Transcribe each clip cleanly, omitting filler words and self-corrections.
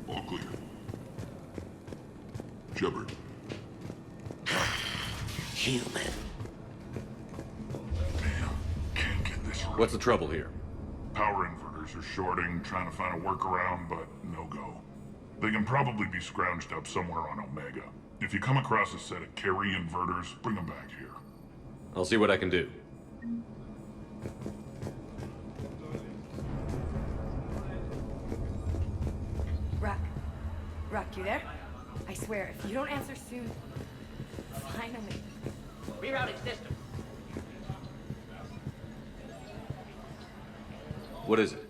All clear. Shepard. Human. Damn. Can't get this right. What's the trouble here? Power inverters are shorting, trying to find a workaround, but no go. They can probably be scrounged up somewhere on Omega. If you come across a set of carry inverters, bring them back here. I'll see what I can do. Rock, you there? I swear, if you don't answer soon... Finally. Rerouting system. What is it?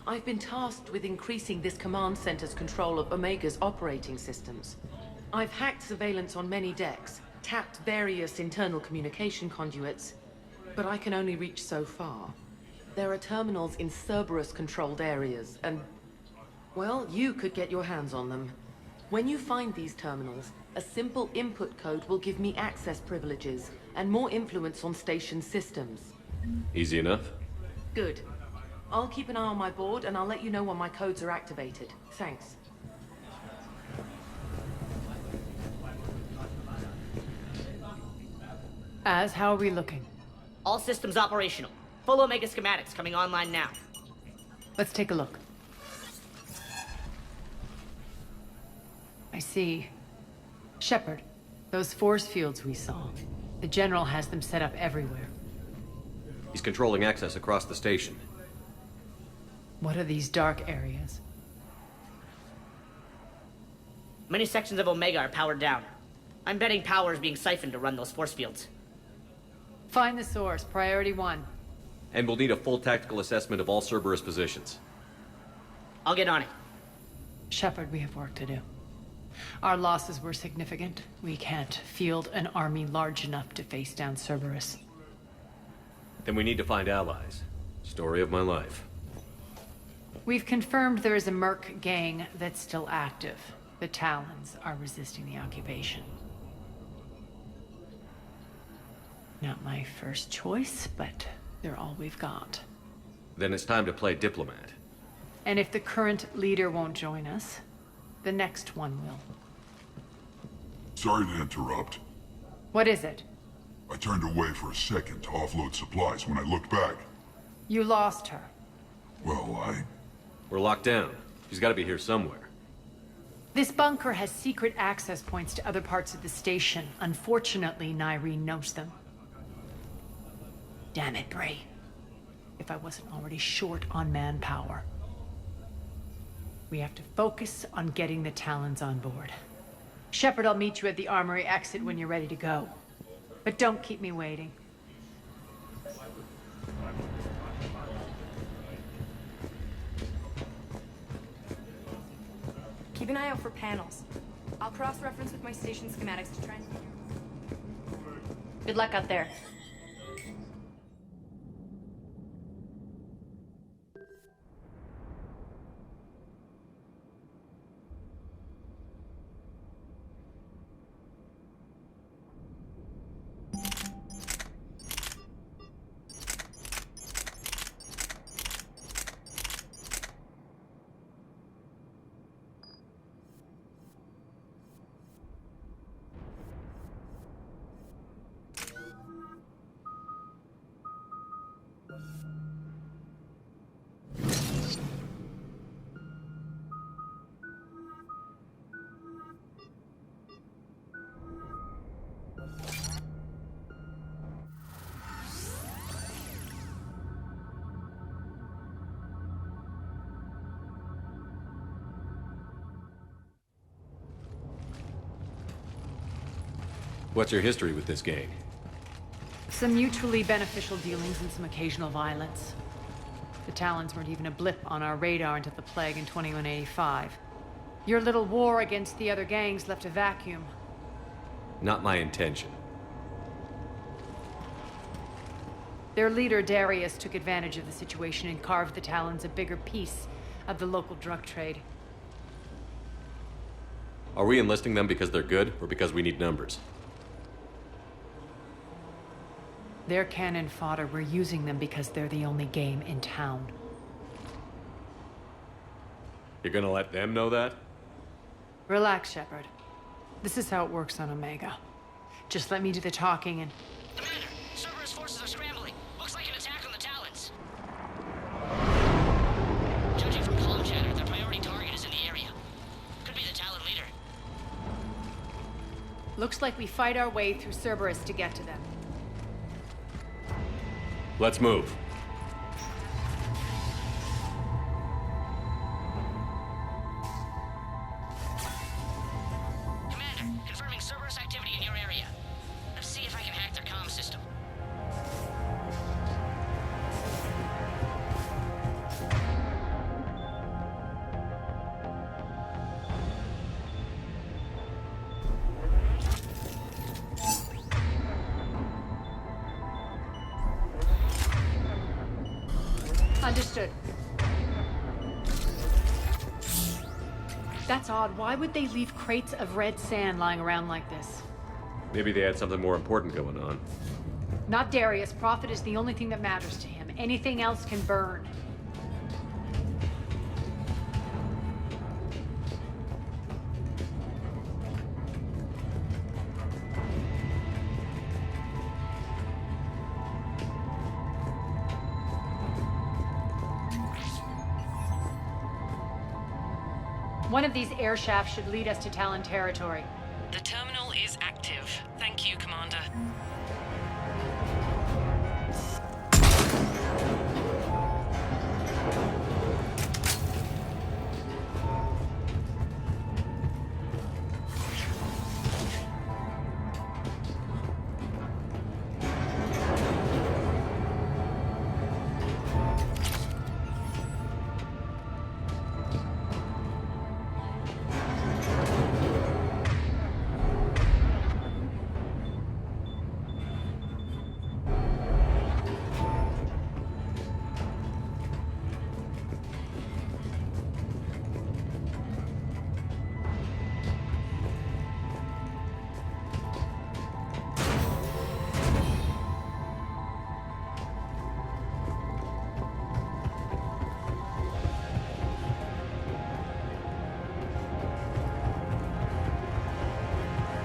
I've been tasked with increasing this command center's control of Omega's operating systems. I've hacked surveillance on many decks, tapped various internal communication conduits, but I can only reach so far. There are terminals in Cerberus-controlled areas, and... well, you could get your hands on them. When you find these terminals, a simple input code will give me access privileges and more influence on station systems. Easy enough? Good. I'll keep an eye on my board, and I'll let you know when my codes are activated. Thanks. How are we looking? All systems operational. Full Omega schematics coming online now. Let's take a look. I see. Shepard, those force fields we saw. The General has them set up everywhere. He's controlling access across the station. What are these dark areas? Many sections of Omega are powered down. I'm betting power is being siphoned to run those force fields. Find the source, priority 1. And we'll need a full tactical assessment of all Cerberus positions. I'll get on it. Shepard, we have work to do. Our losses were significant. We can't field an army large enough to face down Cerberus. Then we need to find allies. Story of my life. We've confirmed there is a Merc gang that's still active. The Talons are resisting the occupation. Not my first choice, but they're all we've got. Then it's time to play diplomat. And if the current leader won't join us, the next one will. Sorry to interrupt. What is it? I turned away for a second to offload supplies. When I looked back, You lost her. well, We're locked down. She's got to be here somewhere. This bunker has secret access points to other parts of the station. Unfortunately, Nyreen knows them. Damn it, Bray. If I wasn't already short on manpower. We have to focus on getting the Talons on board. Shepard, I'll meet you at the armory exit when you're ready to go. But don't keep me waiting. Keep an eye out for panels. I'll cross-reference with my station schematics to try and... Good luck out there. What's your history with this gang? Some mutually beneficial dealings and some occasional violence. The Talons weren't even a blip on our radar until the plague in 2185. Your little war against the other gangs left a vacuum. Not my intention. Their leader, Darius, took advantage of the situation and carved the Talons a bigger piece of the local drug trade. Are we enlisting them because they're good, or because we need numbers? They're cannon fodder. We're using them because they're the only game in town. You're gonna let them know that? Relax, Shepard. This is how it works on Omega. Just let me do the talking and... Commander, Cerberus forces are scrambling. Looks like an attack on the Talons. Judging from comm chatter, their priority target is in the area. Could be the Talon leader. Looks like we fight our way through Cerberus to get to them. Let's move. Commander, confirming Cerberus activity in your area. Let's see if I can hack their comm system. Understood. That's odd. Why would they leave crates of red sand lying around like this? Maybe they had something more important going on. Not Darius. Profit is the only thing that matters to him. Anything else can burn. One of these air shafts should lead us to Talon territory. The terminal is active. Thank you, Commander.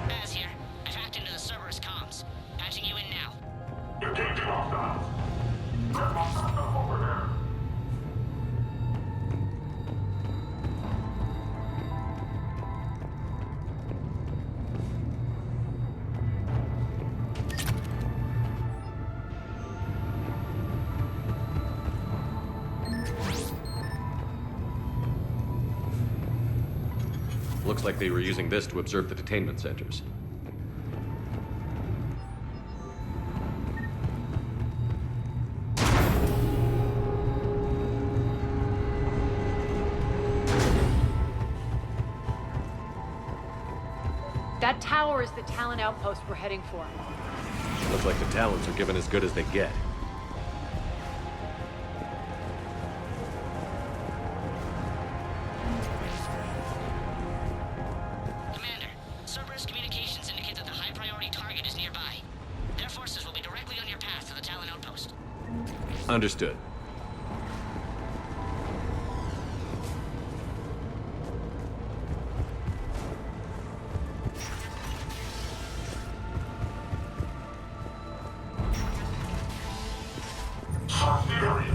Baz here. I've hacked into the Cerberus comms. Patching you in now. Engaging hostiles. There's more stuff over there. Looks like they were using this to observe the detainment centers. That tower is the Talon outpost we're heading for. Looks like the Talons are given as good as they get. Commander, Cerberus communications indicate that the high-priority target is nearby. Their forces will be directly on your path to the Talon outpost. Understood. Search the area.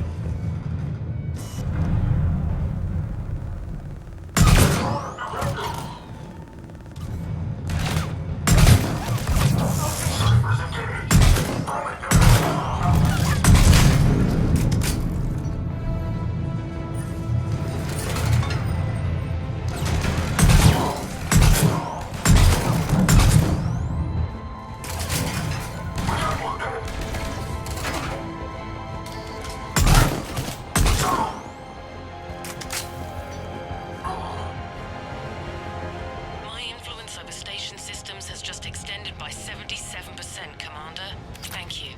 Snipers engaged. My influence over station systems has just extended by 77%, Commander. Thank you.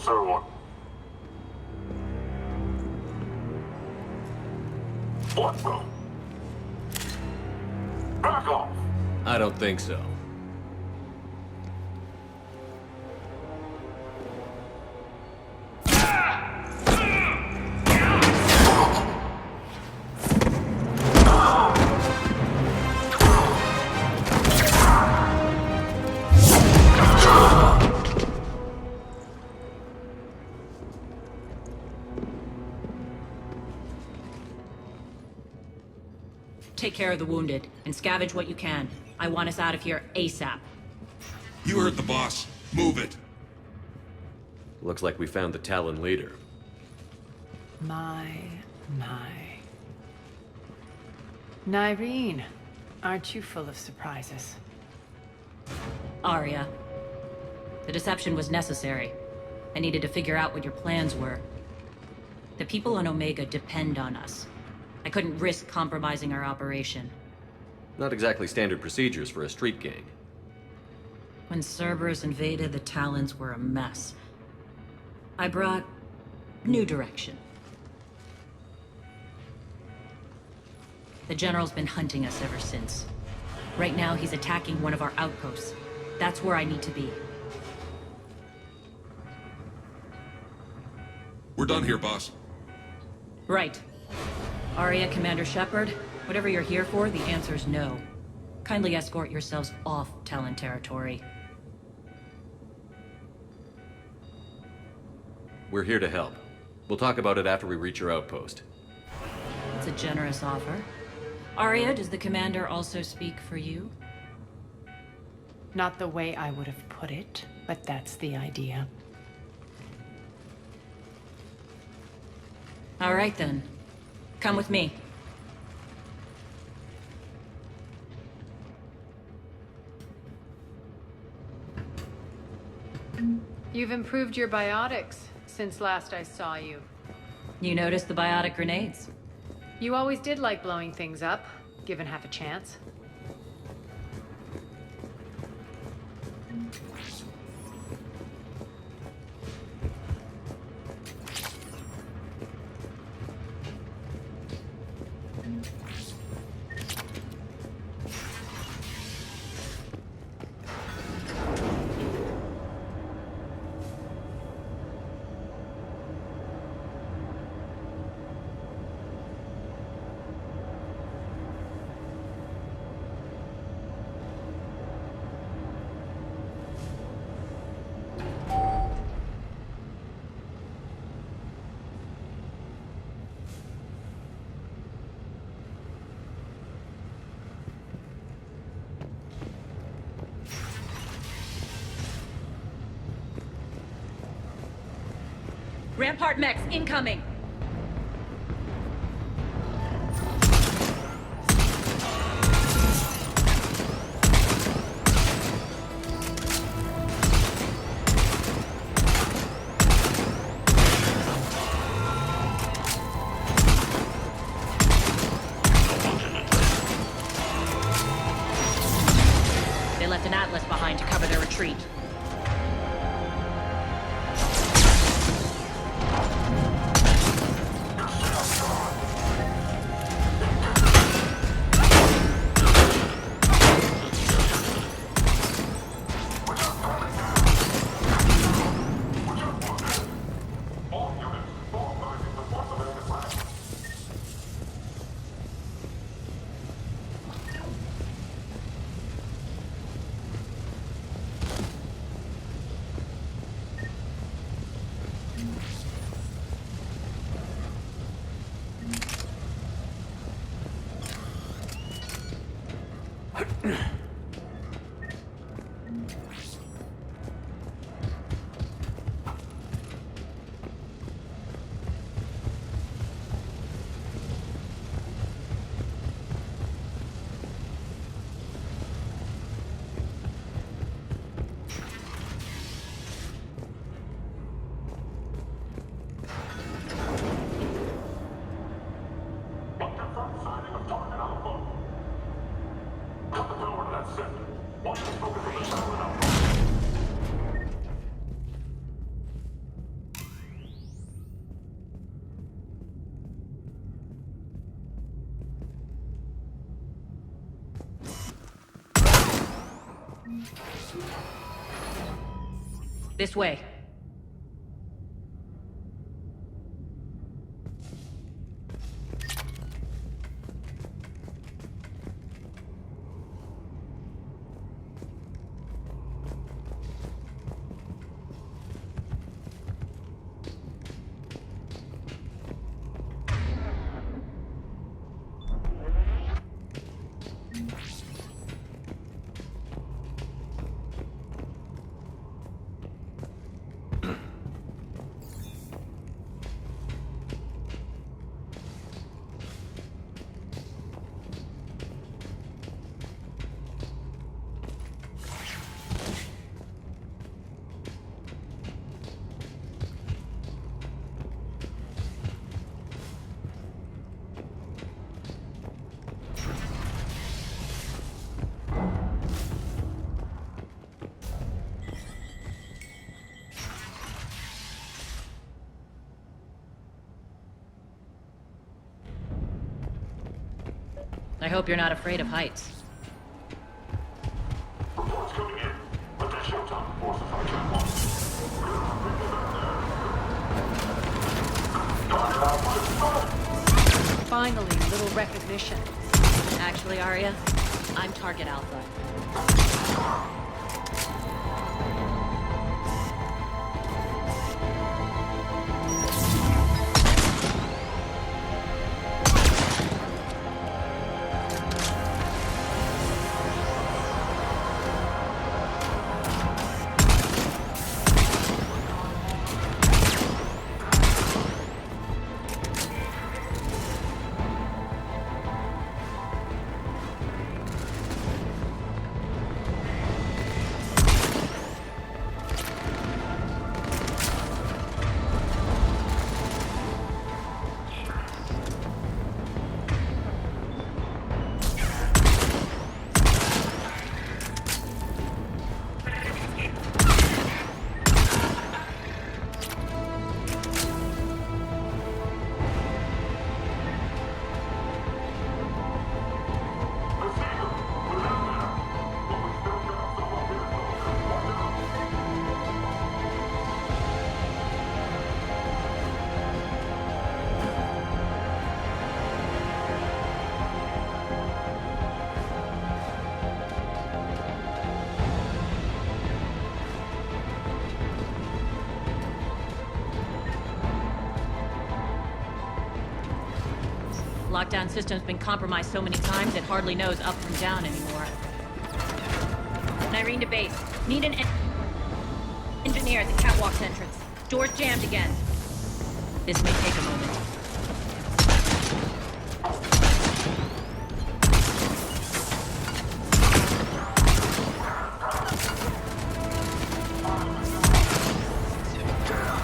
So, what the? Back off! I don't think so. Take care of the wounded, and scavenge what you can. I want us out of here ASAP. You heard the boss. Move it. Looks like we found the Talon leader. My. Nyreen, aren't you full of surprises? Arya. The deception was necessary. I needed to figure out what your plans were. The people on Omega depend on us. I couldn't risk compromising our operation. Not exactly standard procedures for a street gang. When Cerberus invaded, the Talons were a mess. I brought new direction. The General's been hunting us ever since. Right now, he's attacking one of our outposts. That's where I need to be. We're done here, boss. Right. Arya, Commander Shepard, whatever you're here for, the answer's no. Kindly escort yourselves off Talon territory. We're here to help. We'll talk about it after we reach your outpost. It's a generous offer. Arya, does the Commander also speak for you? Not the way I would have put it, but that's the idea. All right, then. Come with me. You've improved your biotics since last I saw you. You noticed the biotic grenades? You always did like blowing things up, given half a chance. Rampart mechs incoming! They left an Atlas behind to cover their retreat. What the fuck? Signing of target alpha. Cut the tower This way. I hope you're not afraid of heights. Reports coming in. Attention, top forces on Cat 1. Finally, little recognition. Actually, Arya, I'm Target Alpha. Lockdown system's been compromised so many times it hardly knows up from down anymore. Irene to base. Need an engineer at the catwalk's entrance. Door's jammed again. This may take a moment.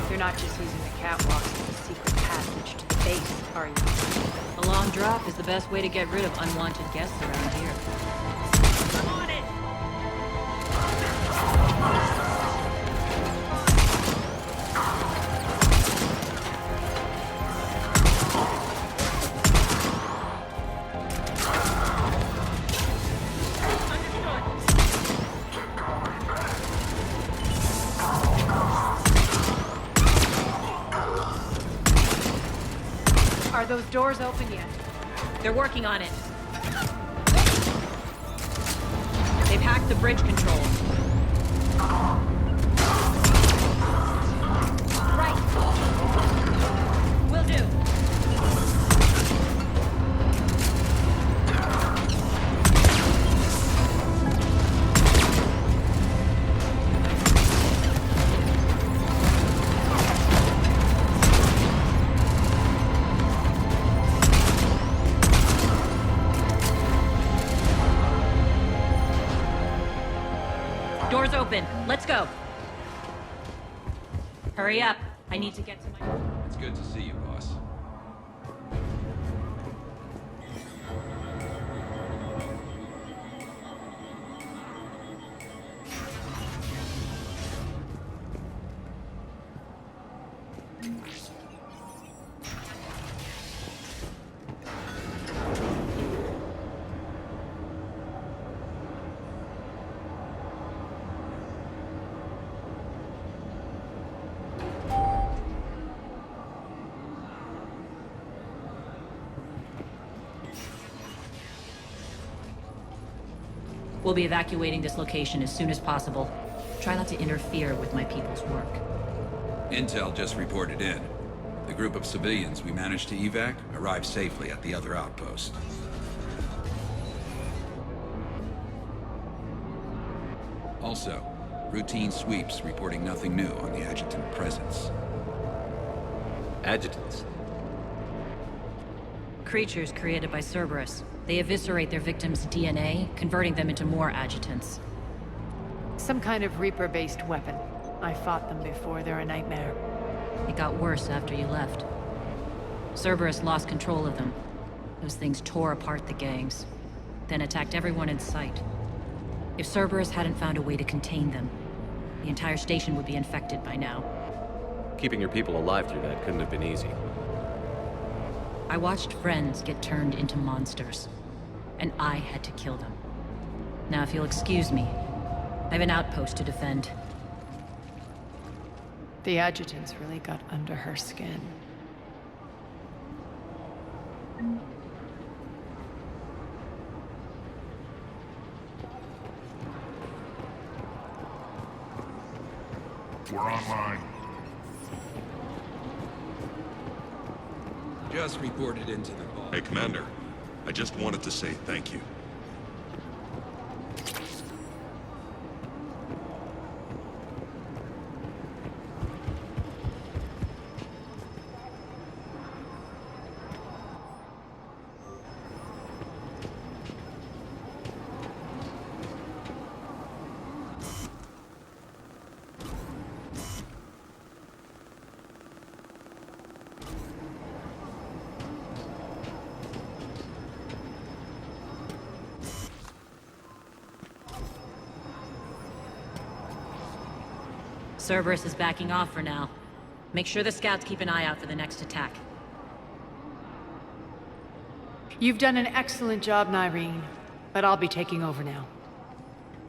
You're not just using the catwalk as a secret passage to the base, are you? A long drop is the best way to get rid of unwanted guests around here. I'm on it! Are those doors open yet? They're working on it. They've hacked the bridge controls. Right. Will do. Doors open. Let's go. Hurry up. I need to get to my... It's good to see you, boss. We'll be evacuating this location as soon as possible. Try not to interfere with my people's work. Intel just reported in. The group of civilians we managed to evac arrived safely at the other outpost. Also, routine sweeps reporting nothing new on the adjutant presence. Adjutants. Creatures created by Cerberus. They eviscerate their victims' DNA, converting them into more adjutants. Some kind of Reaper-based weapon. I fought them before, they're a nightmare. It got worse after you left. Cerberus lost control of them. Those things tore apart the gangs, then attacked everyone in sight. If Cerberus hadn't found a way to contain them, the entire station would be infected by now. Keeping your people alive through that couldn't have been easy. I watched friends get turned into monsters, and I had to kill them. Now, if you'll excuse me, I have an outpost to defend. The adjutants really got under her skin. We're online. Just reported into the vault. Hey, Commander. I just wanted to say thank you. Cerberus is backing off for now. Make sure the scouts keep an eye out for the next attack. You've done an excellent job, Nyreen, but I'll be taking over now.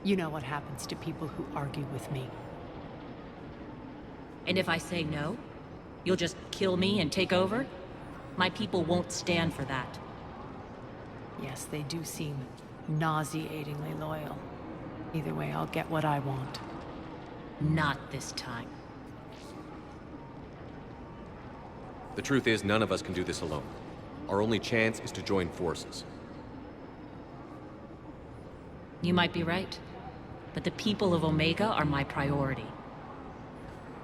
You know what happens to people who argue with me. And if I say no, you'll just kill me and take over? My people won't stand for that. Yes, they do seem nauseatingly loyal. Either way, I'll get what I want. Not this time. The truth is, none of us can do this alone. Our only chance is to join forces. You might be right, but the people of Omega are my priority.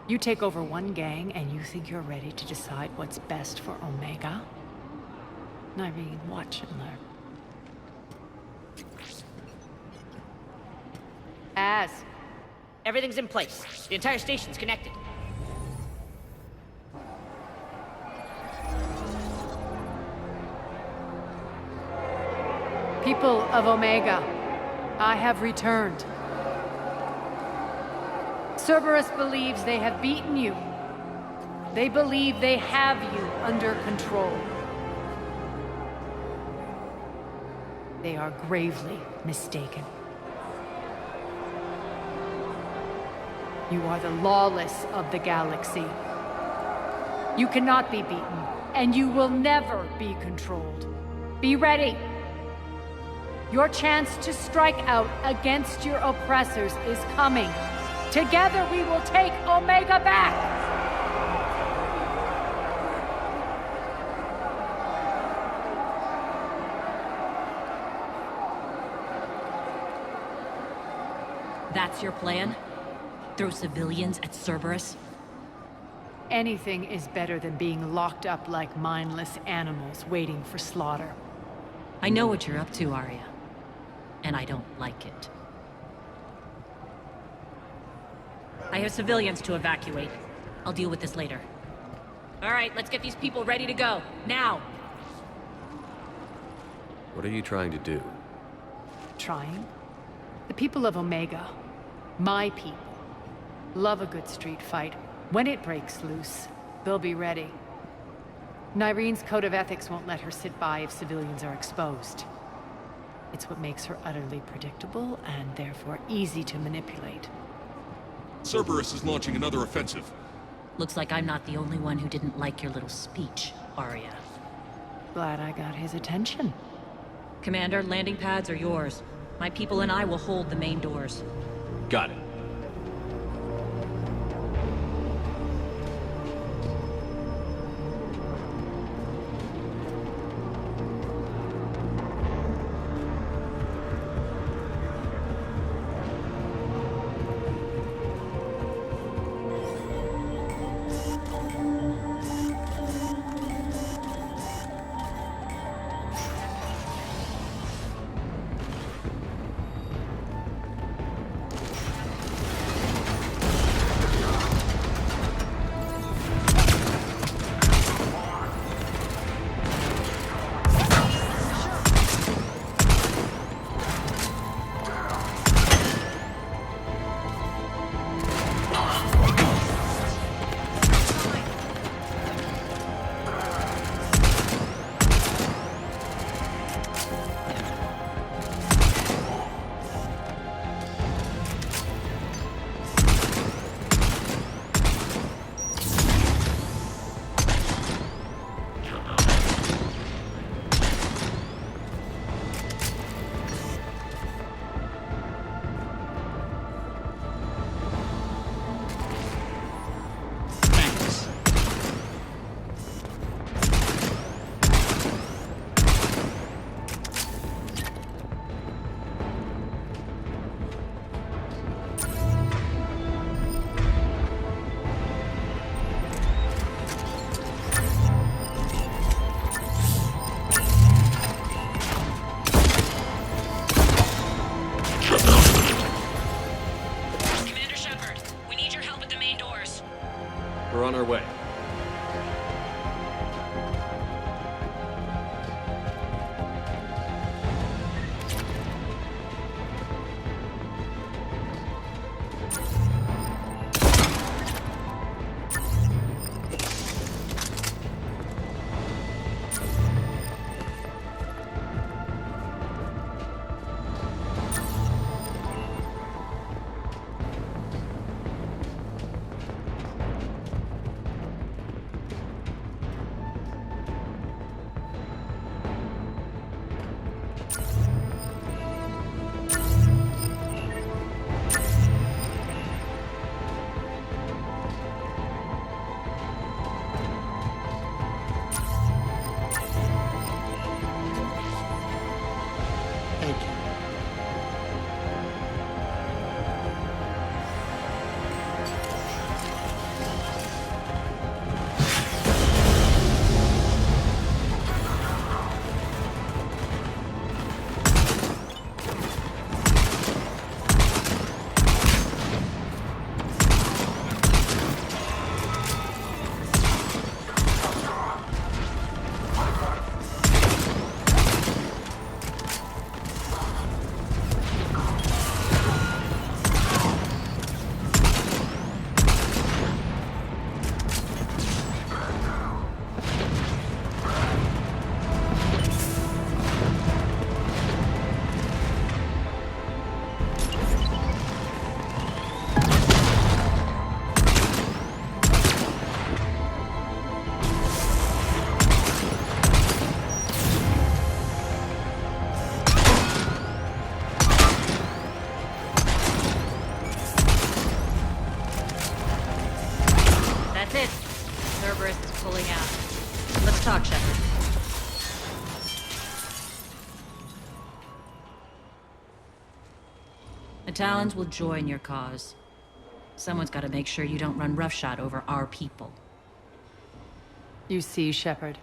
You take over one gang and you think you're ready to decide what's best for Omega? Nyreen, watch and learn. Everything's in place. The entire station's connected. People of Omega, I have returned. Cerberus believes they have beaten you. They believe they have you under control. They are gravely mistaken. You are the lawless of the galaxy. You cannot be beaten, and you will never be controlled. Be ready. Your chance to strike out against your oppressors is coming. Together we will take Omega back! That's your plan? Throw civilians at Cerberus? Anything is better than being locked up like mindless animals waiting for slaughter. I know what you're up to, Arya. And I don't like it. I have civilians to evacuate. I'll deal with this later. All right, let's get these people ready to go. Now! What are you trying to do? Trying? The people of Omega, my people, love a good street fight. When it breaks loose, they'll be ready. Nyreen's code of ethics won't let her sit by if civilians are exposed. It's what makes her utterly predictable and therefore easy to manipulate. Cerberus is launching another offensive. Looks like I'm not the only one who didn't like your little speech, Arya. Glad I got his attention. Commander, landing pads are yours. My people and I will hold the main doors. Got it. Commander Shepard, we need your help at the main doors. We're on our way. That's it. Cerberus is pulling out. Let's talk, Shepard. The Talons will join your cause. Someone's got to make sure you don't run roughshod over our people. You see, Shepard.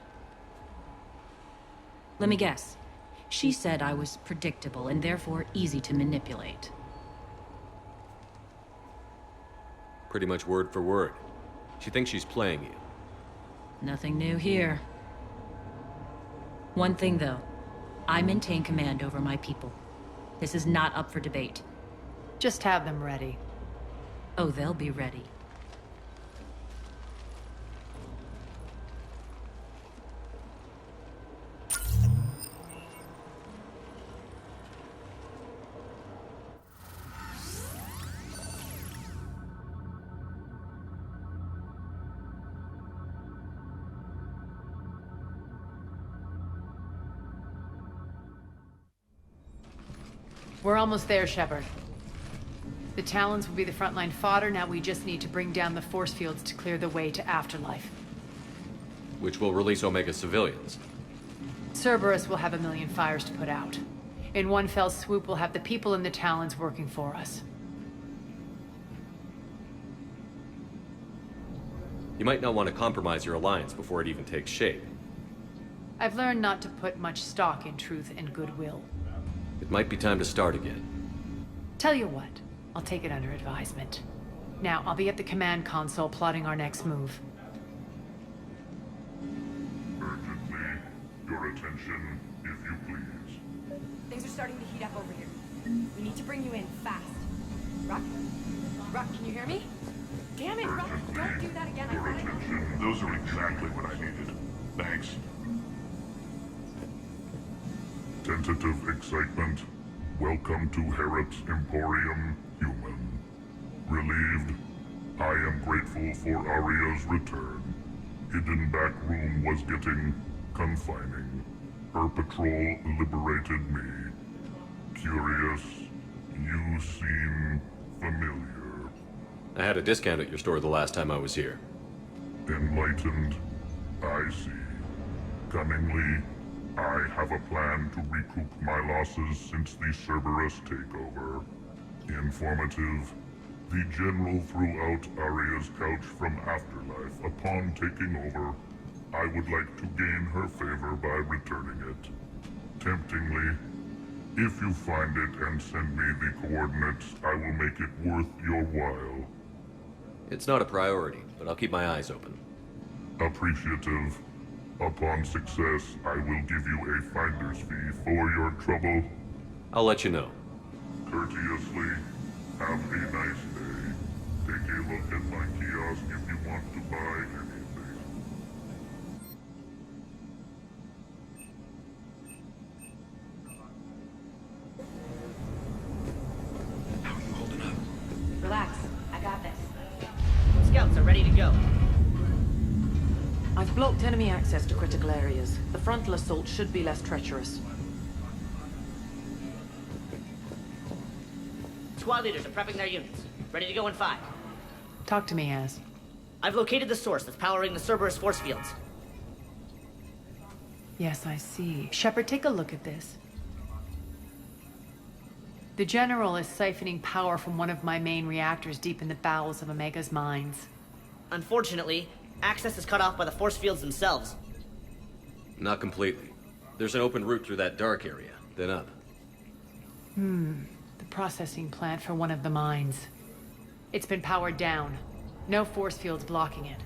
Let me guess. She said I was predictable and therefore easy to manipulate. Pretty much word for word. She thinks she's playing you. Nothing new here. One thing, though. I maintain command over my people. This is not up for debate. Just have them ready. Oh, they'll be ready. We're almost there, Shepard. The Talons will be the frontline fodder, now we just need to bring down the force fields to clear the way to Afterlife. Which will release Omega civilians. Cerberus will have 1,000,000 fires to put out. In one fell swoop, we'll have the people in the Talons working for us. You might not want to compromise your alliance before it even takes shape. I've learned not to put much stock in truth and goodwill. It might be time to start again. Tell you what, I'll take it under advisement. Now, I'll be at the command console plotting our next move. Urgently, your attention, if you please. Things are starting to heat up over here. We need to bring you in fast. Ruck? Ruck, can you hear me? Damn it, Ruck! Don't do that again. I Your thought I... attention. Those are exactly what I needed. Thanks. Tentative excitement. Welcome to Herod's Emporium, human. Relieved. I am grateful for Aria's return. Hidden back room was getting confining. Her patrol liberated me. Curious. You seem familiar. I had a discount at your store the last time I was here. Enlightened. I see. Cunningly, I have a plan to recoup my losses since the Cerberus takeover. Informative. The General threw out Aria's couch from Afterlife. Upon taking over, I would like to gain her favor by returning it. Temptingly, if you find it and send me the coordinates, I will make it worth your while. It's not a priority, but I'll keep my eyes open. Appreciative. Upon success, I will give you a finder's fee for your trouble. I'll let you know. Courteously, have a nice day. Take a look at my kiosk if you want to buy anything. How are you holding up? Relax. I got this. Scouts are ready to go. I've blocked enemy access to critical areas. The frontal assault should be less treacherous. Squad leaders are prepping their units. Ready to go in 5. Talk to me, Az. I've located the source that's powering the Cerberus force fields. Yes, I see. Shepard, take a look at this. The General is siphoning power from one of my main reactors deep in the bowels of Omega's mines. Unfortunately, access is cut off by the force fields themselves. Not completely. There's an open route through that dark area, then up. The processing plant for one of the mines. It's been powered down. No force fields blocking it.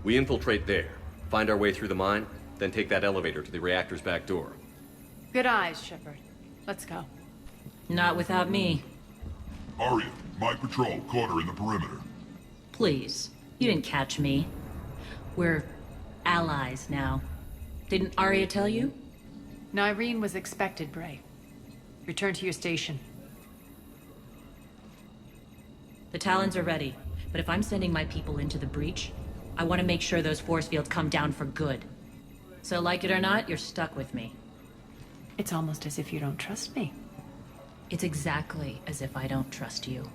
We infiltrate there, find our way through the mine, then take that elevator to the reactor's back door. Good eyes, Shepard. Let's go. Not without me. Aria, my patrol, quarter in the perimeter. Please. You didn't catch me. We're allies now. Didn't Arya tell you? Nyreen was expected, Bray. Return to your station. The Talons are ready, but if I'm sending my people into the breach, I want to make sure those force fields come down for good. So like it or not, you're stuck with me. It's almost as if you don't trust me. It's exactly as if I don't trust you.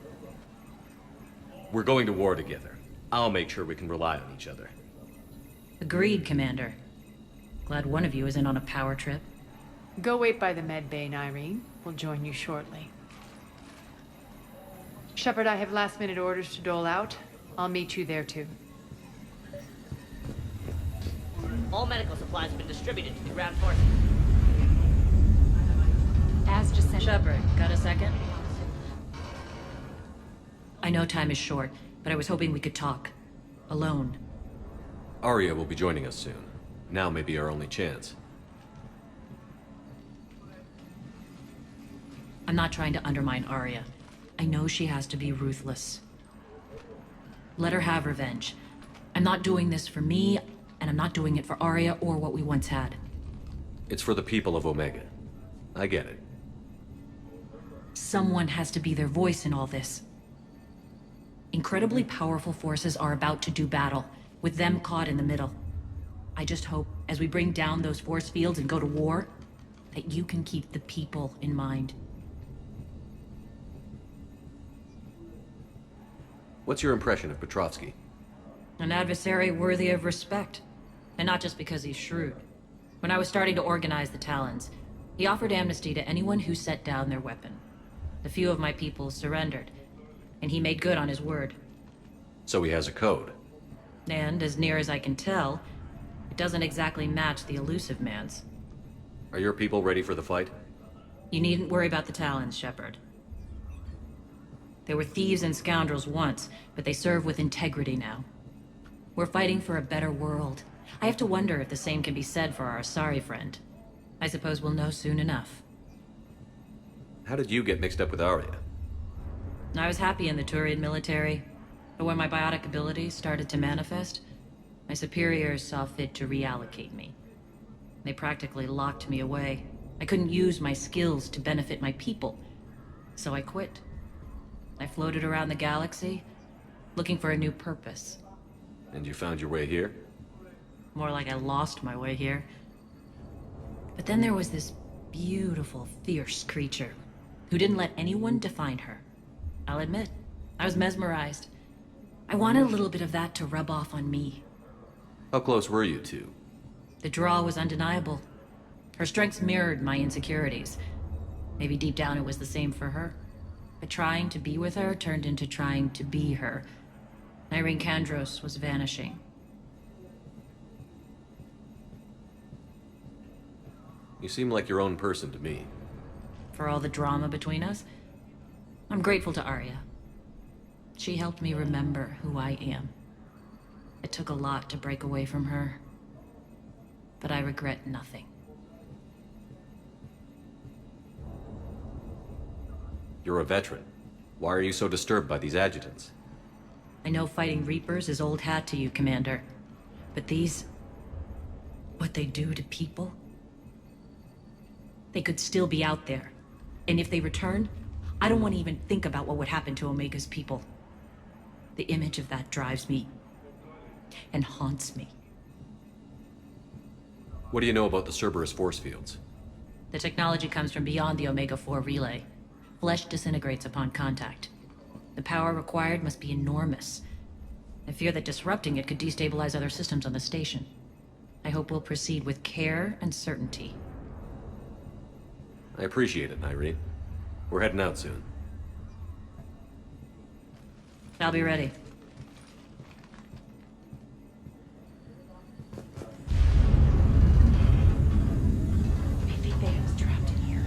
We're going to war together. I'll make sure we can rely on each other. Agreed, Commander. Glad one of you isn't on a power trip. Go wait by the med bay, Nyreen. We'll join you shortly. Shepard, I have last-minute orders to dole out. I'll meet you there, too. All medical supplies have been distributed to the ground forces. Az just sent... Shepard, got a second? I know time is short, but I was hoping we could talk. Alone. Arya will be joining us soon. Now may be our only chance. I'm not trying to undermine Arya. I know she has to be ruthless. Let her have revenge. I'm not doing this for me, and I'm not doing it for Arya or what we once had. It's for the people of Omega. I get it. Someone has to be their voice in all this. Incredibly powerful forces are about to do battle, with them caught in the middle. I just hope, as we bring down those force fields and go to war, that you can keep the people in mind. What's your impression of Petrovsky? An adversary worthy of respect. And not just because he's shrewd. When I was starting to organize the Talons, he offered amnesty to anyone who set down their weapon. A few of my people surrendered, and he made good on his word. So he has a code. And, as near as I can tell, it doesn't exactly match the elusive man's. Are your people ready for the fight? You needn't worry about the Talons, Shepard. They were thieves and scoundrels once, but they serve with integrity now. We're fighting for a better world. I have to wonder if the same can be said for our Asari friend. I suppose we'll know soon enough. How did you get mixed up with Arya? I was happy in the Turian military, but when my biotic abilities started to manifest, my superiors saw fit to reallocate me. They practically locked me away. I couldn't use my skills to benefit my people, so I quit. I floated around the galaxy, looking for a new purpose. And you found your way here? More like I lost my way here. But then there was this beautiful, fierce creature who didn't let anyone define her. I'll admit, I was mesmerized. I wanted a little bit of that to rub off on me. How close were you two? The draw was undeniable. Her strengths mirrored my insecurities. Maybe deep down it was the same for her. But trying to be with her turned into trying to be her. Irene Kandros was vanishing. You seem like your own person to me. For all the drama between us, I'm grateful to Arya. She helped me remember who I am. It took a lot to break away from her, but I regret nothing. You're a veteran. Why are you so disturbed by these adjutants? I know fighting Reapers is old hat to you, Commander. But these... what they do to people? They could still be out there. And if they return, I don't want to even think about what would happen to Omega's people. The image of that drives me. And haunts me. What do you know about the Cerberus force fields? The technology comes from beyond the Omega-4 relay. Flesh disintegrates upon contact. The power required must be enormous. I fear that disrupting it could destabilize other systems on the station. I hope we'll proceed with care and certainty. I appreciate it, Irene. We're heading out soon. I'll be ready. I think they have us trapped in here.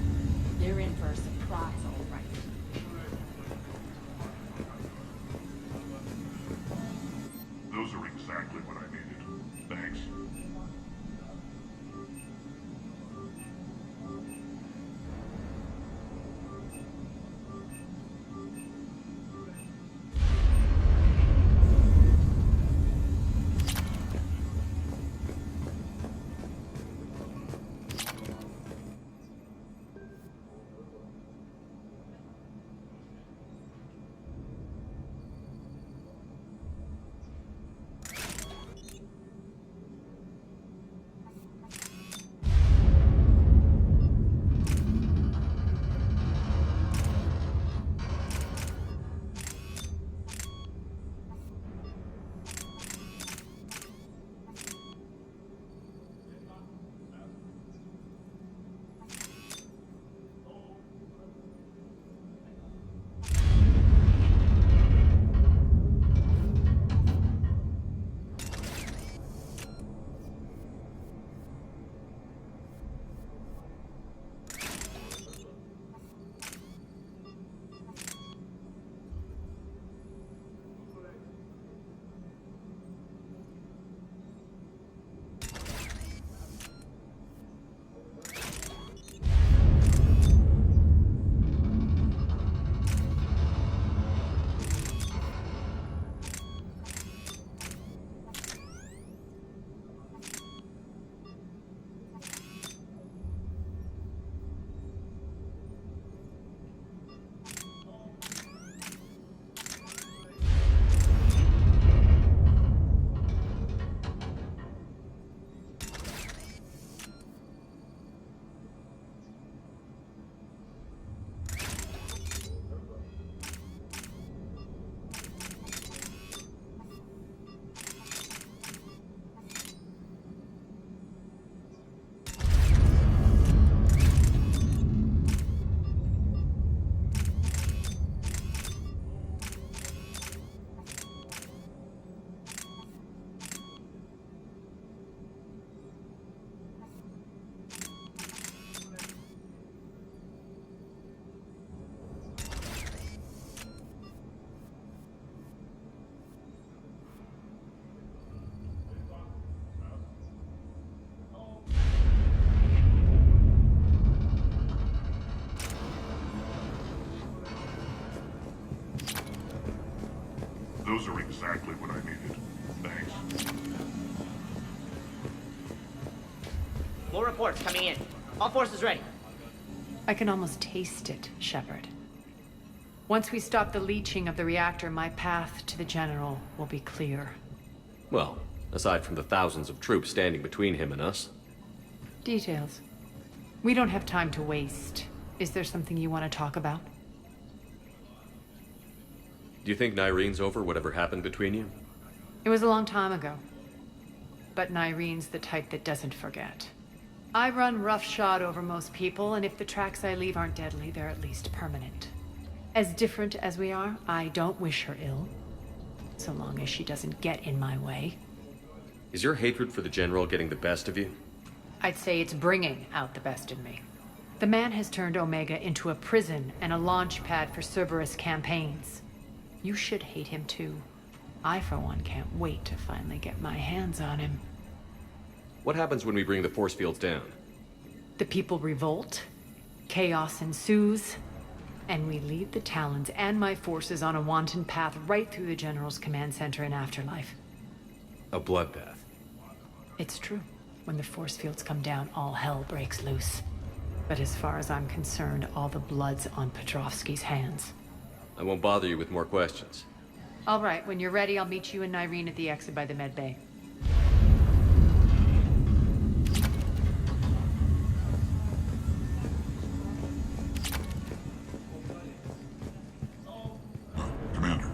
They're in for a surprise, all right. Those are exactly what I needed. Thanks. exactly what I needed. Thanks. More reports coming in. All forces ready. I can almost taste it, Shepard. Once we stop the leaching of the reactor, my path to the General will be clear. Well, aside from the thousands of troops standing between him and us. Details. We don't have time to waste. Is there something you want to talk about? Do you think Nyrene's over whatever happened between you? It was a long time ago. But Nyrene's the type that doesn't forget. I run roughshod over most people, and if the tracks I leave aren't deadly, they're at least permanent. As different as we are, I don't wish her ill. So long as she doesn't get in my way. Is your hatred for the General getting the best of you? I'd say it's bringing out the best in me. The man has turned Omega into a prison and a launch pad for Cerberus campaigns. You should hate him too. I, for one, can't wait to finally get my hands on him. What happens when we bring the force fields down? The people revolt, chaos ensues, and we lead the Talons and my forces on a wanton path right through the General's command center and afterlife. A bloodbath. It's true. When the force fields come down, all hell breaks loose. But as far as I'm concerned, all the blood's on Petrovsky's hands. I won't bother you with more questions. All right, when you're ready, I'll meet you and Nyrene at the exit by the med bay. Commander.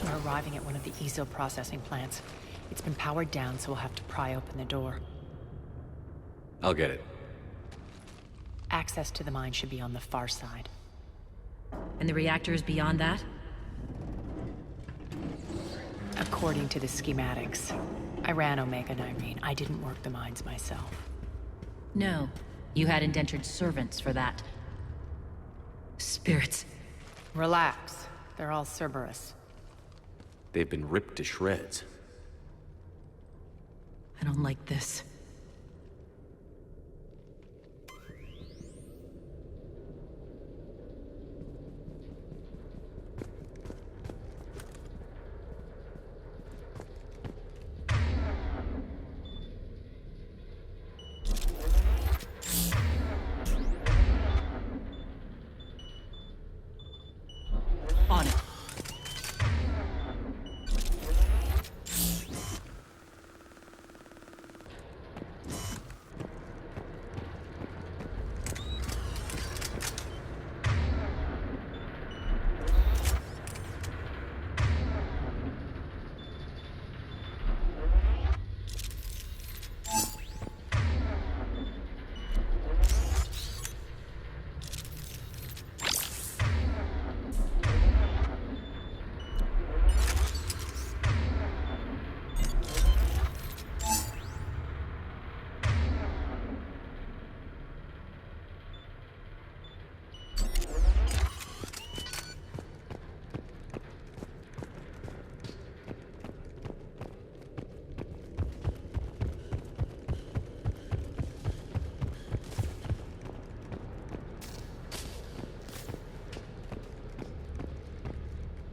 We're arriving at one of the ESO processing plants. It's been powered down, so we'll have to pry open the door. I'll get it. Access to the mine should be on the far side. And the reactors beyond that? According to the schematics. I ran Omega, Nyrene. I didn't work the mines myself. No. You had indentured servants for that. Spirits. Relax. They're all Cerberus. They've been ripped to shreds. I don't like this. On it.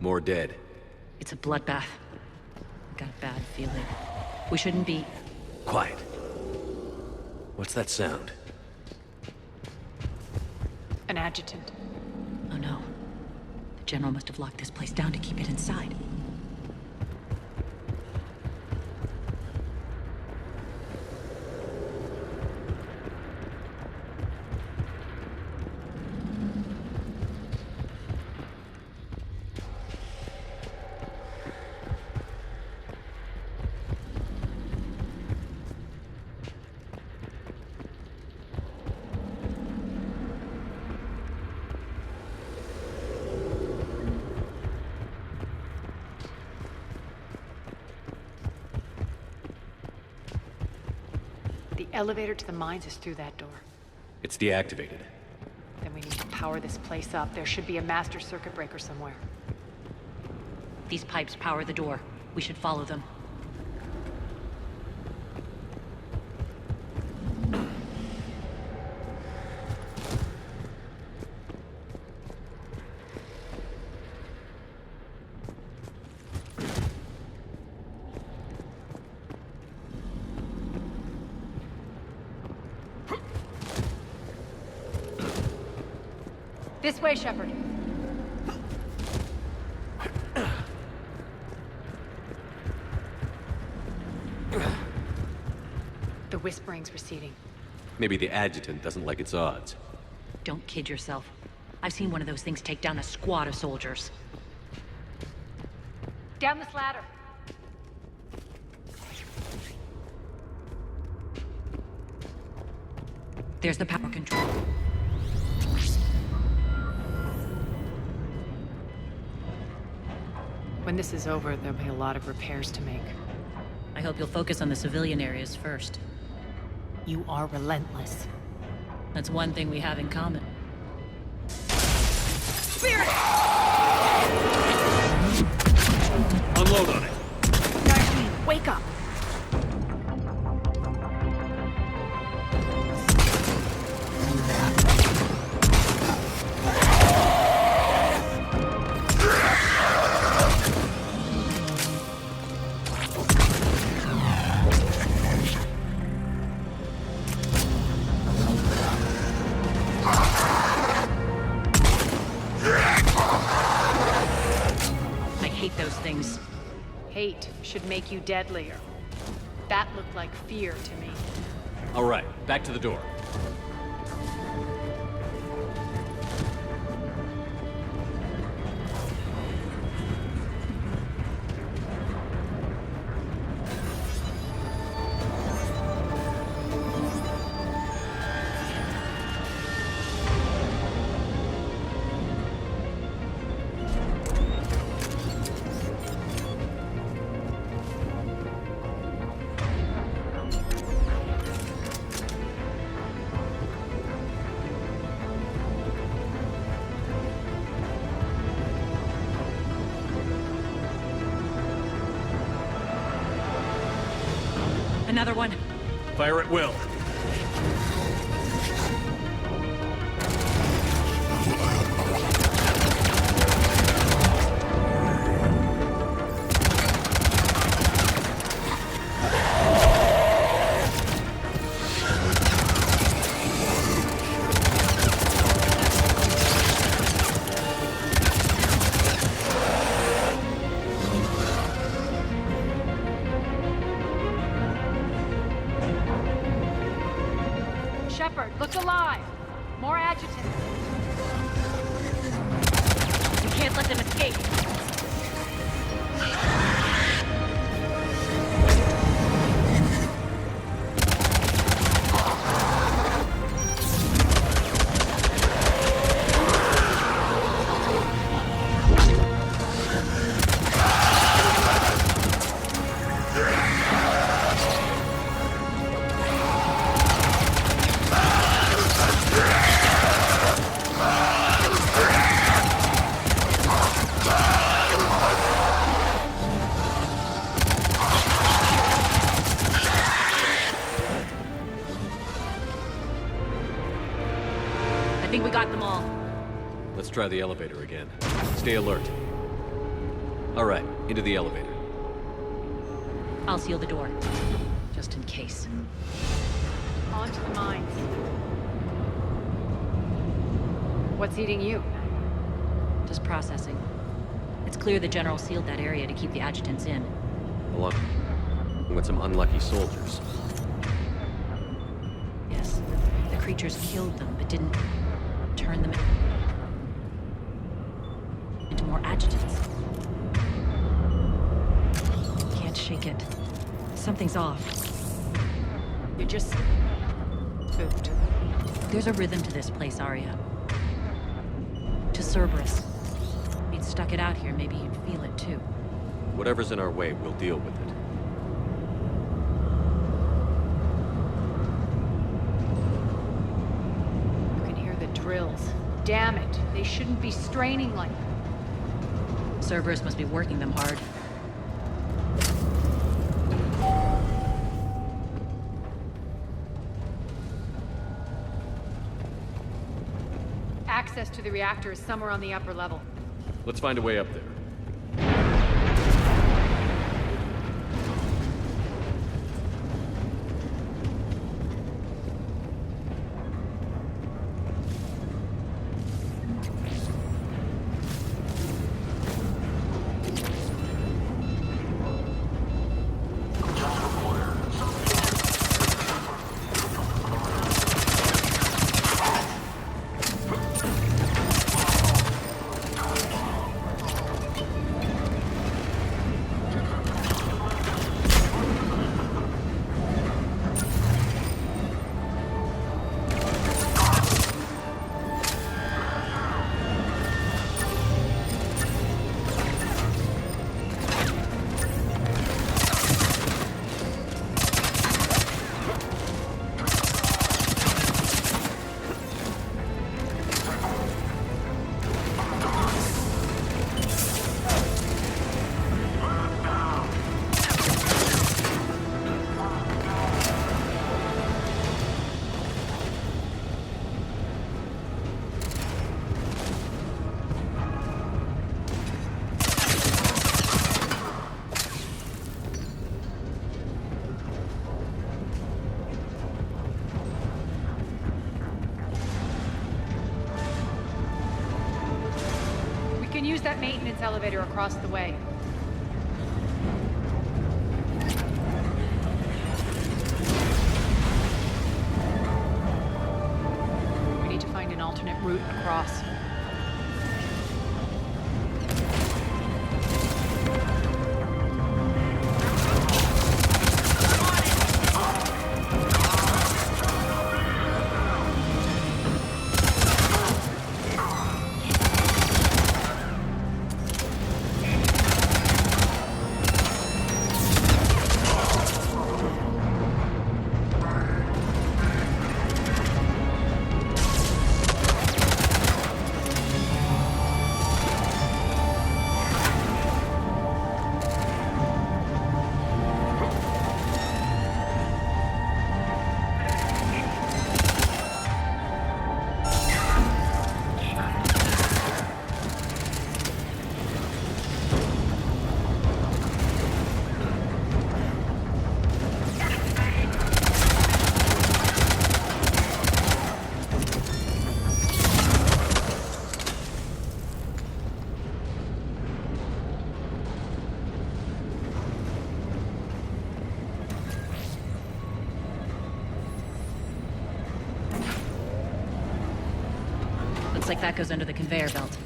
More dead. It's a bloodbath. feeling. We shouldn't be... Quiet. What's that sound? An adjutant. Oh no. The General must have locked this place down to keep it inside. The elevator to the mines is through that door. It's deactivated. Then we need to power this place up. There should be a master circuit breaker somewhere. These pipes power the door. We should follow them. This way, Shepard. The whispering's receding. Maybe the adjutant doesn't like its odds. Don't kid yourself. I've seen one of those things take down a squad of soldiers. Down this ladder. There's the power control. When this is over, there'll be a lot of repairs to make. I hope you'll focus on the civilian areas first. You are relentless. That's one thing we have in common. Spirit! Unload on it! Darlene, wake up! Things. Hate should make you deadlier. That looked like fear to me. All right, back to the door. Another one. Fire at will. Shepard, look alive! More adjutants. We can't let them escape. I think we got them all. Let's try the elevator again. Stay alert. All right, into the elevator. I'll seal the door. Just in case. On to the mines. What's eating you? Just processing. It's clear the General sealed that area to keep the adjutants in. Along with some unlucky soldiers. Yes. The creatures killed them, but didn't turn them into more adjutants. Can't shake it. Something's off. You're just... spooked. There's a rhythm to this place, Arya. To Cerberus. If you'd stuck it out here, maybe you'd feel it too. Whatever's in our way, we'll deal with it. You can hear the drills. Damn it. They shouldn't be straining like that. Cerberus must be working them hard. Access to the reactor is somewhere on the upper level. Let's find a way up there. We can use that maintenance elevator across the way. We need to find an alternate route across. Looks like that goes under the conveyor belt.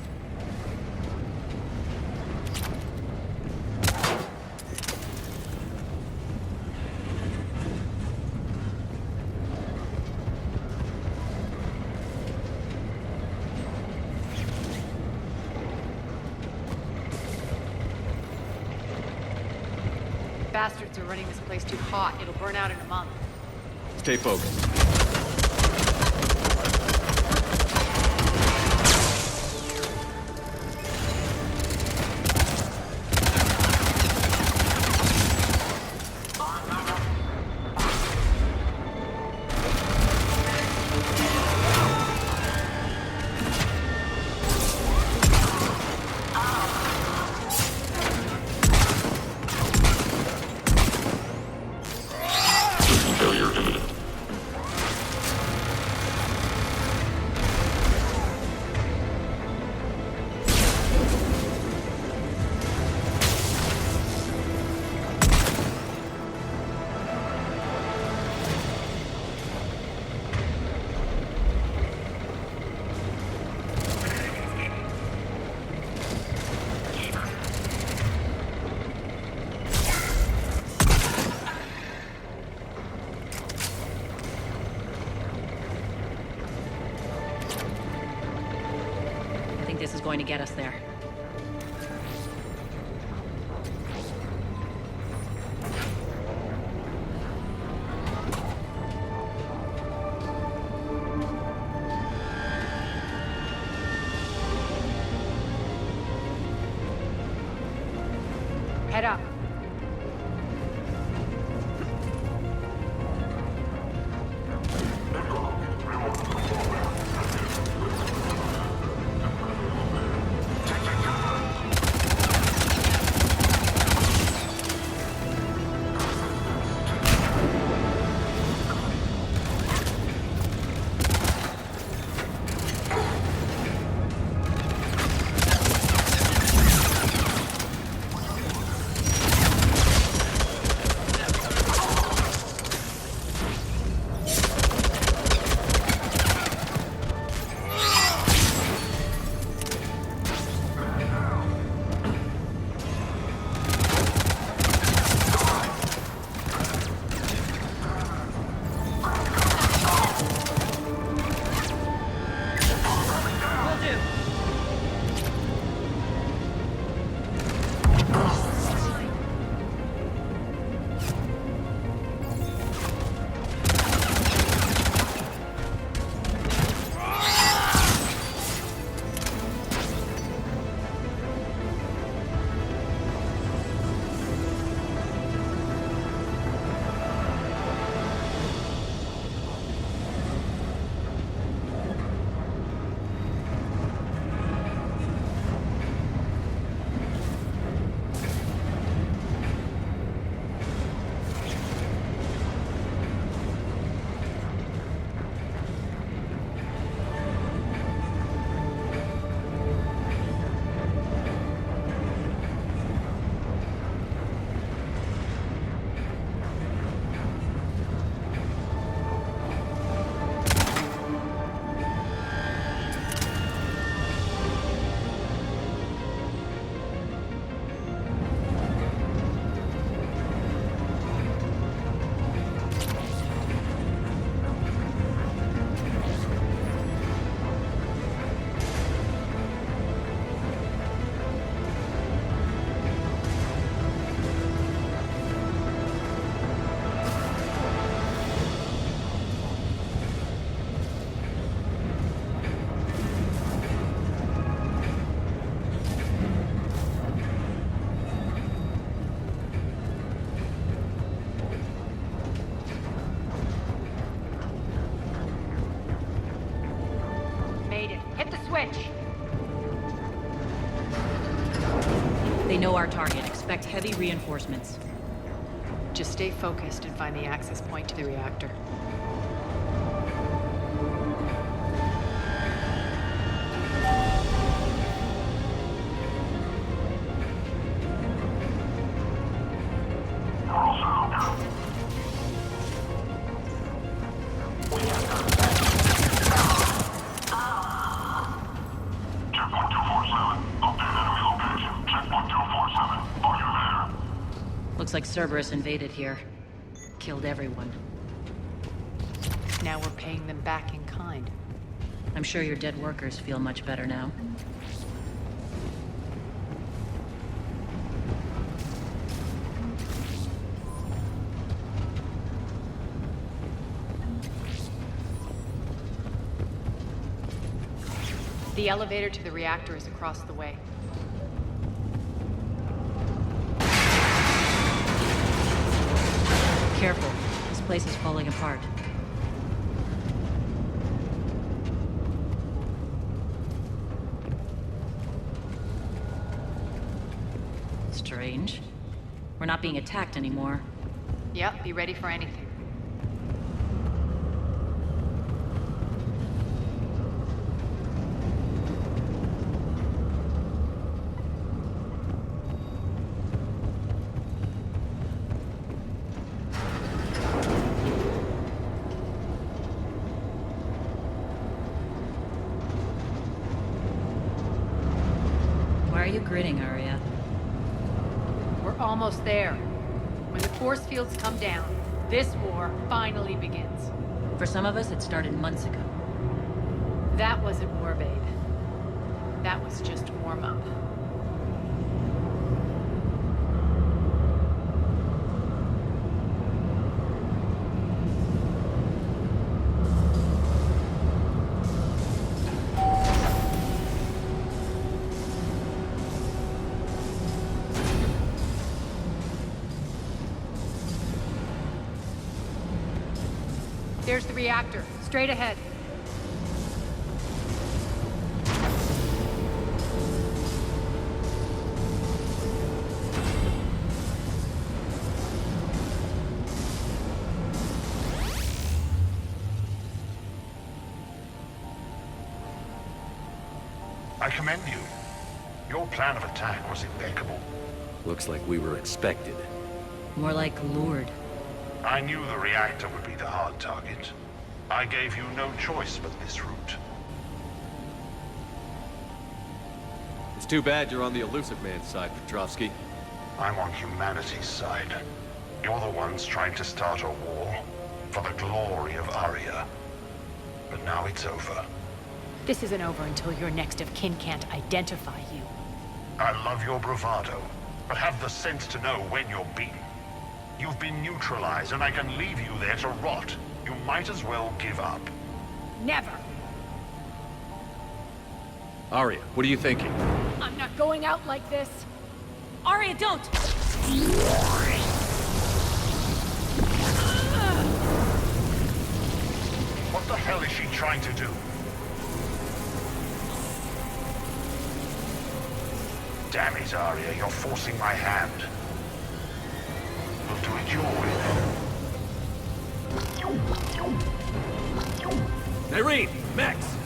Bastards are running this place too hot. It'll burn out in a month. Stay focused. this is going to get us there. Head up. Switch. They know our target. Expect heavy reinforcements. Just stay focused and find the access point to the reactor. Looks like Cerberus invaded here. Killed everyone. Now we're paying them back in kind. I'm sure your dead workers feel much better now. The elevator to the reactor is across the way. Careful. This place is falling apart. Strange. We're not being attacked anymore. Yep, be ready for anything. Why are you grinning, Arya? We're almost there. When the force fields come down, this war finally begins. For some of us, it started months ago. That wasn't war, babe. That was just warm-up. There's the reactor. Straight ahead. I commend you. Your plan of attack was impeccable. Looks like we were expected. More like lured. I knew the reactor would be the hard target. I gave you no choice but this route. It's too bad you're on the Elusive Man's side, Petrovsky. I'm on humanity's side. You're the ones trying to start a war for the glory of Aria. But now it's over. This isn't over until your next of kin can't identify you. I love your bravado, but have the sense to know when you're beaten. You've been neutralized, and I can leave you there to rot. You might as well give up. Never! Arya, what are you thinking? I'm not going out like this! Arya, don't! What the hell is she trying to do? Damn it, Arya, you're forcing my hand. We'll do it your way then. Irene! Max!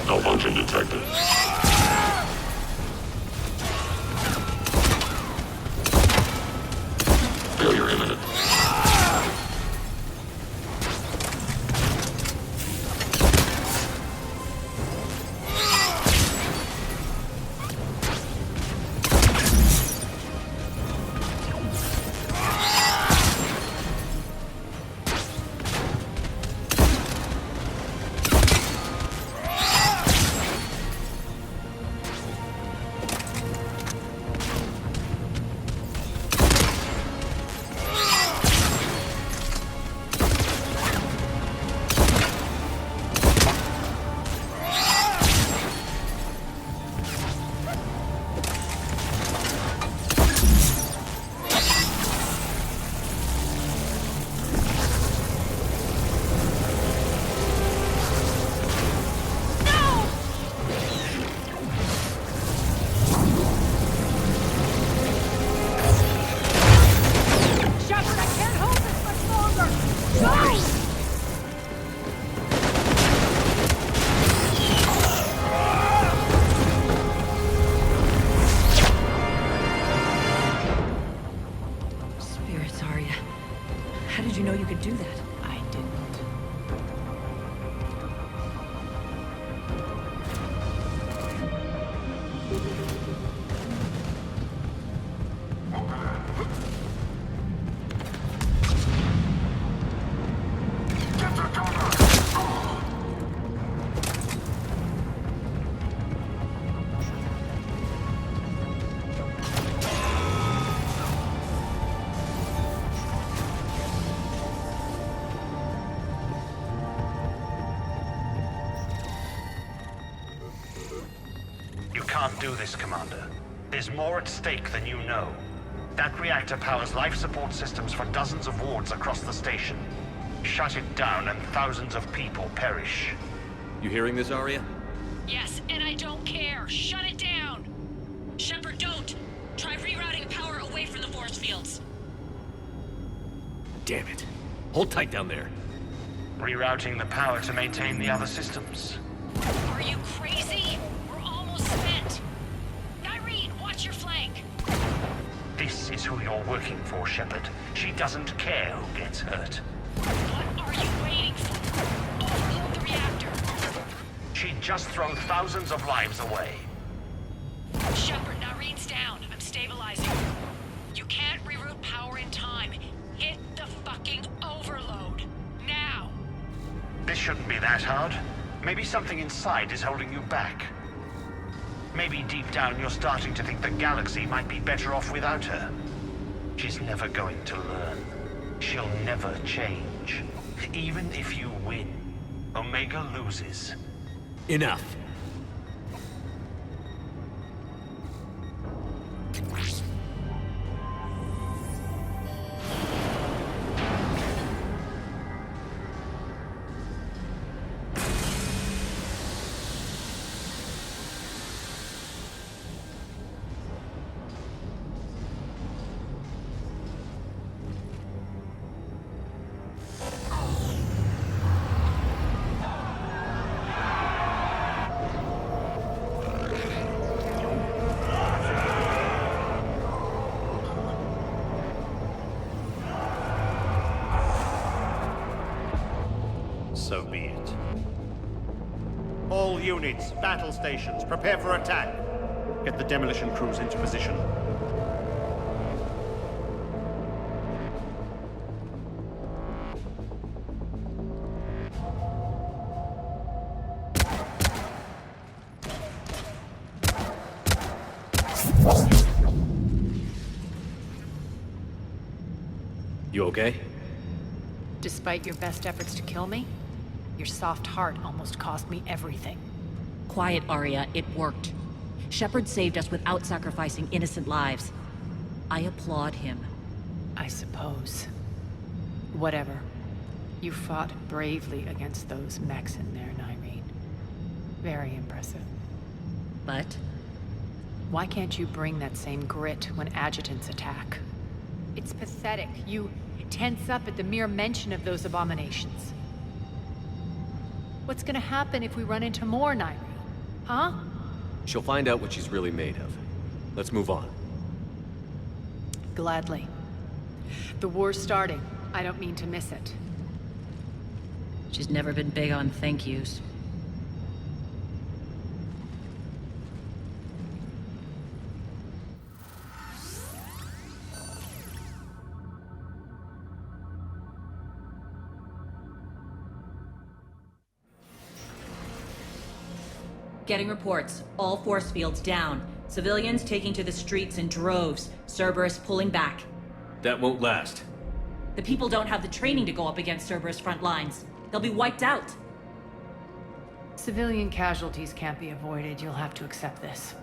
Malfunction detected. Failure imminent. How did you know you could do that? I didn't. Can't do this, Commander. There's more at stake than you know. That reactor powers life support systems for dozens of wards across the station. Shut it down and thousands of people perish. You hearing this, Arya? Yes, and I don't care. Shut it down. Shepard, don't. Try rerouting power away from the force fields. Damn it. Hold tight down there. Rerouting the power to maintain the other systems. Are you crazy? We're almost spent. Nyreen, watch your flank. This is who you're working for, Shepard. She doesn't care who gets hurt. What are you waiting for? Overload the reactor. She'd just throw thousands of lives away. Shepard, Nyreen's down. I'm stabilizing. You can't reroute power in time. Hit the fucking overload. Now. This shouldn't be that hard. Maybe something inside is holding you back. Maybe deep down you're starting to think the galaxy might be better off without her. She's never going to learn. She'll never change. Even if you win, Omega loses. Enough. So be it. All units, battle stations, prepare for attack. Get the demolition crews into position. You okay? Despite your best efforts to kill me, your soft heart almost cost me everything. Quiet, Arya. It worked. Shepard saved us without sacrificing innocent lives. I applaud him. I suppose. Whatever. You fought bravely against those mechs in there, Nyreen. Very impressive. But Why can't you bring that same grit when adjutants attack? It's pathetic. You tense up at the mere mention of those abominations. What's gonna happen if we run into more, Nyreen? Huh? She'll find out what she's really made of. Let's move on. Gladly. The war's starting. I don't mean to miss it. she's never been big on thank yous. Getting reports. All force fields down. Civilians taking to the streets in droves. Cerberus pulling back. That won't last. The people don't have the training to go up against Cerberus front lines. They'll be wiped out. Civilian casualties can't be avoided. You'll have to accept this.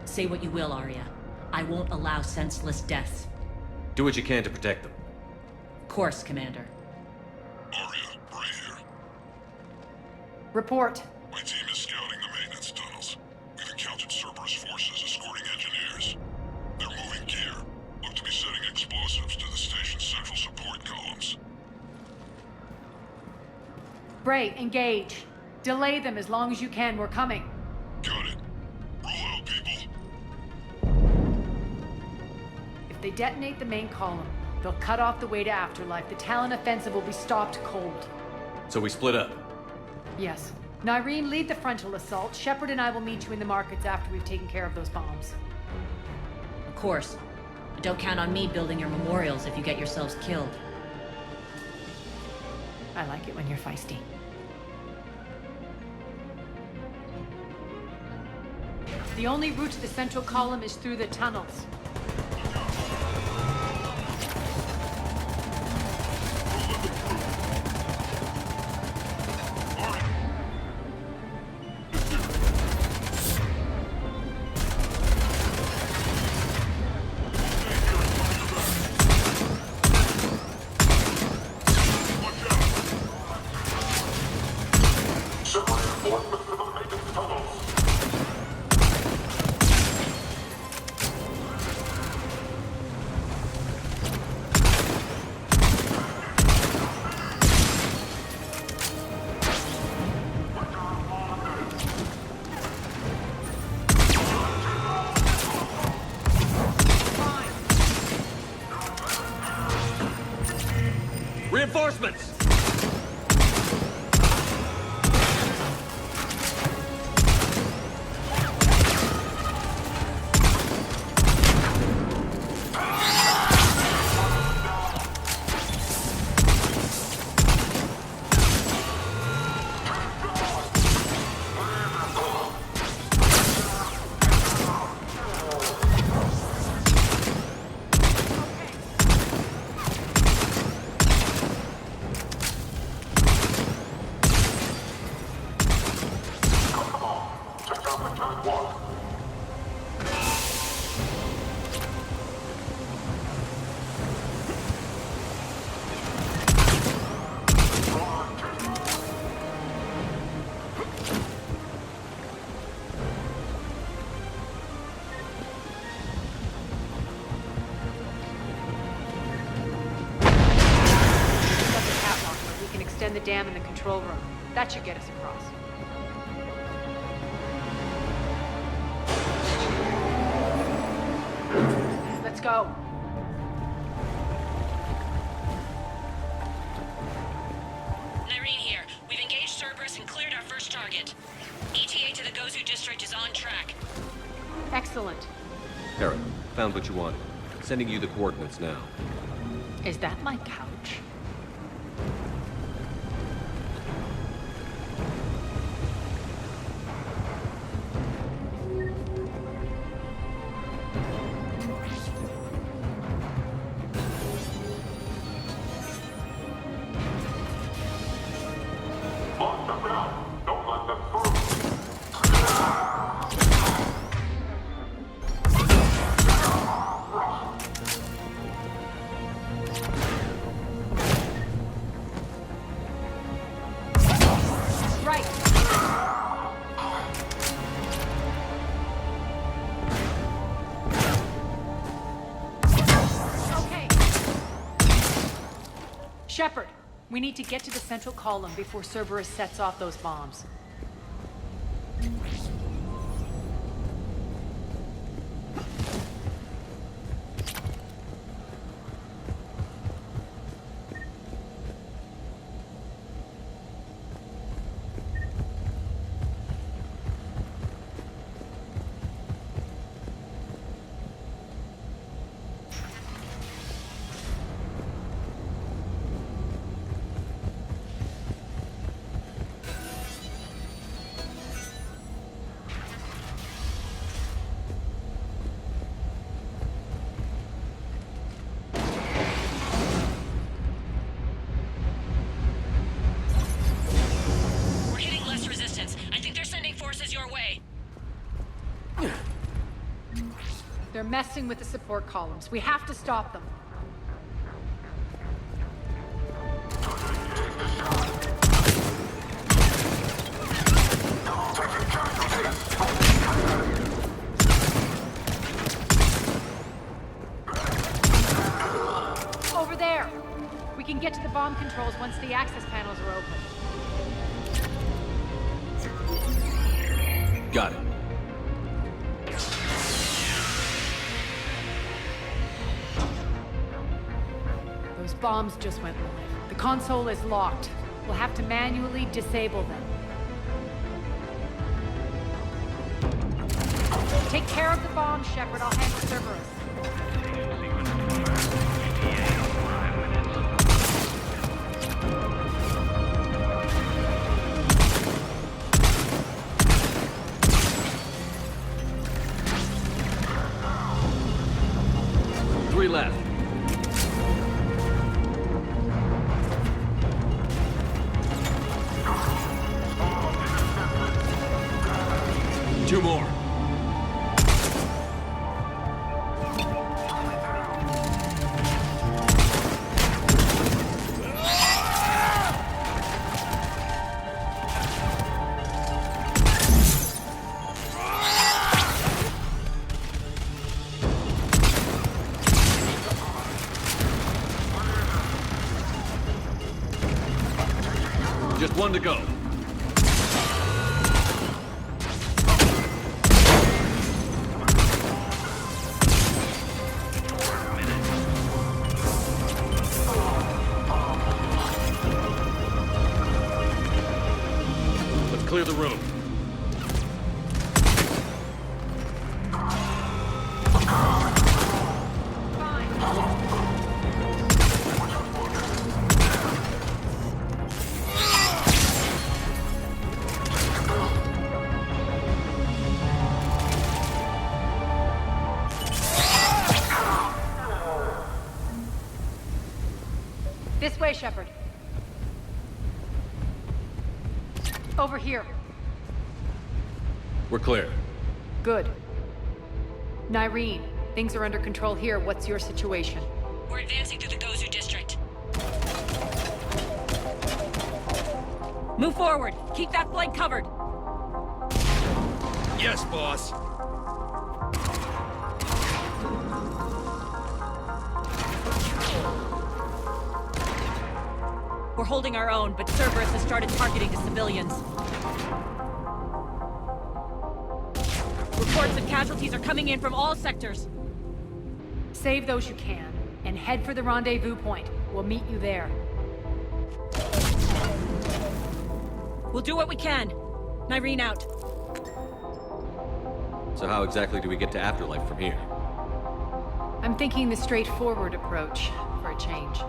Say what you will, Arya. I won't allow senseless deaths. Do what you can to protect them. Of course, Commander. Arya, Bray here. Report. My team is scouting the maintenance tunnels. We've encountered Cerberus forces escorting engineers. They're moving gear. Look to be setting explosives to the station's central support columns. Bray, engage. Delay them as long as you can. We're coming. Got it. Roll out, people. If they detonate the main column, they'll cut off the way to Afterlife. The Talon offensive will be stopped cold. So we split up. Yes. Nyreen, lead the frontal assault. Shepard and I will meet you in the markets after we've taken care of those bombs. Of course. But don't count on me building your memorials if you get yourselves killed. I like it when you're feisty. The only route to the central column is through the tunnels. Reinforcements! Extend the dam in the control room. That should get us across. Let's go. Nyrene here. We've engaged Cerberus and cleared our first target. ETA to the Gozu district is on track. Excellent. Parrot, found what you wanted. Sending you the coordinates now. Is that my couch? Shepard, we need to get to the central column before Cerberus sets off those bombs. They're messing with the support columns. We have to stop them. Over there! We can get to the bomb controls once the access panels are open. Got it. Those bombs just went live. The console is locked. We'll have to manually disable them. Take care of the bombs, Shepard. I'll handle Cerberus. Three left. Two more. Just one to go. This way, Shepard. Over here. We're clear. Good. Nyreen, things are under control here. What's your situation? We're advancing through the Gozu district. Move forward. Keep that flank covered. Yes, boss. We're holding our own, but Cerberus has started targeting the civilians. Reports of casualties are coming in from all sectors. Save those you can, and head for the rendezvous point. We'll meet you there. We'll do what we can. Nyreen out. So how exactly do we get to Afterlife from here? I'm thinking the straightforward approach, for a change.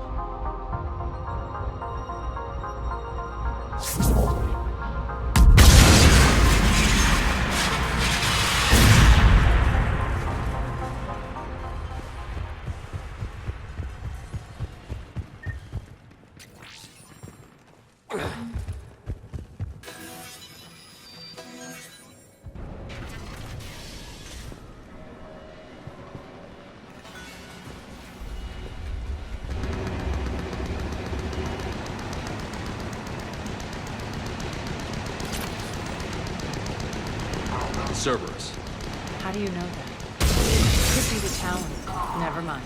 Cerberus. How do you know that? Could be the Talon. Never mind.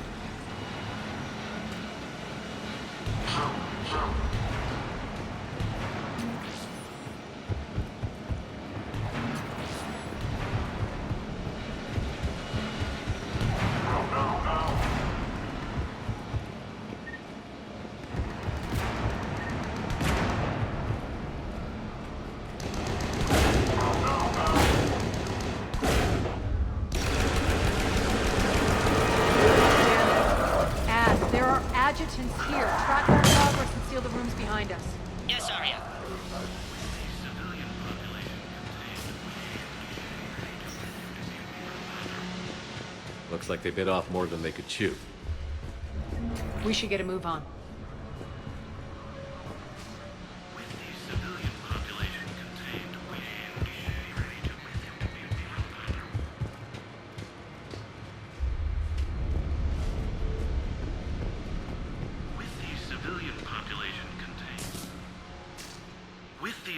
Adjutants here. Track our progress and seal the rooms behind us. Yes, Arya. Looks like they bit off more than they could chew. We should get a move on.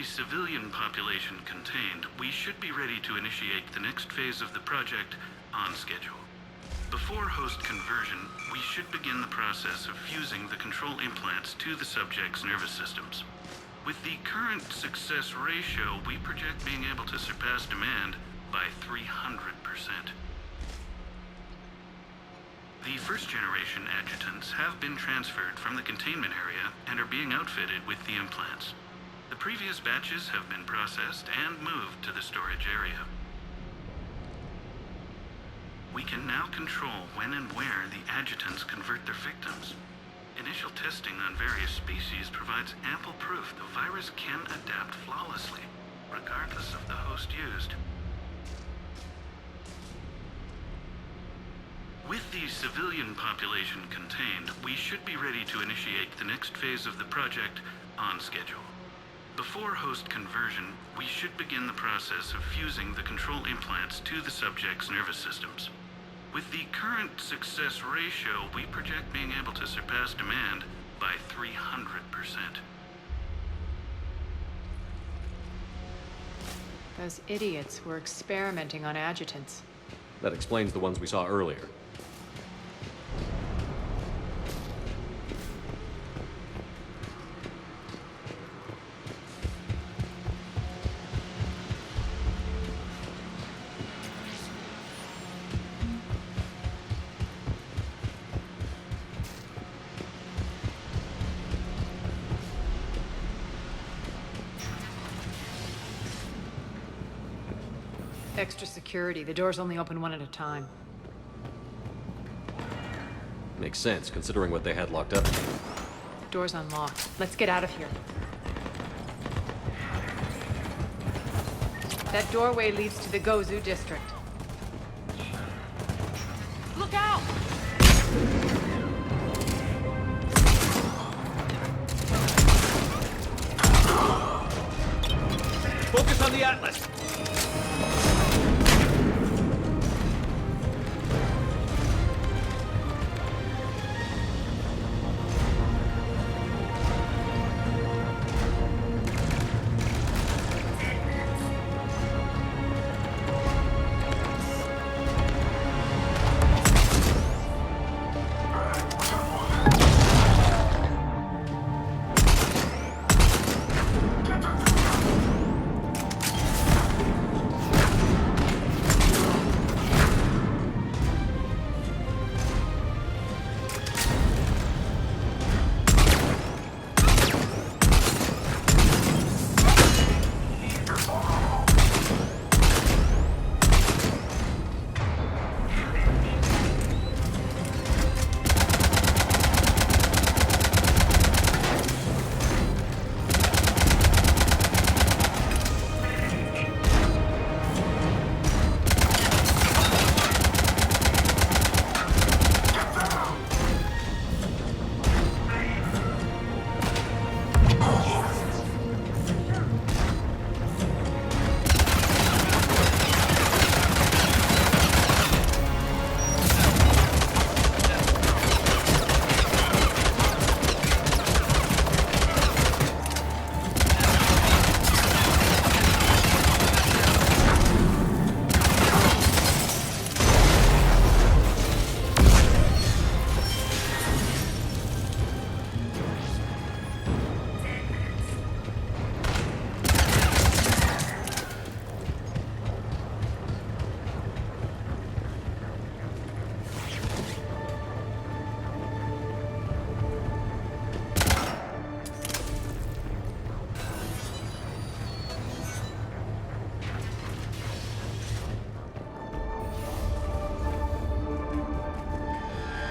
Civilian population contained, we should be ready to initiate the next phase of the project on schedule. Before host conversion, we should begin the process of fusing the control implants to the subject's nervous systems. With the current success ratio, we project being able to surpass demand by 300%. The first-generation adjutants have been transferred from the containment area and are being outfitted with the implants. The previous batches have been processed and moved to the storage area. We can now control when and where the adjutants convert their victims. Initial testing on various species provides ample proof the virus can adapt flawlessly, regardless of the host used. With the civilian population contained, we should be ready to initiate the next phase of the project on schedule. Before host conversion, we should begin the process of fusing the control implants to the subject's nervous systems. With the current success ratio, we project being able to surpass demand by 300%. Those idiots were experimenting on adjutants. That explains the ones we saw earlier. Extra security. The doors only open one at a time. Makes sense, considering what they had locked up. Door's unlocked. Let's get out of here. That doorway leads to the Gozu district. Look out! Progress on the Atlas!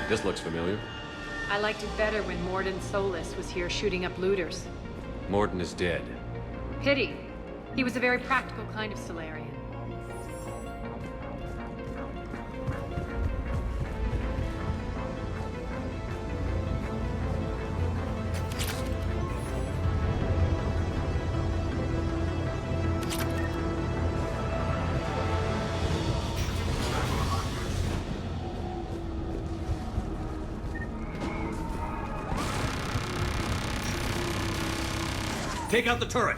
This looks familiar. I liked it better when Morden Solus was here shooting up looters. Morden is dead. Pity. He was a very practical kind of Solarian. Take out the turret!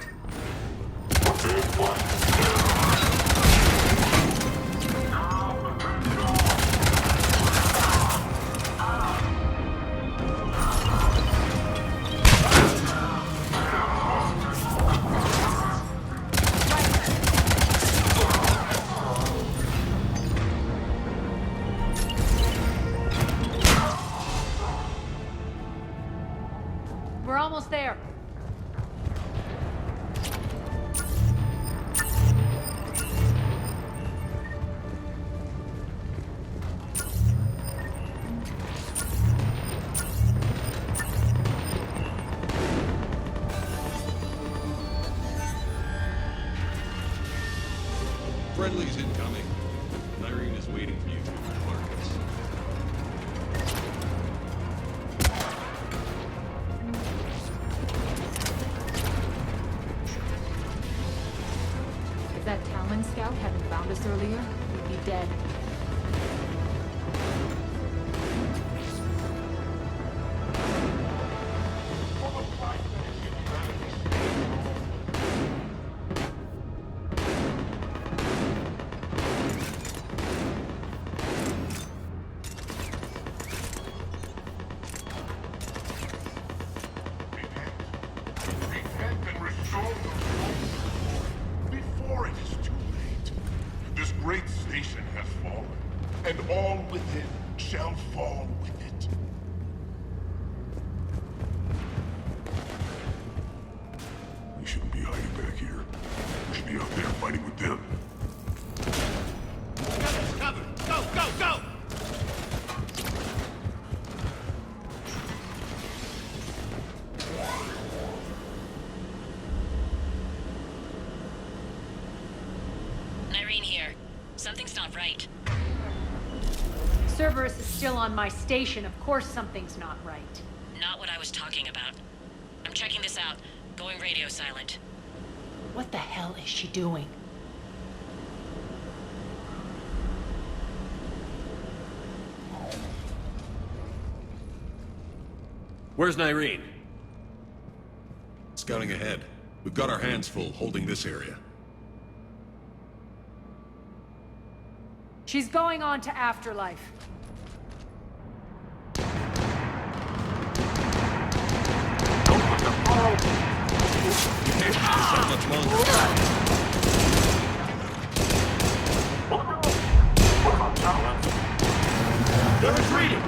We're almost there. Friendly's incoming. Irene is waiting for you to alert us. If that Talon scout hadn't found us earlier, we'd be dead. Before it is too late, this great station has fallen, and all within shall fall with it. We shouldn't be hiding back here. We should be out there fighting with them. Cover! Go, go, go! Irene here. Something's not right. Cerberus is still on my station. Of course something's not right. Not what I was talking about. I'm checking this out. Going radio silent. What the hell is she doing? Where's Nyreen? Scouting ahead. We've got our hands full holding this area. She's going on to Afterlife. You can't keep this up much longer. They're retreating!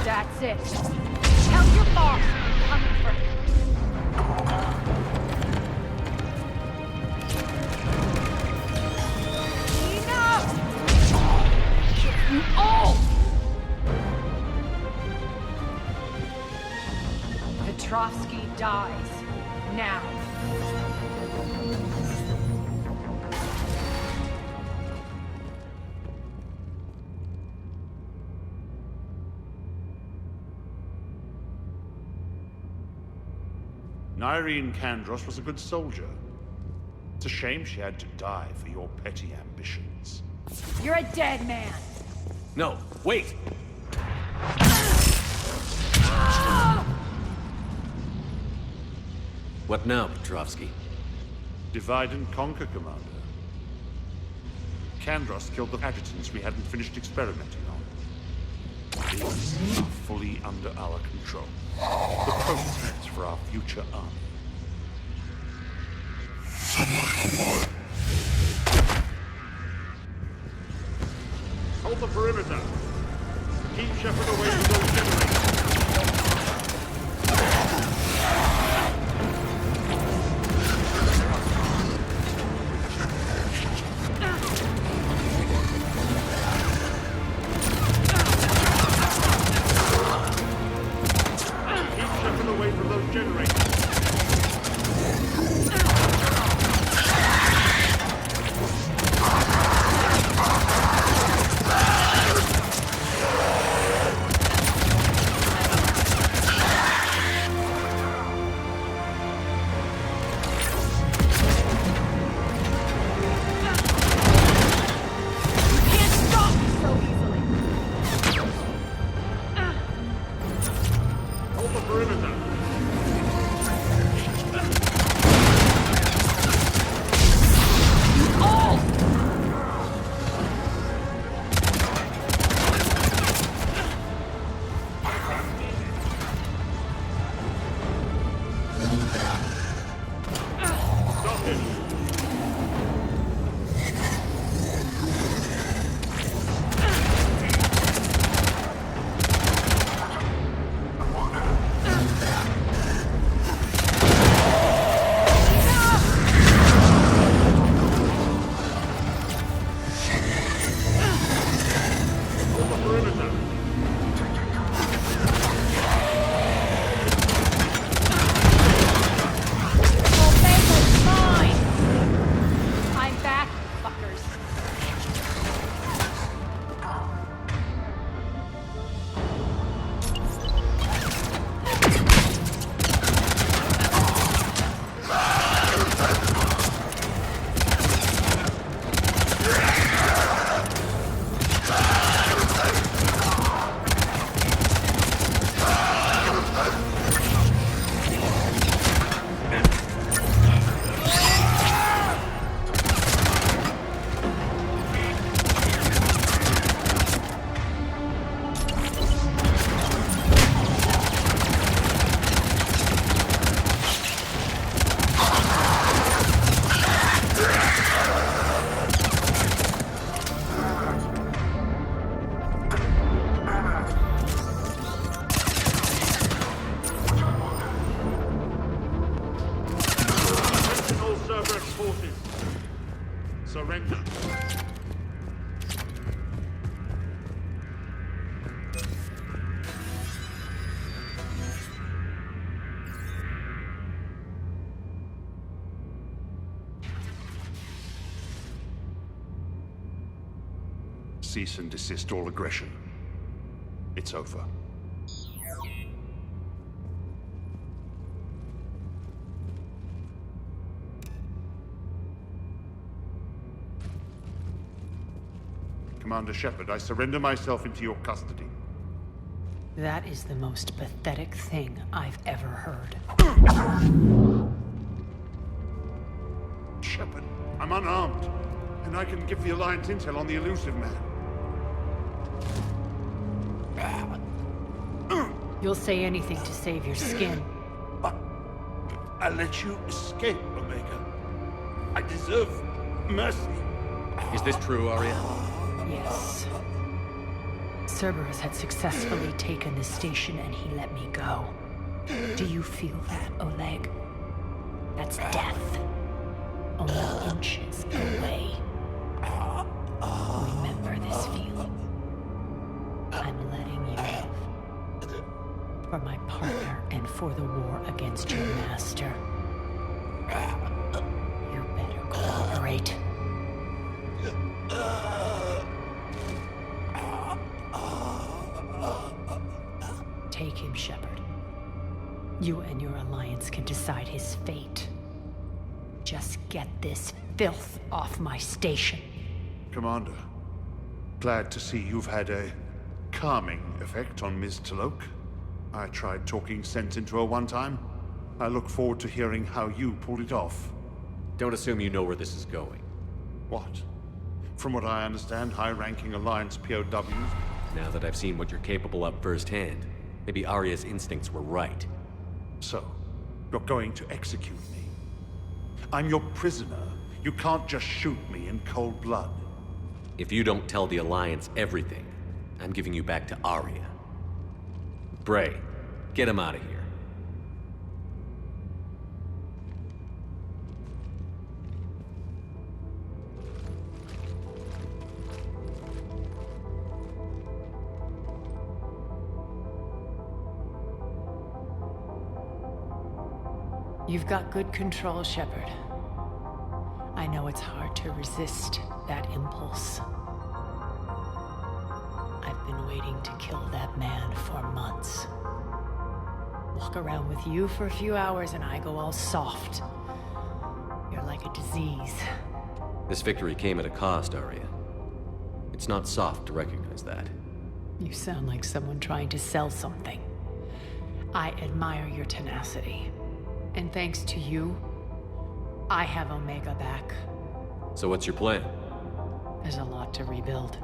That's it. Tell your boss I'm coming for him. Enough! Kill you all! Petrovsky dies. Now. Nyreen Kandros was a good soldier. It's a shame she had to die for your petty ambitions. You're a dead man. No, wait! What now, Petrovsky? Divide and conquer, Commander. Kandros killed the adjutants we hadn't finished experimenting on. These are fully under our control. The prototypes for our future army. Hold the perimeter. Keep Shepard away from those generators. Away from those generators. Surrender. Cease and desist all aggression. It's over. Commander Shepard, I surrender myself into your custody. That is the most pathetic thing I've ever heard. Shepard, I'm unarmed, and I can give the Alliance intel on the elusive man. You'll say anything to save your skin. I let you escape, Omega. I deserve mercy. Is this true, Arya? Yes. Cerberus had successfully taken the station and he let me go. Do you feel that, Oleg? That's death. Only inches away. Remember this feeling. I'm letting you live. For my partner and for the war against your master. You better cooperate. Take him, Shepard. You and your Alliance can decide his fate. Just get this filth off my station. Commander, glad to see you've had a calming effect on Ms. Talok. I tried talking sense into her one time. I look forward to hearing how you pulled it off. Don't assume you know where this is going. What? From what I understand, high-ranking Alliance POWs... Now that I've seen what you're capable of firsthand, maybe Arya's instincts were right. So, you're going to execute me. I'm your prisoner. You can't just shoot me in cold blood. If you don't tell the Alliance everything, I'm giving you back to Arya. Bray, get him out of here. You've got good control, Shepard. I know it's hard to resist that impulse. I've been waiting to kill that man for months. Walk around with you for a few hours and I go all soft. You're like a disease. This victory came at a cost, Arya. It's not soft to recognize that. You sound like someone trying to sell something. I admire your tenacity. And thanks to you, I have Omega back. So what's your plan? There's a lot to rebuild.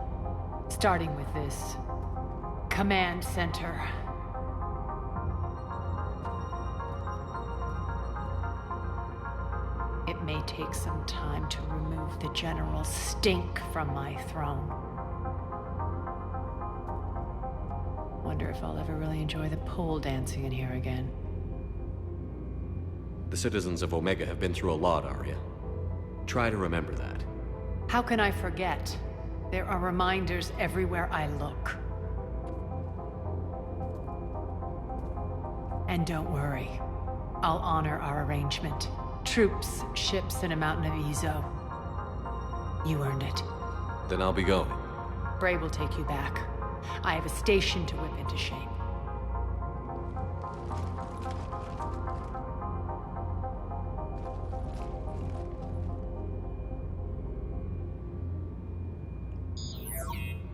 Starting with this command center. It may take some time to remove the general stink from my throne. Wonder if I'll ever really enjoy the pole dancing in here again. The citizens of Omega have been through a lot, Arya. Try to remember that. How can I forget? There are reminders everywhere I look. And don't worry. I'll honor our arrangement. Troops, ships, and a mountain of Ezo. You earned it. Then I'll be going. Bray will take you back. I have a station to whip into shape.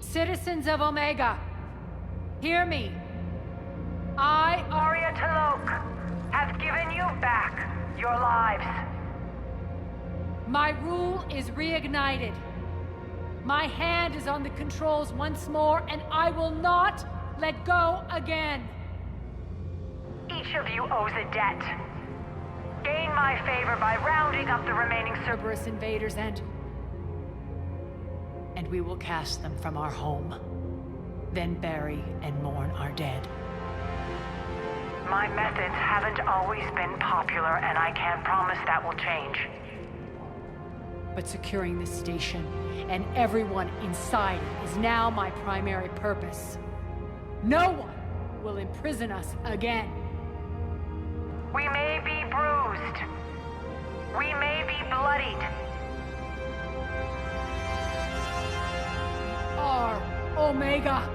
Citizens of Omega, hear me. I, Arya Talok, have given you back your lives. My rule is reignited. My hand is on the controls once more, and I will not let go again. Each of you owes a debt. Gain my favor by rounding up the remaining Cerberus invaders and we will cast them from our home. Then bury and mourn our dead. My methods haven't always been popular, and I can't promise that will change. But securing this station and everyone inside it is now my primary purpose. No one will imprison us again. We may be bruised. We may be bloodied. Are Omega.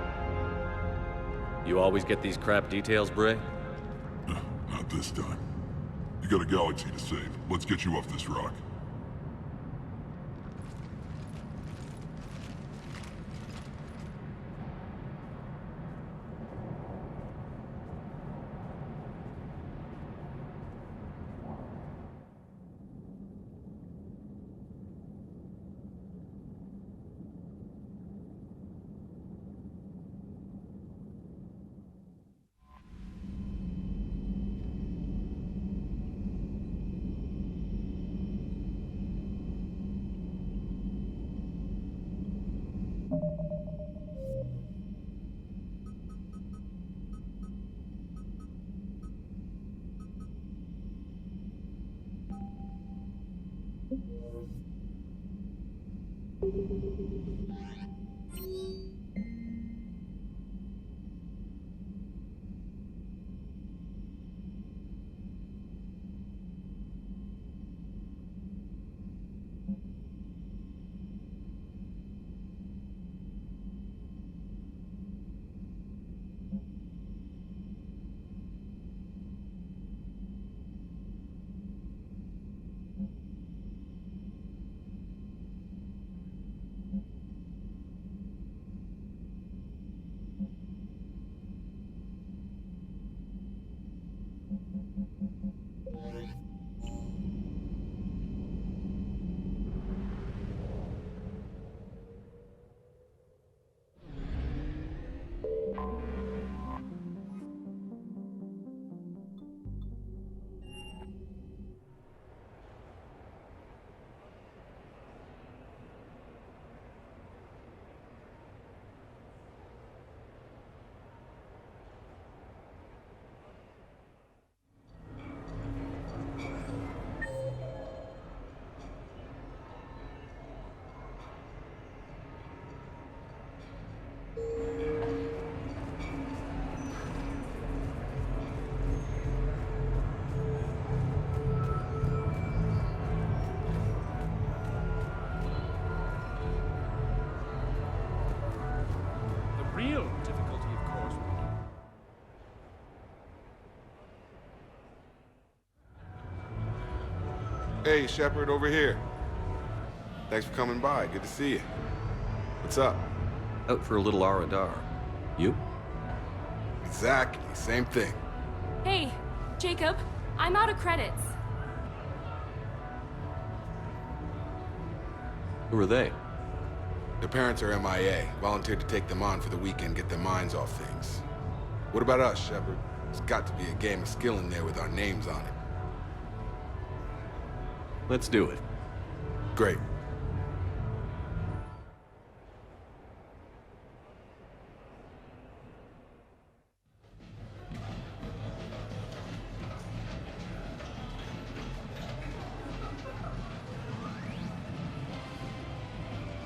You always get these crap details, Bray? Not this time. You got a galaxy to save. Let's get you off this rock. Real difficulty, of course. Hey, Shepard, over here. Thanks for coming by. Good to see you. What's up? Out for a little R&R. You? Exactly. Same thing. Hey, Jacob, I'm out of credits. Who are they? Their parents are MIA. Volunteered to take them on for the weekend, get their minds off things. What about us, Shepard? There's got to be a game of skill in there with our names on it. Let's do it. Great.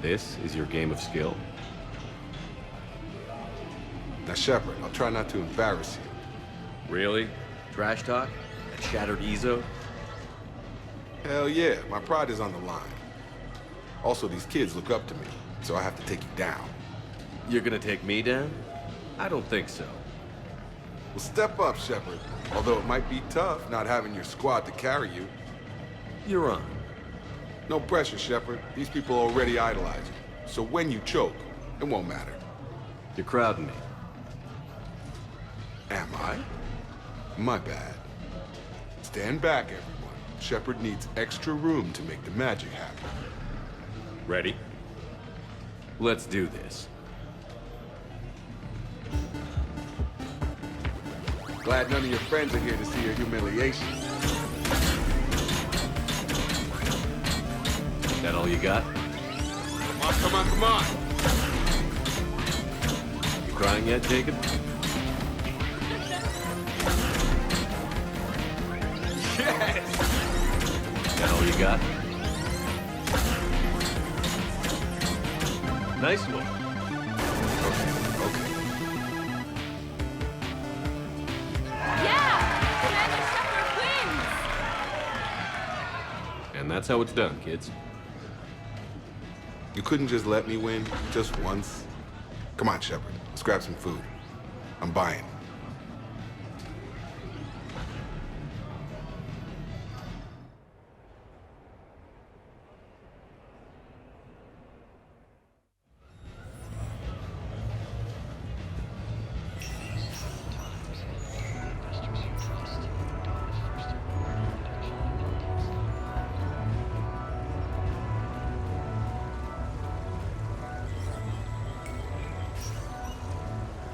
This is your game of skill? Now, Shepard, I'll try not to embarrass you. Really? Trash talk? A shattered Ezo? Hell yeah, my pride is on the line. Also, these kids look up to me, so I have to take you down. You're gonna take me down? I don't think so. Well, step up, Shepard. Although it might be tough not having your squad to carry you. You're on. No pressure, Shepard. These people already idolize you. So when you choke, it won't matter. You're crowding me. Am I? My bad. Stand back, everyone. Shepard needs extra room to make the magic happen. Ready? Let's do this. Glad none of your friends are here to see your humiliation. That all you got? Come on, come on, come on! You crying yet, Jacob? Yes! That all you got? Nice one. Okay. Yeah! Commander Shepard wins! And that's how it's done, kids. You couldn't just let me win just once? Come on, Shepard. Let's grab some food. I'm buying.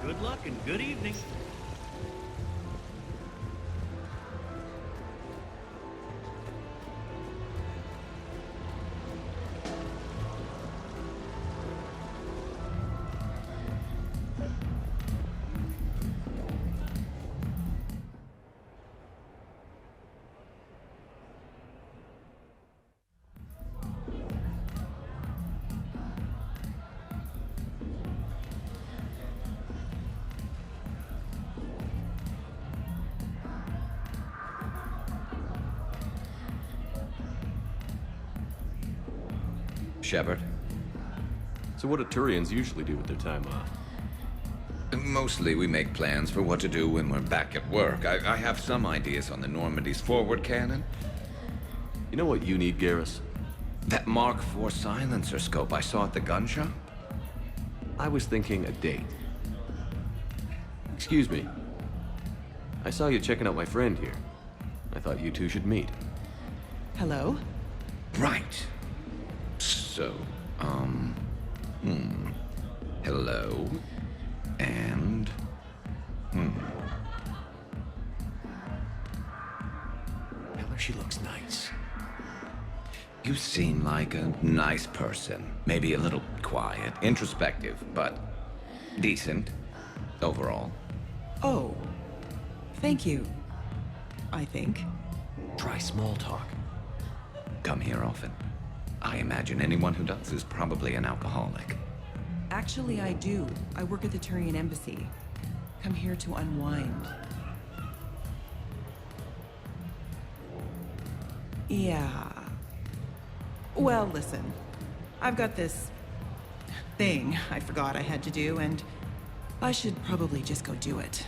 Good luck and good evening. Shepard? So what do Turians usually do with their time off? Mostly we make plans for what to do when we're back at work. I have some ideas on the Normandy's forward cannon. You know what you need, Garrus? That Mark IV silencer scope I saw at the gun shop? I was thinking a date. Excuse me. I saw you checking out my friend here. I thought you two should meet. Hello? Right. So, hello, and, Tell her she looks nice. You seem like a nice person. Maybe a little quiet, introspective, but decent, overall. Oh. Thank you. I think. Try small talk. Come here often. I imagine anyone who does is probably an alcoholic. Actually, I do. I work at the Turian embassy. Come here to unwind. Yeah. Well, listen. I've got this thing I forgot I had to do, and I should probably just go do it.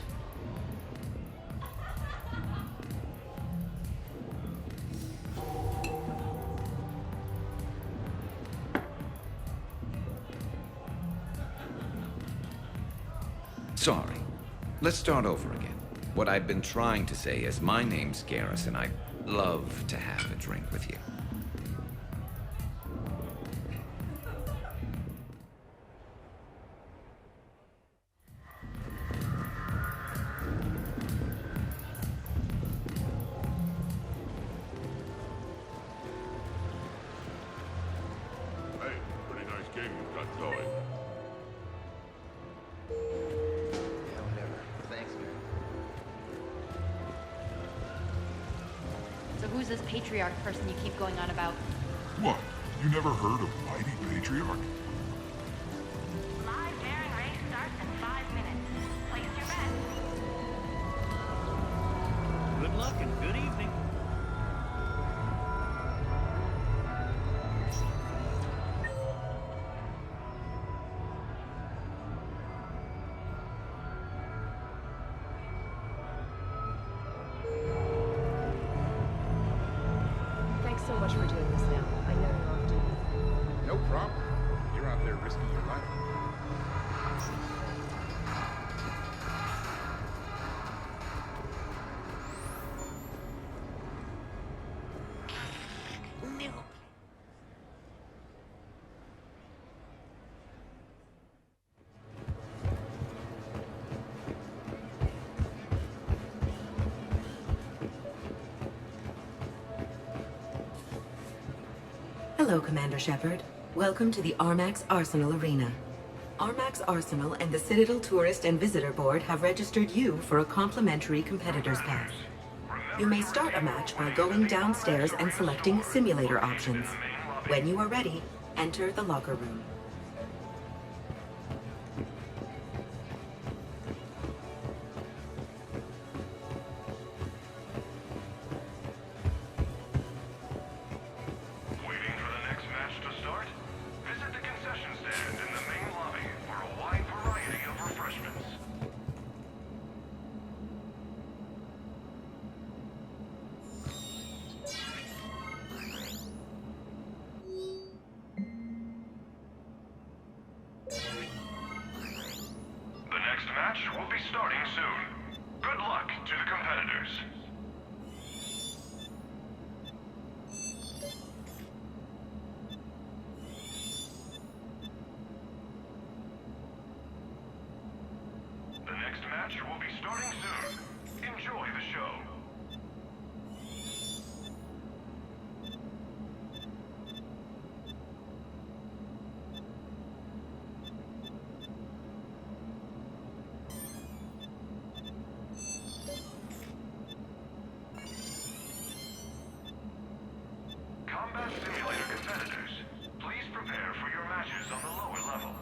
Sorry. Let's start over again. What I've been trying to say is my name's Garrus, and I'd love to have a drink with you. Hey, pretty nice game you've got going. Yeah, whatever. Thanks, man. So who's this patriarch person you keep going on about? What? You never heard of Mighty Patriarch? Live daring race starts in 5 minutes. Place your bet. Good luck and good evening. Thanks so much for doing this now. I know you're off duty. No problem. You're out there risking your life. Hello, Commander Shepard. Welcome to the Armax Arsenal Arena. Armax Arsenal and the Citadel Tourist and Visitor Board have registered you for a complimentary competitor's pass. You may start a match by going downstairs and selecting simulator options. When you are ready, enter the locker room. be starting soon. Good luck to the competitors. The next match will be starting soon. Enjoy the show. Combat Simulator competitors, please prepare for your matches on the lower level.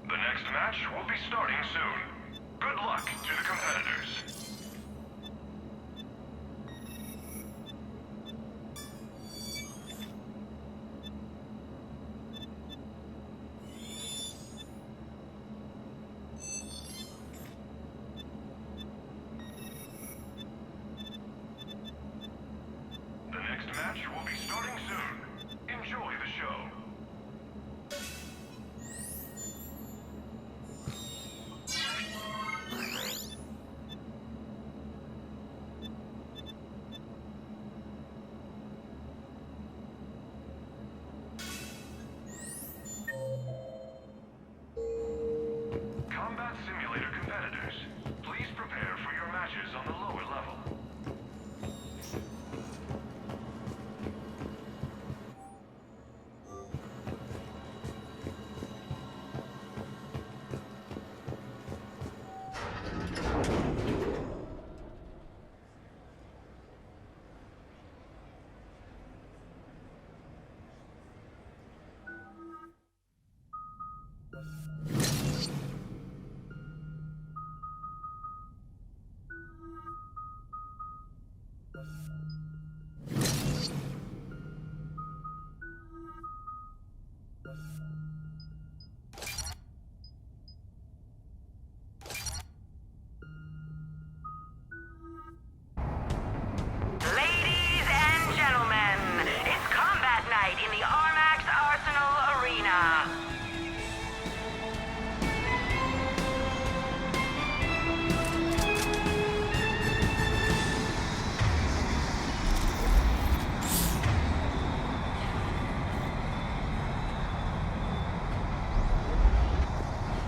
The next match will be starting soon. Good luck to the competitors. The next match will be starting soon. Enjoy the show. Combat Simulator competitors, please prepare for your matches on the lower level. Ladies and gentlemen, it's combat night in the Armax Arsenal Arena.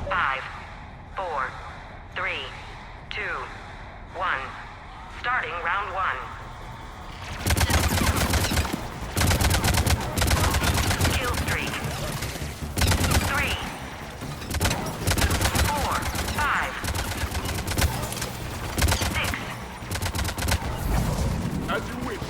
Five, four, three, two, one. Starting round one. Kill streak. 3, 4, 5, 6. As you wish.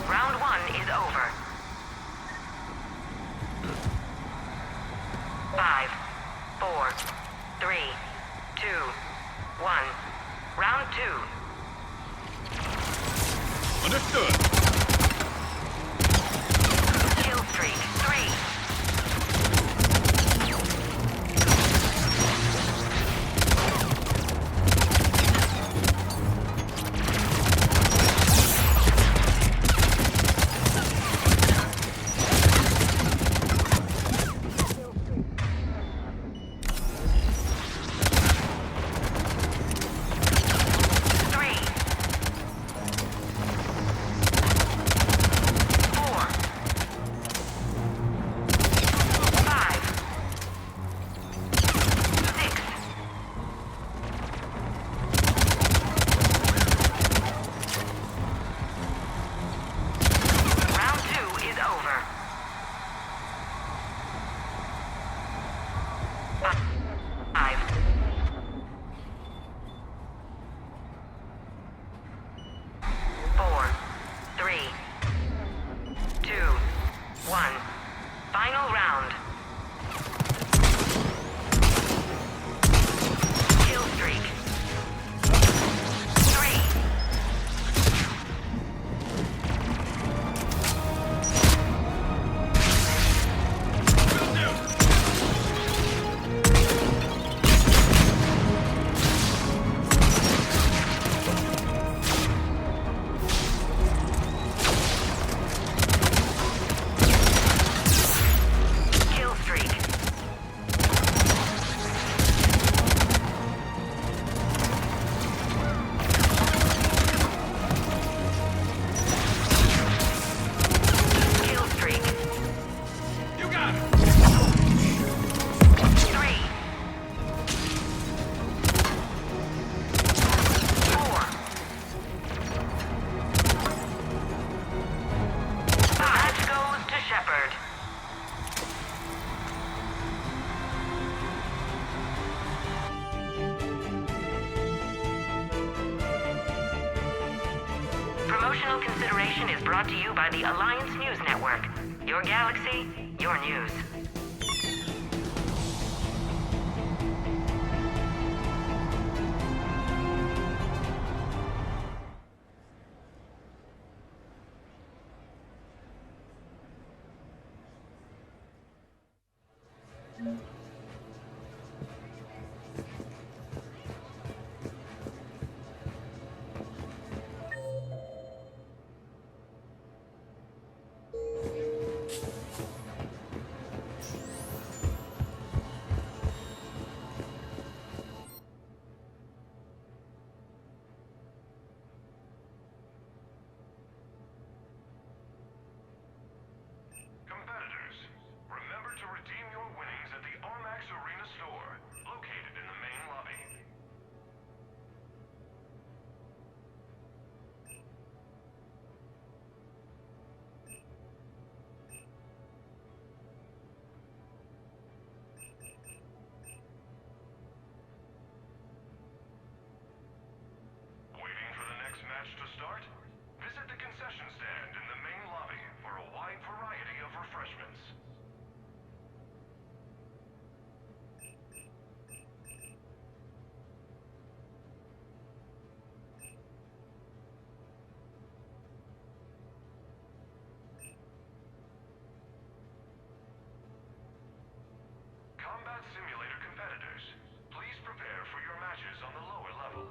Round one is over. 5, 4, 3, 2, 1. Round two. Understood. Kill streak. 3. Promotional consideration is brought to you by the Alliance News Network. Your galaxy, your news. Competitors, remember to redeem your winnings at the Armax Arena store, located in the main lobby. Waiting for the next match to start? Visit the concession stand in the main lobby for a wide variety of refreshments. Combat Simulator competitors, please prepare for your matches on the lower level.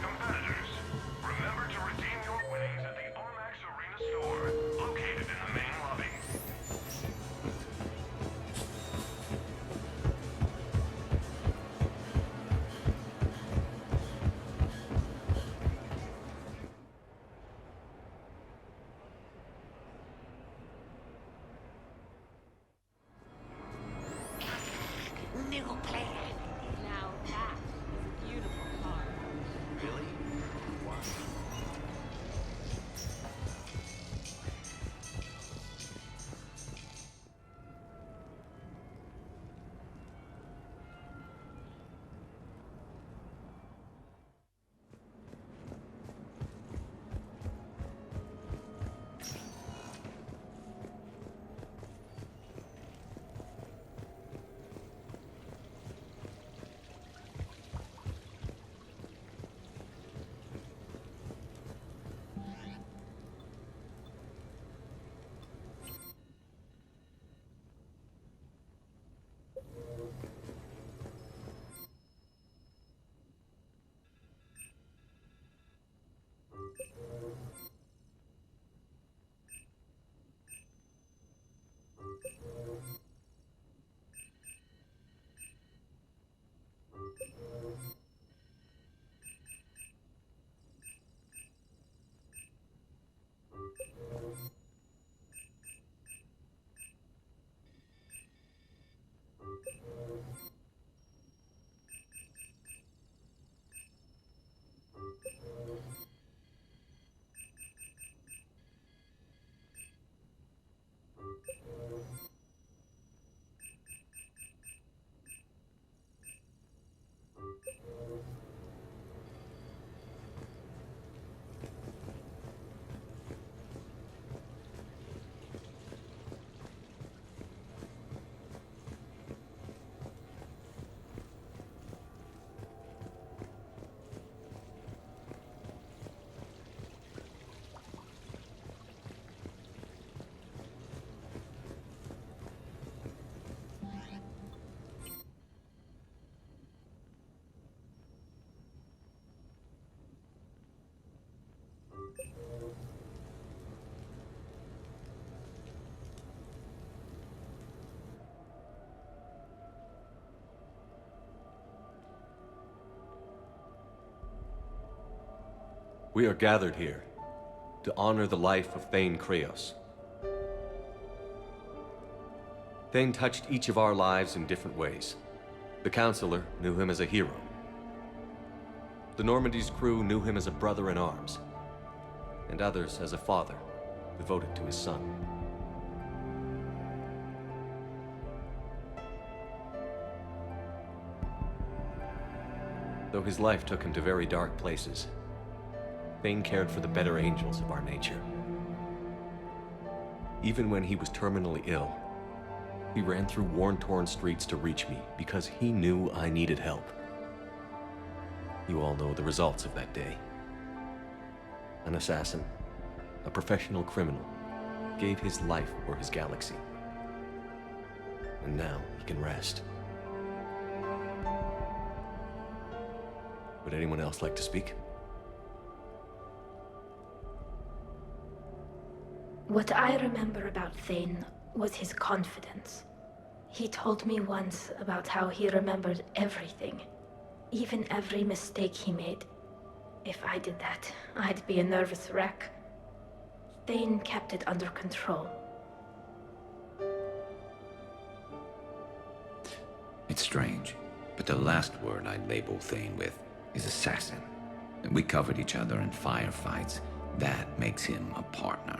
Competitors, remember to redeem your winnings at the Armax Arena store, located in the main lobby. New plan. Now that is a beautiful car. Really? Wow. We are gathered here to honor the life of Thane Kreos. Thane touched each of our lives in different ways. The Counselor knew him as a hero. The Normandy's crew knew him as a brother in arms, and others as a father devoted to his son. Though his life took him to very dark places, Thane cared for the better angels of our nature. Even when he was terminally ill, he ran through worn-torn streets to reach me because he knew I needed help. You all know the results of that day. An assassin, a professional criminal, gave his life for his galaxy. And now he can rest. Would anyone else like to speak? What I remember about Thane was his confidence. He told me once about how he remembered everything, even every mistake he made. If I did that, I'd be a nervous wreck. Thane kept it under control. It's strange, but the last word I'd label Thane with is assassin. We covered each other in firefights. That makes him a partner.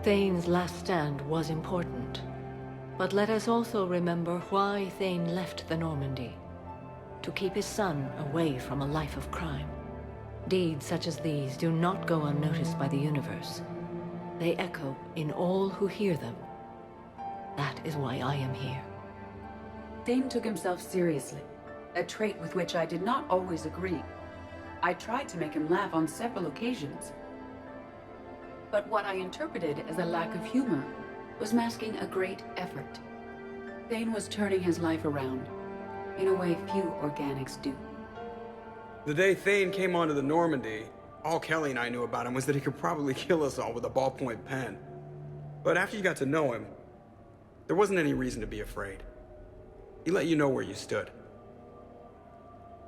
Thane's last stand was important. But let us also remember why Thane left the Normandy. To keep his son away from a life of crime. Deeds such as these do not go unnoticed by the universe. They echo in all who hear them. That is why I am here. Thane took himself seriously, a trait with which I did not always agree. I tried to make him laugh on several occasions. But what I interpreted as a lack of humor was masking a great effort. Thane was turning his life around, in a way few organics do. The day Thane came onto the Normandy, all Kelly and I knew about him was that he could probably kill us all with a ballpoint pen. But after you got to know him, there wasn't any reason to be afraid. He let you know where you stood.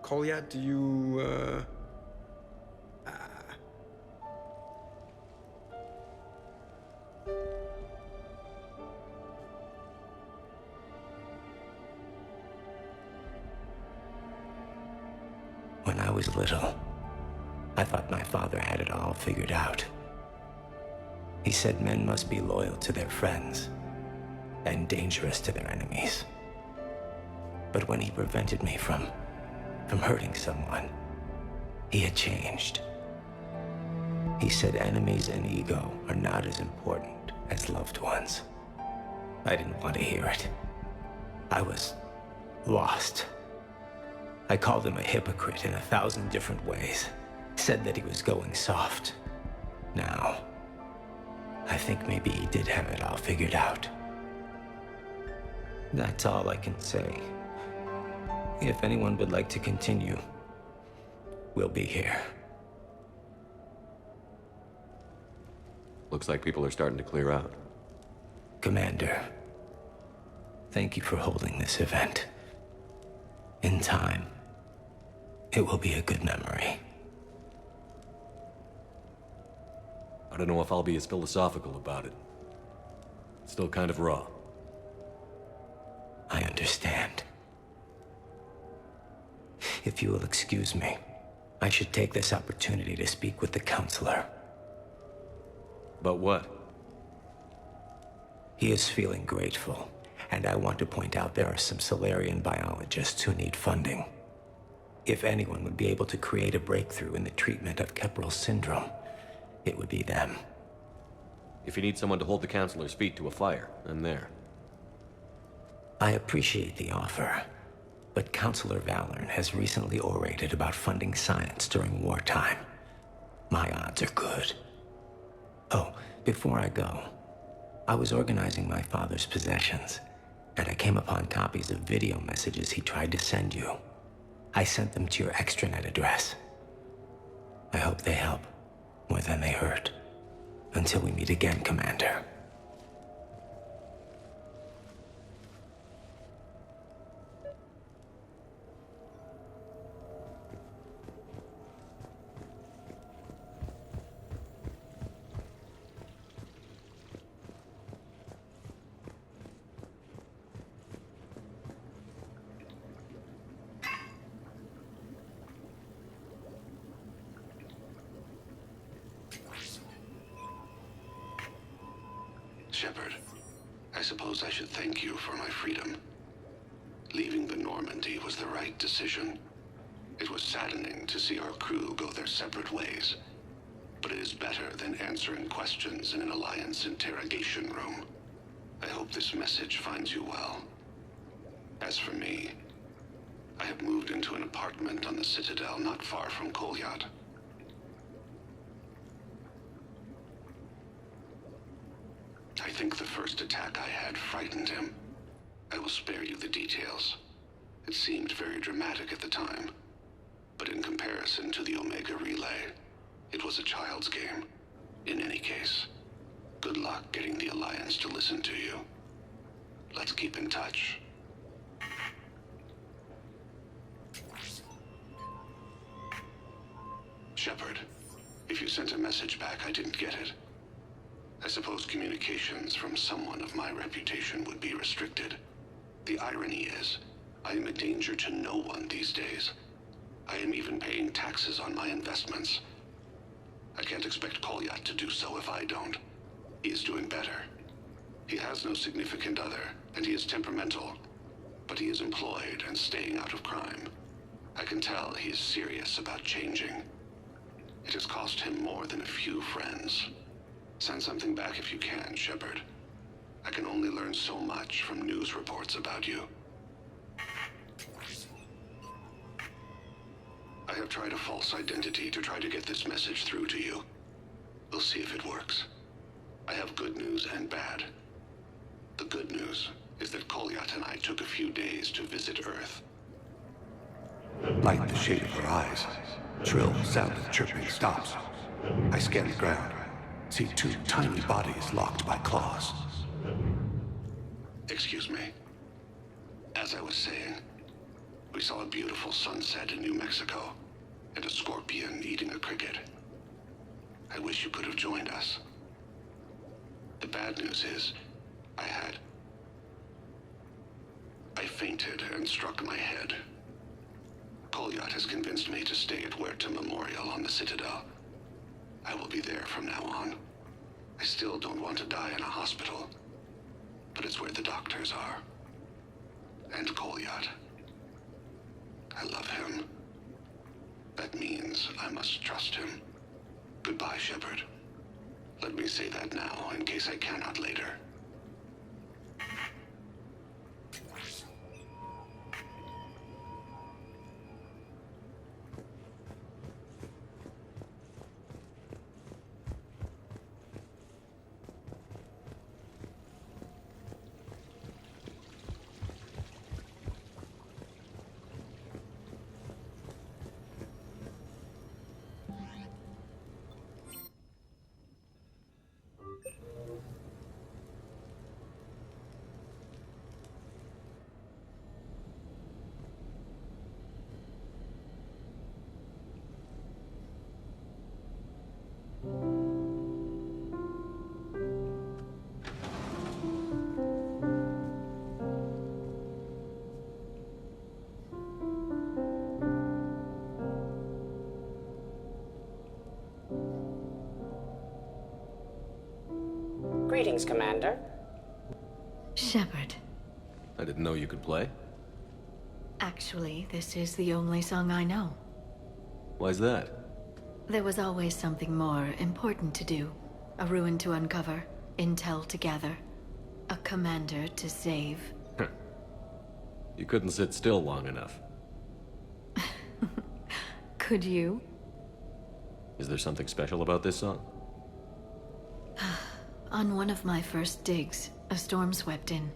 Kolyat, do you, When I was little, I thought my father had it all figured out. He said men must be loyal to their friends and dangerous to their enemies. But when he prevented me from hurting someone, he had changed. He said enemies and ego are not as important as loved ones. I didn't want to hear it. I was lost. I called him a hypocrite in 1,000 different ways. Said that he was going soft. Now, I think maybe he did have it all figured out. That's all I can say. If anyone would like to continue, we'll be here. Looks like people are starting to clear out. Commander, thank you for holding this event. In time, it will be a good memory. I don't know if I'll be as philosophical about it. It's still kind of raw. I understand. If you will excuse me, I should take this opportunity to speak with the counselor. About what? He is feeling grateful, and I want to point out there are some Solarian biologists who need funding. If anyone would be able to create a breakthrough in the treatment of Keppel syndrome, it would be them. If you need someone to hold the counselor's feet to a fire, I'm there. I appreciate the offer, but Counselor Valorn has recently orated about funding science during wartime. My odds are good. Oh, before I go, I was organizing my father's possessions, and I came upon copies of video messages he tried to send you. I sent them to your extranet address. I hope they help more than they hurt. Until we meet again, Commander. Shepard, I suppose I should thank you for my freedom. Leaving the Normandy was the right decision. It was saddening to see our crew go their separate ways, but it is better than answering questions in an Alliance interrogation room. I hope this message finds you well. As for me, I have moved into an apartment on the Citadel not far from Kolyat. I think the first attack I had frightened him. I will spare you the details. It seemed very dramatic at the time, but in comparison to the Omega Relay, it was a child's game. In any case, good luck getting the Alliance to listen to you. Let's keep in touch. Shepard, if you sent a message back, I didn't get it. I suppose communications from someone of my reputation would be restricted. The irony is, I am a danger to no one these days. I am even paying taxes on my investments. I can't expect Kolyat to do so if I don't. He is doing better. He has no significant other, and he is temperamental. But he is employed and staying out of crime. I can tell he is serious about changing. It has cost him more than a few friends. Send something back if you can, Shepard. I can only learn so much from news reports about you. I have tried a false identity to try to get this message through to you. We'll see if it works. I have good news and bad. The good news is that Kolyat and I took a few days to visit Earth. Like the shade of her eyes. Shrill sound of chirping stops. I scan the ground. See two tiny bodies locked by claws. Excuse me. As I was saying, we saw a beautiful sunset in New Mexico, and a scorpion eating a cricket. I wish you could have joined us. The bad news is, I fainted and struck my head. Kolyat has convinced me to stay at Huerta Memorial on the Citadel. I will be there from now on. I still don't want to die in a hospital, but it's where the doctors are. And Kolyat. I love him. That means I must trust him. Goodbye, Shepard. Let me say that now, in case I cannot later. Greetings, Commander. Shepard. I didn't know you could play. Actually, this is the only song I know. Why's that? There was always something more important to do. A ruin to uncover, intel to gather, a commander to save. You couldn't sit still long enough. Could you? Is there something special about this song? On one of my first digs, a storm swept in.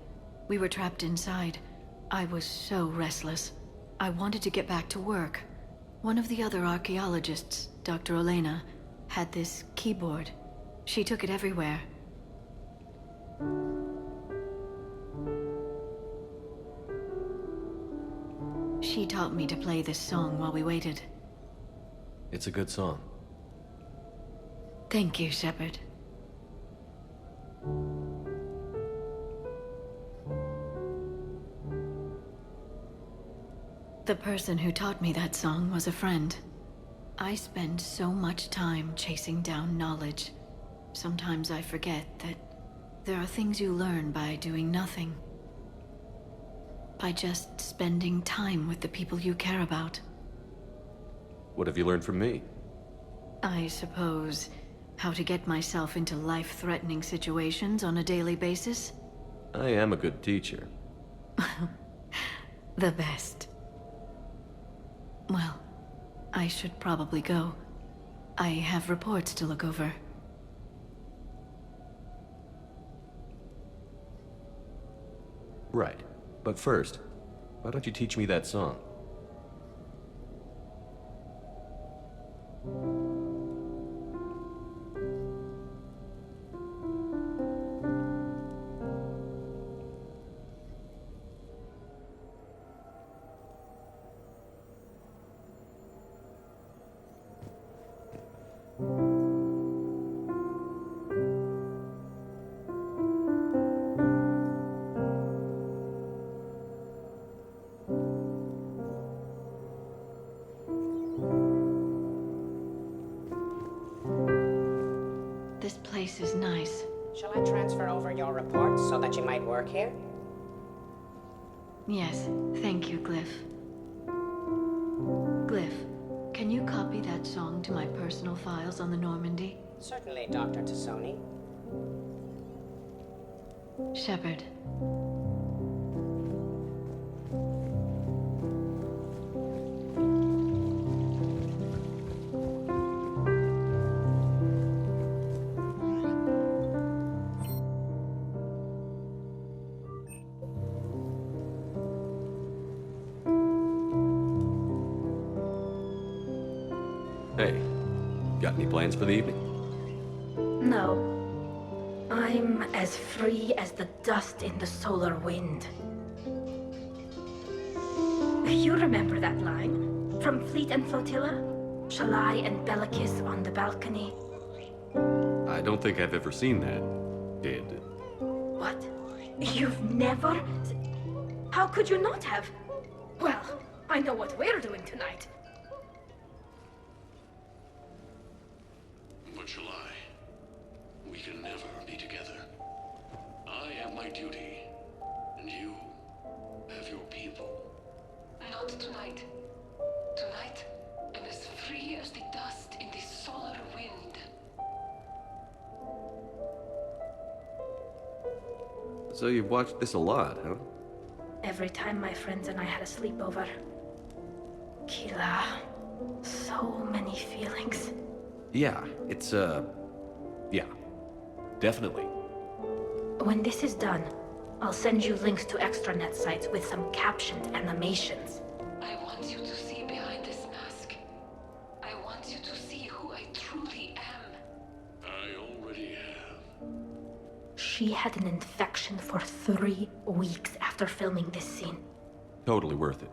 We were trapped inside. I was so restless. I wanted to get back to work. One of the other archaeologists, Dr. Elena, had this keyboard. She took it everywhere. She taught me to play this song while we waited. It's a good song. Thank you, Shepard. The person who taught me that song was a friend. I spend so much time chasing down knowledge. Sometimes I forget that there are things you learn by doing nothing. by just spending time with the people you care about. What have you learned from me? I suppose how to get myself into life-threatening situations on a daily basis? I am a good teacher. The best. Well, I should probably go. I have reports to look over. Right. But first, why don't you teach me that song? This place is nice. Shall I transfer over your reports so that you might work here? Yes, thank you, Glyph. Glyph, can you copy that song to my personal files on the Normandy? Certainly, Dr. Tassoni. Shepard. Hey, got any plans for the evening? No. I'm as free as the dust in the solar wind. You remember that line? From Fleet and Flotilla? Shalai and Bellicus on the balcony? I don't think I've ever seen that. Did. What? You've never? How could you not have? Well, I know what we're doing tonight. But July, we can never be together. I have my duty, and you have your people. Not tonight. Tonight, I'm as free as the dust in the solar wind. So you've watched this a lot, huh? Every time my friends and I had a sleepover. Kila. So many feelings. Yeah, it's, yeah. Definitely. When this is done, I'll send you links to extranet sites with some captioned animations. I want you to see behind this mask. I want you to see who I truly am. I already have. She had an infection for 3 weeks after filming this scene. Totally worth it.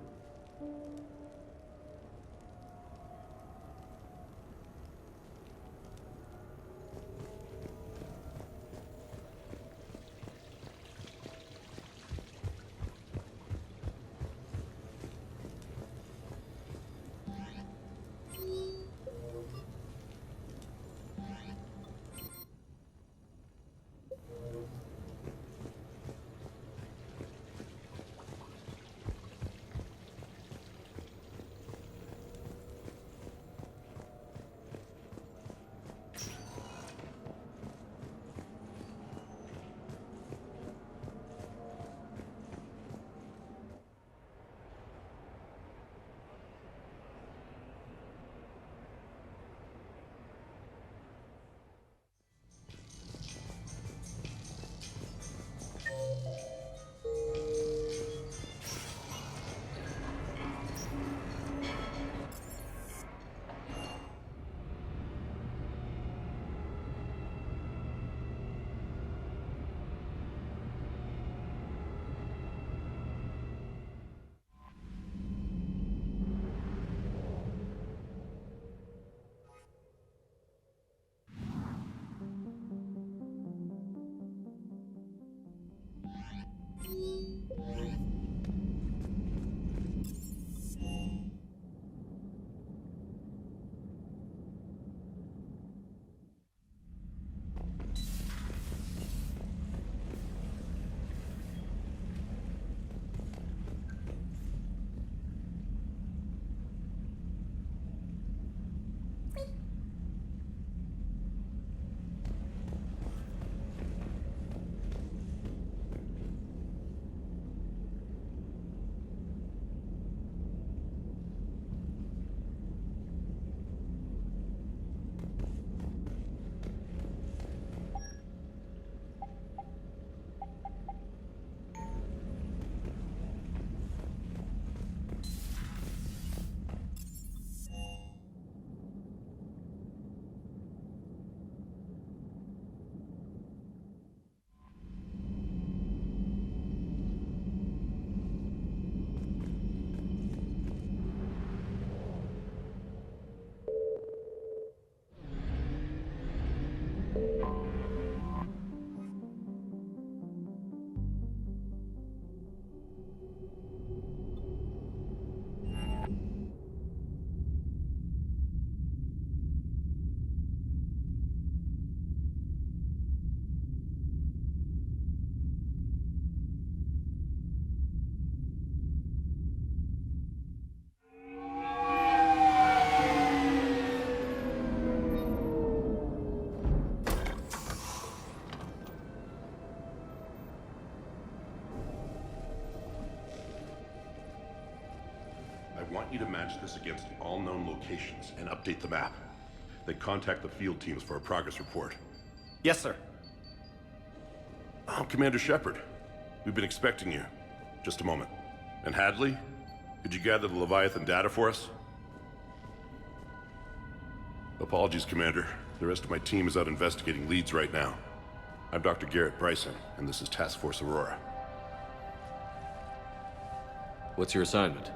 want you to match this against all known locations and update the map. Then contact the field teams for a progress report. Yes, sir. I'm Commander Shepard. We've been expecting you. Just a moment. And Hadley, could you gather the Leviathan data for us? Apologies, Commander. The rest of my team is out investigating leads right now. I'm Dr. Garrett Bryson, and this is Task Force Aurora. What's your assignment?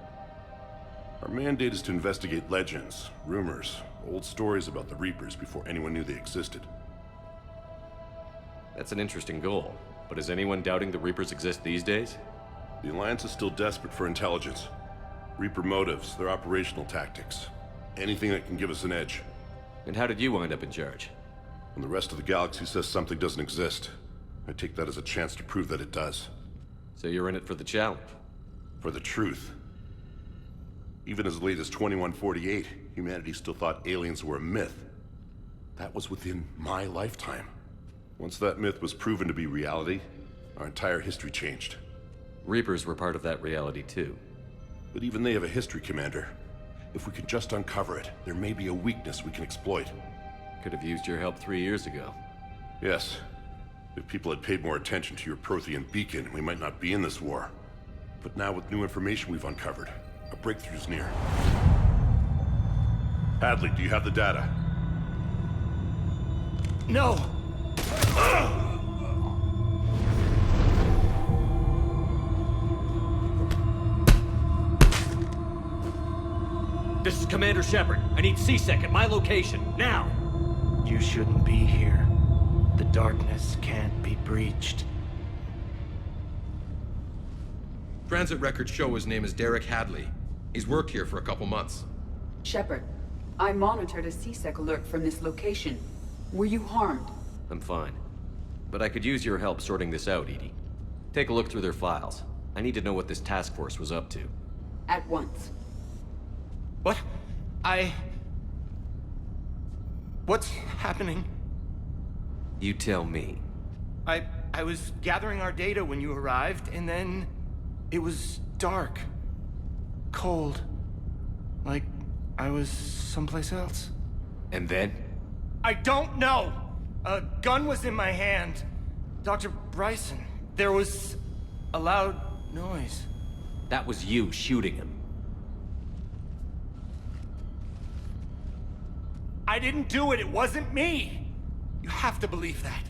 Our mandate is to investigate legends, rumors, old stories about the Reapers before anyone knew they existed. That's an interesting goal, but is anyone doubting the Reapers exist these days? The Alliance is still desperate for intelligence. Reaper motives, their operational tactics. Anything that can give us an edge. And how did you wind up in charge? When the rest of the galaxy says something doesn't exist, I take that as a chance to prove that it does. So you're in it for the challenge? For the truth. Even as late as 2148, humanity still thought aliens were a myth. That was within my lifetime. Once that myth was proven to be reality, our entire history changed. Reapers were part of that reality too. But even they have a history, Commander. If we can just uncover it, there may be a weakness we can exploit. Could have used your help 3 years ago. Yes. If people had paid more attention to your Prothean beacon, we might not be in this war. But now with new information we've uncovered, a breakthrough's near. Hadley, do you have the data? No! This is Commander Shepard. I need C-Sec at my location, now! You shouldn't be here. The darkness can't be breached. Transit records show his name is Derek Hadley. He's worked here for a couple months. Shepard, I monitored a C-Sec alert from this location. Were you harmed? I'm fine. But I could use your help sorting this out, Edie. Take a look through their files. I need to know what this task force was up to. At once. What? What's happening? You tell me. I was gathering our data when you arrived, and then it was dark. Cold. Like I was someplace else. And then? I don't know! A gun was in my hand. Dr. Bryson, there was a loud noise. That was you shooting him. I didn't do it, it wasn't me! You have to believe that.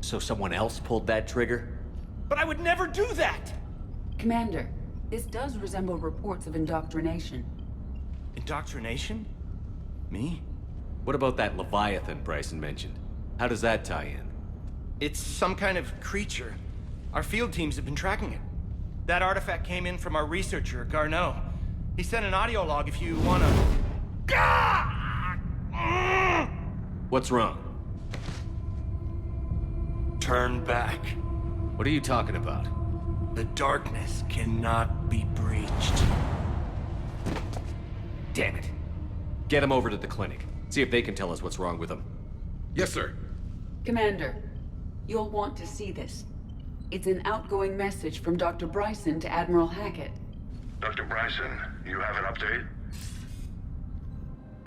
So someone else pulled that trigger? But I would never do that! Commander, this does resemble reports of indoctrination. Indoctrination? Me? What about that Leviathan Bryson mentioned? How does that tie in? It's some kind of creature. Our field teams have been tracking it. That artifact came in from our researcher, Garneau. He sent an audio log if you wanna... What's wrong? Turn back. What are you talking about? The darkness cannot be breached. Damn it. Get him over to the clinic. See if they can tell us what's wrong with him. Yes, sir. Commander, you'll want to see this. It's an outgoing message from Dr. Bryson to Admiral Hackett. Dr. Bryson, you have an update?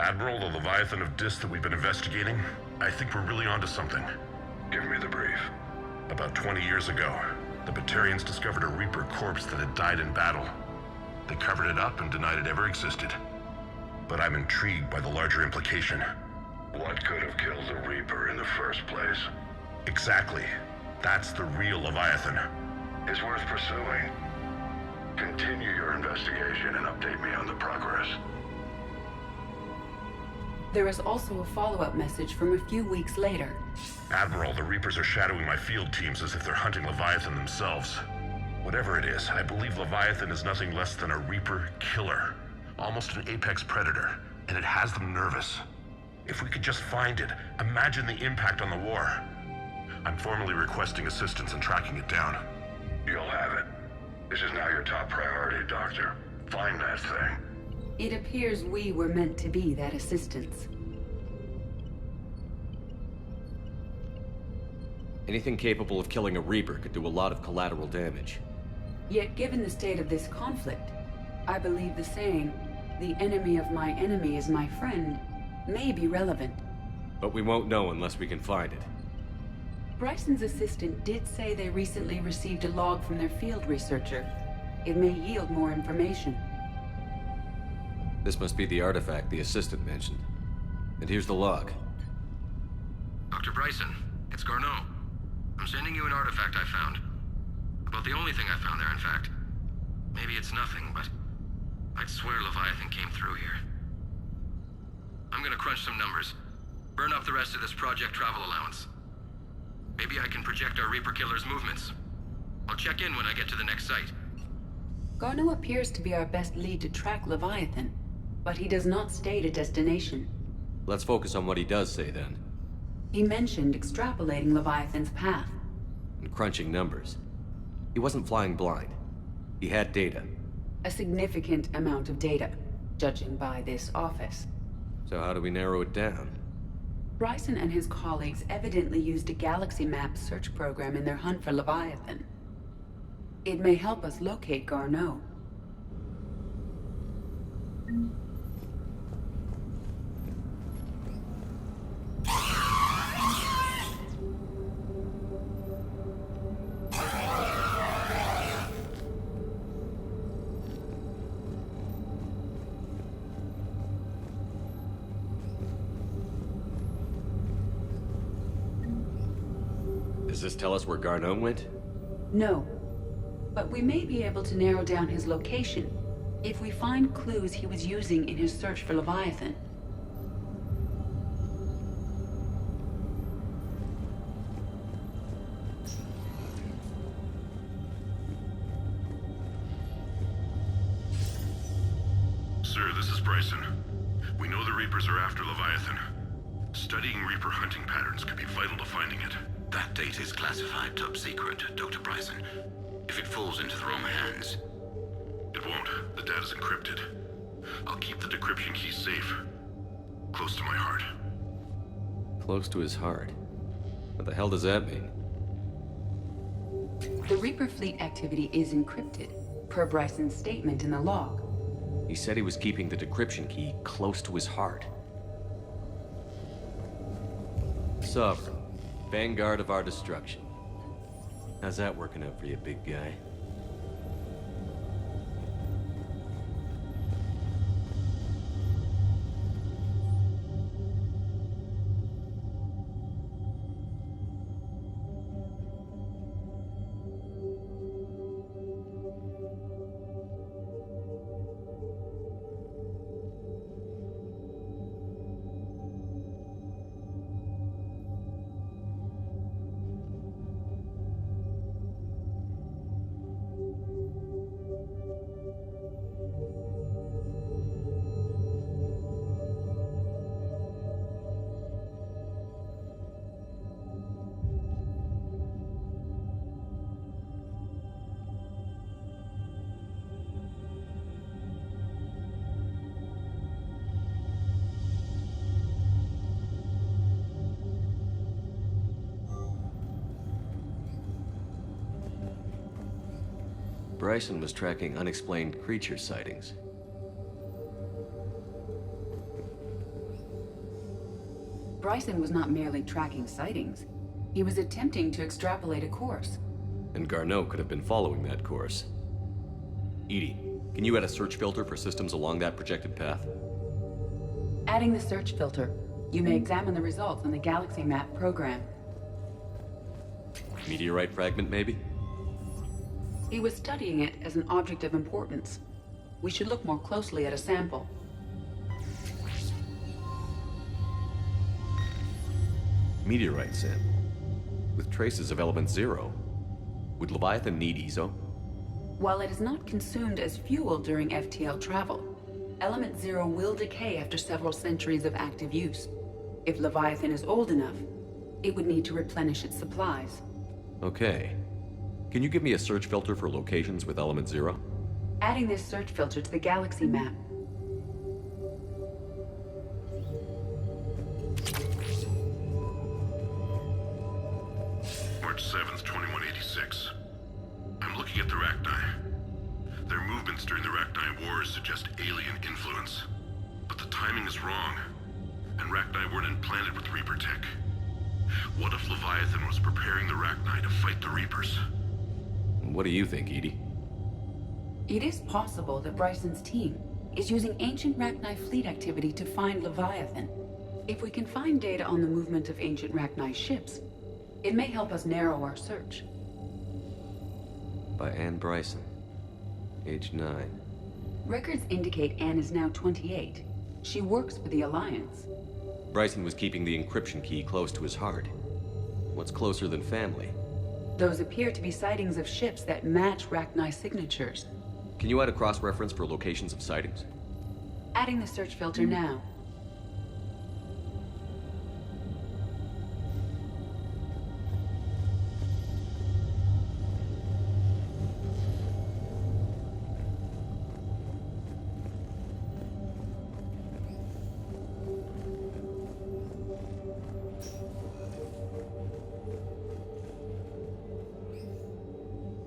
Admiral, the Leviathan of Dis that we've been investigating, I think we're really onto something. Give me the brief. About 20 years ago, the Batarians discovered a Reaper corpse that had died in battle. They covered it up and denied it ever existed. But I'm intrigued by the larger implication. What could have killed the Reaper in the first place? Exactly. That's the real Leviathan. It's worth pursuing. Continue your investigation and update me on the progress. There is also a follow-up message from a few weeks later. Admiral, the Reapers are shadowing my field teams as if they're hunting Leviathan themselves. Whatever it is, I believe Leviathan is nothing less than a Reaper killer. Almost an apex predator, and it has them nervous. If we could just find it, imagine the impact on the war. I'm formally requesting assistance in tracking it down. You'll have it. This is now your top priority, Doctor. Find that thing. It appears we were meant to be that assistance. Anything capable of killing a Reaper could do a lot of collateral damage. Yet given the state of this conflict, I believe the saying, the enemy of my enemy is my friend may be relevant. But we won't know unless we can find it. Bryson's assistant did say they recently received a log from their field researcher. It may yield more information. This must be the artifact the assistant mentioned. And here's the log. Dr. Bryson, it's Garneau. I'm sending you an artifact I found. About the only thing I found there, in fact. Maybe it's nothing, but I'd swear Leviathan came through here. I'm gonna crunch some numbers. Burn up the rest of this project travel allowance. Maybe I can project our Reaper Killer's movements. I'll check in when I get to the next site. Garneau appears to be our best lead to track Leviathan, but he does not state a destination. Let's focus on what he does say then. He mentioned extrapolating Leviathan's path. And crunching numbers. He wasn't flying blind. He had data. A significant amount of data, judging by this office. So how do we narrow it down? Bryson and his colleagues evidently used a galaxy map search program in their hunt for Leviathan. It may help us locate Garneau. Does this tell us where Garneau went? No, but we may be able to narrow down his location if we find clues he was using in his search for Leviathan. Sir, this is Bryson. We know the Reapers are after Leviathan. Studying Reaper hunting patterns could be vital to finding it. That data is classified top secret, Dr. Bryson. If it falls into the wrong hands... It won't. The data's encrypted. I'll keep the decryption key safe. Close to my heart. Close to his heart? What the hell does that mean? The Reaper fleet activity is encrypted, per Bryson's statement in the log. He said he was keeping the decryption key close to his heart. Sovereign, vanguard of our destruction. How's that working out for you, big guy? Bryson was tracking unexplained creature sightings. Bryson was not merely tracking sightings. He was attempting to extrapolate a course. And Garneau could have been following that course. Edie, can you add a search filter for systems along that projected path? Adding the search filter, you may examine the results on the Galaxy Map program. Meteorite fragment, maybe? He was studying it as an object of importance. We should look more closely at a sample. Meteorite sample. With traces of element 0. Would Leviathan need EZO? While it is not consumed as fuel during FTL travel, element 0 will decay after several centuries of active use. If Leviathan is old enough, it would need to replenish its supplies. Okay. Can you give me a search filter for locations with element 0? Adding this search filter to the Galaxy Map. March 7th, 2186. I'm looking at the Rachni. Their movements during the Rachni Wars suggest alien influence. But the timing is wrong, and Rachni weren't implanted with Reaper tech. What if Leviathan was preparing the Rachni to fight the Reapers? What do you think, Edie? It is possible that Bryson's team is using ancient Rachni fleet activity to find Leviathan. If we can find data on the movement of ancient Rachni ships, it may help us narrow our search. By Anne Bryson. Age 9. Records indicate Anne is now 28. She works for the Alliance. Bryson was keeping the encryption key close to his heart. What's closer than family? Those appear to be sightings of ships that match Rachni signatures. Can you add a cross-reference for locations of sightings? Adding the search filter now.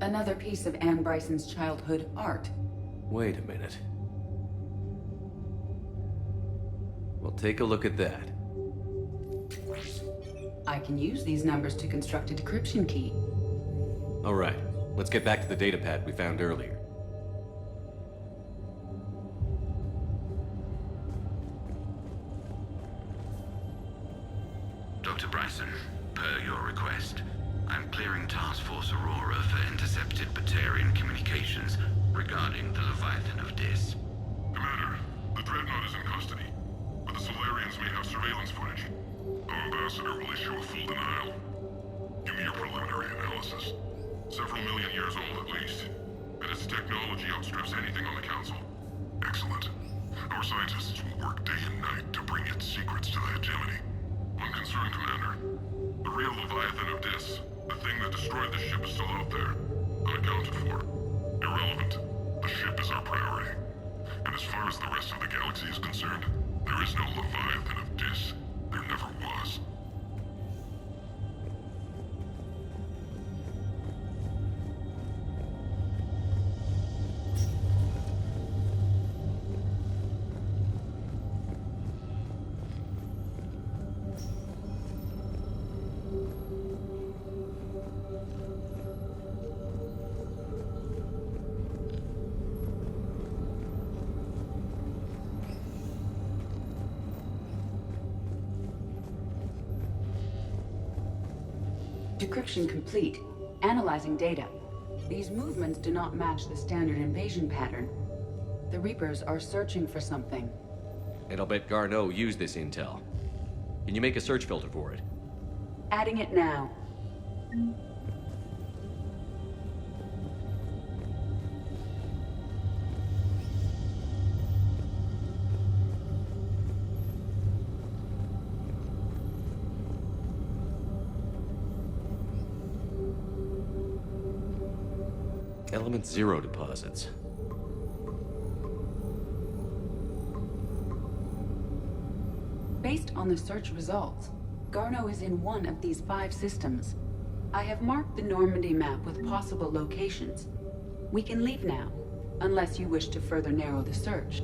Another piece of Anne Bryson's childhood art. Wait a minute. Well, take a look at that. I can use these numbers to construct a decryption key. All right, let's get back to the data pad we found earlier. Dr. Bryson, per your request, I'm clearing Task Force Aurora for intercepted Batarian communications regarding the Leviathan of Dis. Commander, the Dreadnought is in custody, but the Solarians may have surveillance footage. Our ambassador will issue a full denial. Give me your preliminary analysis. Several million years old at least, and its technology outstrips anything on the Council. Excellent. Our scientists will work day and night to bring its secrets to the hegemony. One concern, Commander. The real Leviathan of Dis, the thing that destroyed the ship, is still out there, unaccounted for. Irrelevant. The ship is our priority. And as far as the rest of the galaxy is concerned, there is no Leviathan of Dis. There never was. Decryption complete. Analyzing data. These movements do not match the standard invasion pattern. The Reapers are searching for something. And I'll bet Garneau used this intel. Can you make a search filter for it? Adding it now. Element 0 deposits. Based on the search results, Garneau is in one of these 5 systems. I have marked the Normandy map with possible locations. We can leave now, unless you wish to further narrow the search.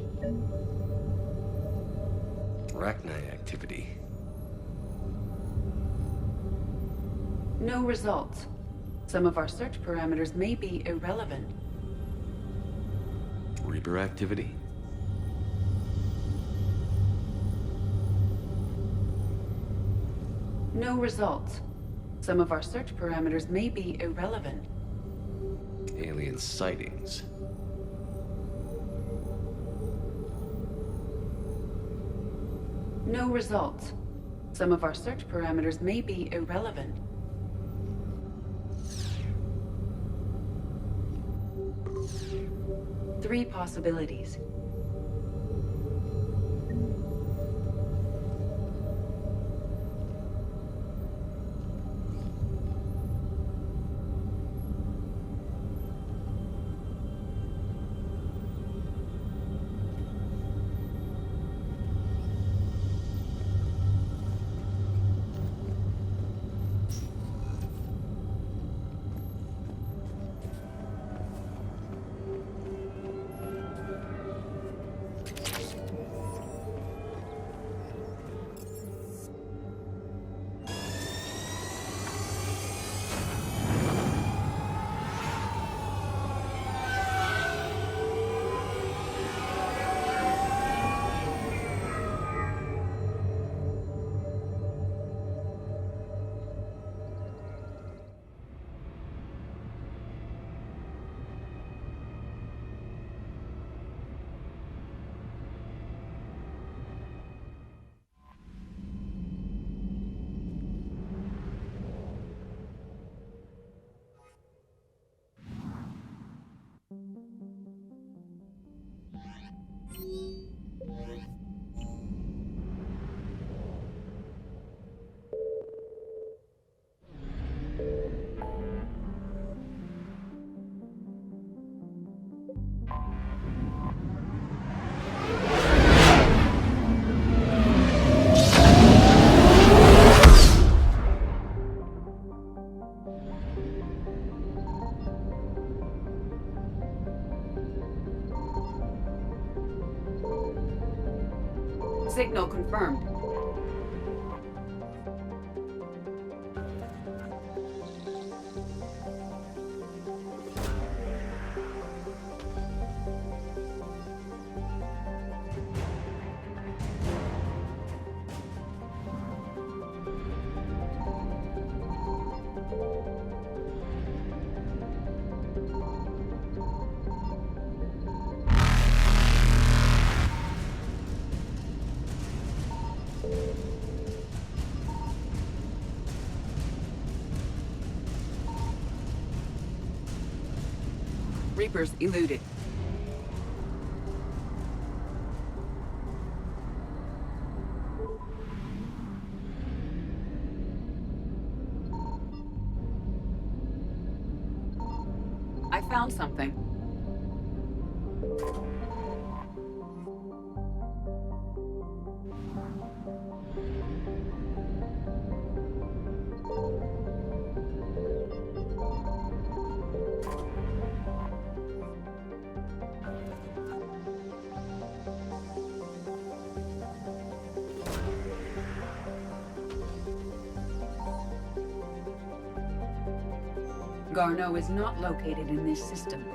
Rachni activity. No results. Some of our search parameters may be irrelevant. Reaper activity. No results. Some of our search parameters may be irrelevant. Alien sightings. No results. Some of our search parameters may be irrelevant. Three possibilities. confirmed. Reapers eluded. I found something. Garneau is not located in this system.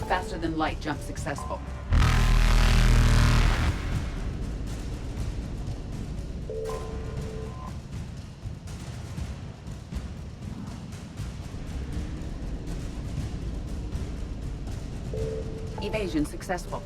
Faster than light jump successful. Evasion successful.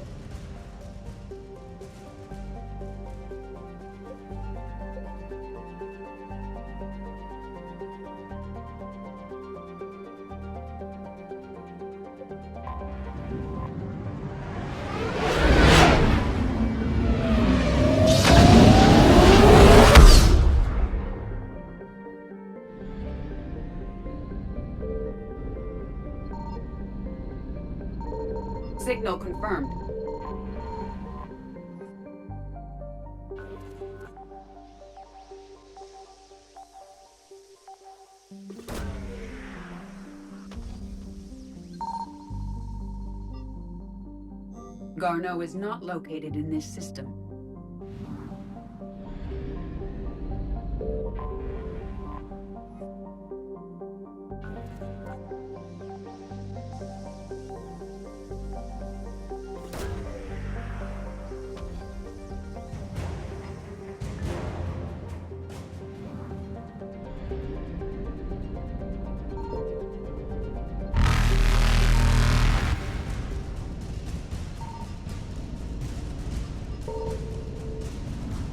Signal confirmed. Garneau is not located in this system.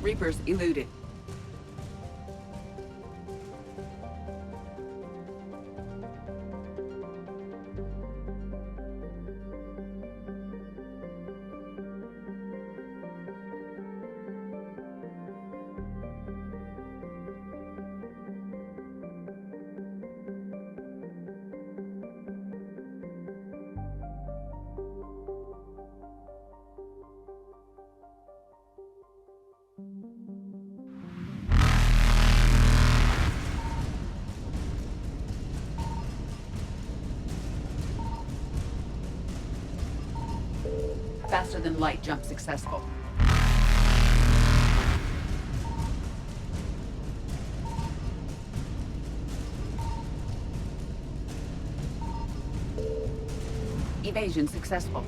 Reapers eluded. Faster than light jump successful. Evasion successful.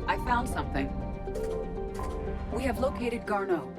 I found something. We have located Garneau.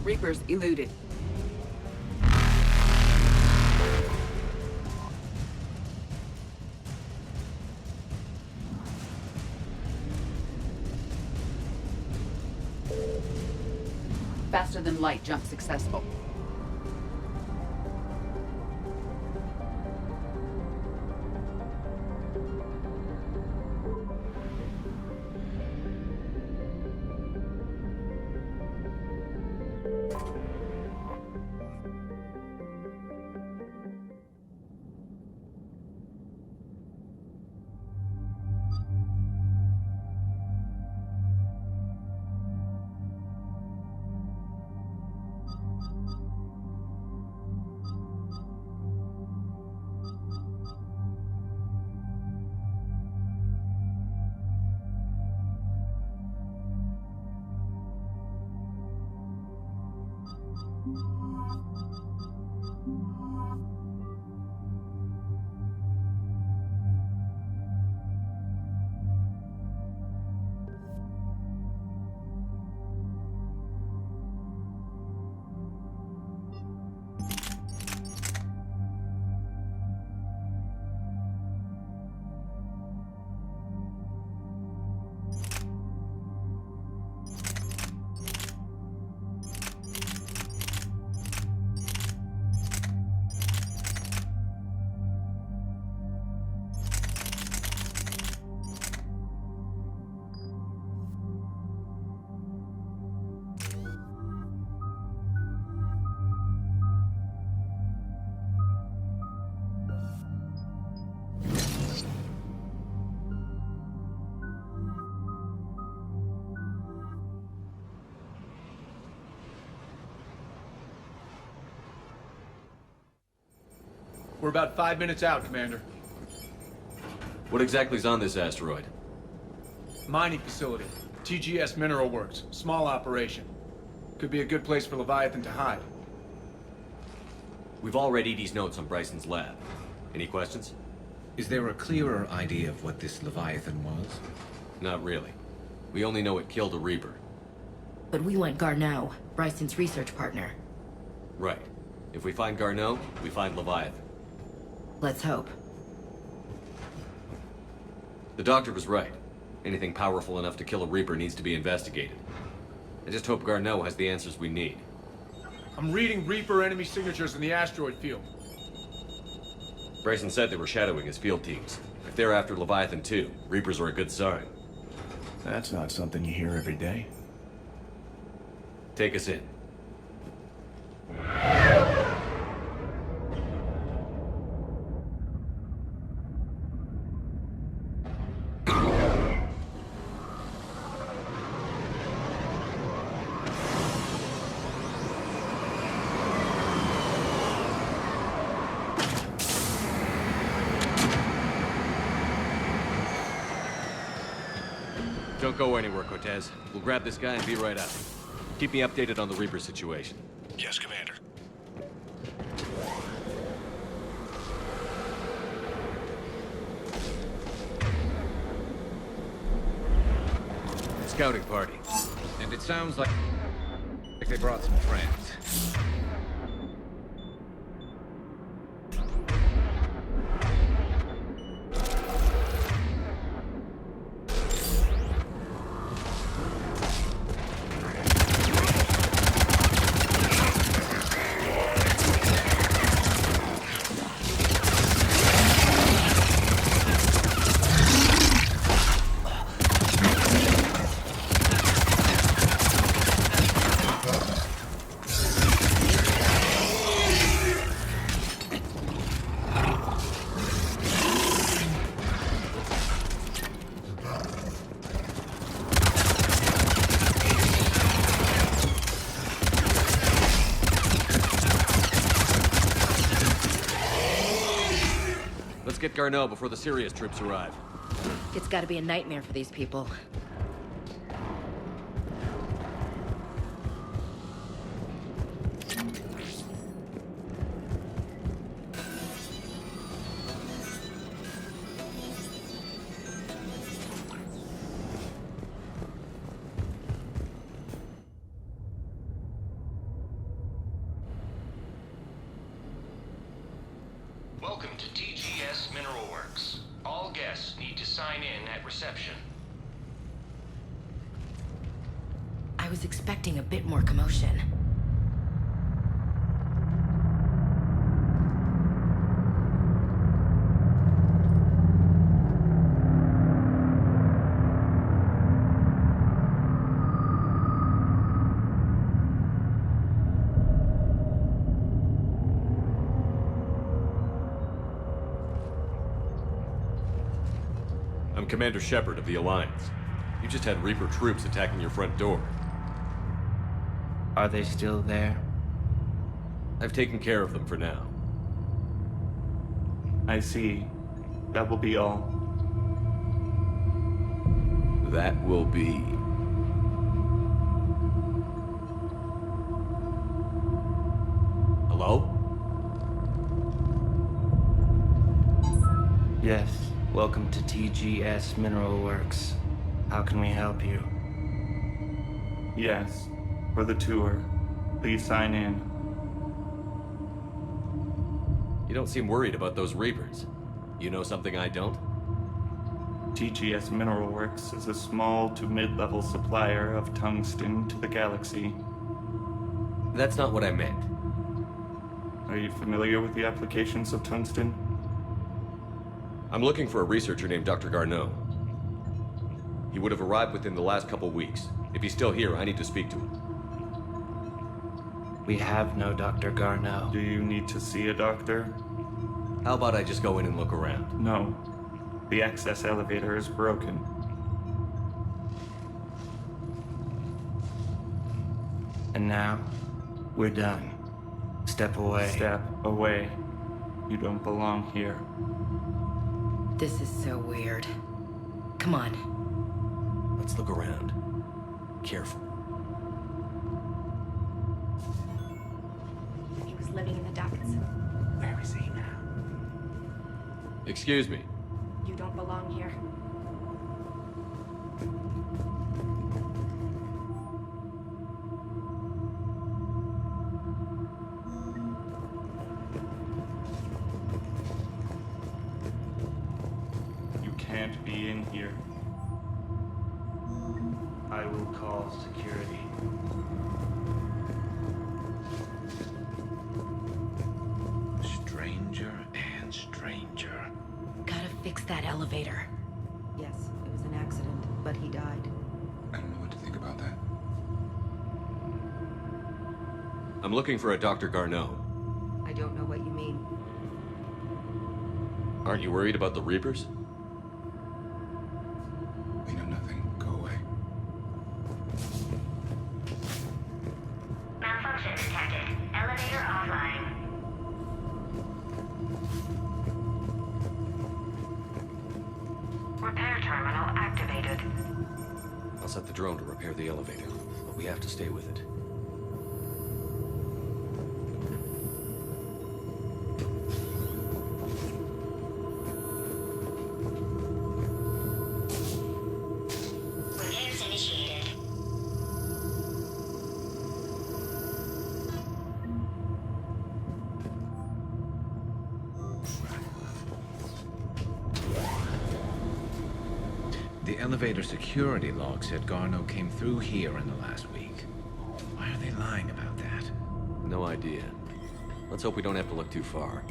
Reapers eluded. Faster than light jump successful. We're about 5 minutes out, Commander. What exactly is on this asteroid? Mining facility. TGS Mineral Works. Small operation. Could be a good place for Leviathan to hide. We've all read Edie's notes on Bryson's lab. Any questions? Is there a clearer idea of what this Leviathan was? Not really. We only know it killed a Reaper. But we want Garneau, Bryson's research partner. Right. If we find Garneau, we find Leviathan. Let's hope. The doctor was right. Anything powerful enough to kill a Reaper needs to be investigated. I just hope Garneau has the answers we need. I'm reading Reaper enemy signatures in the asteroid field. Bryson said they were shadowing his field teams. If they're after Leviathan too, Reapers are a good sign. That's not something you hear every day. Take us in. Don't go anywhere, Cortez. We'll grab this guy and be right out. Keep me updated on the Reaper situation. Yes, Commander. Scouting party. And it sounds like they brought some friends. Get Garneau before the Sirius troops arrive. It's gotta be a nightmare for these people. Welcome to TGS Mineral Works. All guests need to sign in at reception. I was expecting a bit more commotion. I'm Commander Shepard of the Alliance. You just had Reaper troops attacking your front door. Are they still there? I've taken care of them for now. I see. That will be all. That will be... Hello? Yes. Welcome to TGS Mineral Works. How can we help you? Yes. For the tour. Please sign in. You don't seem worried about those Reapers. You know something I don't? TGS Mineral Works is a small to mid-level supplier of tungsten to the galaxy. That's not what I meant. Are you familiar with the applications of tungsten? I'm looking for a researcher named Dr. Garneau. He would have arrived within the last couple weeks. If he's still here, I need to speak to him. We have no Dr. Garneau. Do you need to see a doctor? How about I just go in and look around? No. The access elevator is broken. And now, we're done. Step away. Step away. You don't belong here. This is so weird. Come on. Let's look around. Careful. He was living in the ducts. Where is he now? Excuse me. You don't belong here. You can't be in here. I will call security. Stranger and stranger. Gotta fix that elevator. Yes, it was an accident, but he died. I don't know what to think about that. I'm looking for a Dr. Garneau. I don't know what you mean. Aren't you worried about the Reapers? We know nothing. Go away. Malfunction detected. Elevator offline. Repair terminal activated. I'll set the drone to repair the elevator, but we have to stay with it. Repairs initiated. The elevator security log said Garneau came through here in the last week. Why are they lying about that? No idea. Let's hope we don't have to look too far.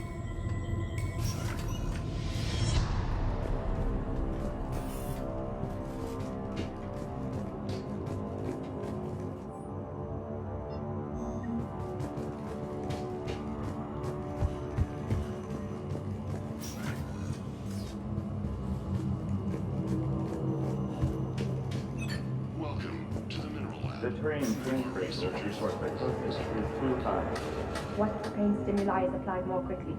The trained drink researchers work by purpose through time. What brain stimuli is applied more quickly?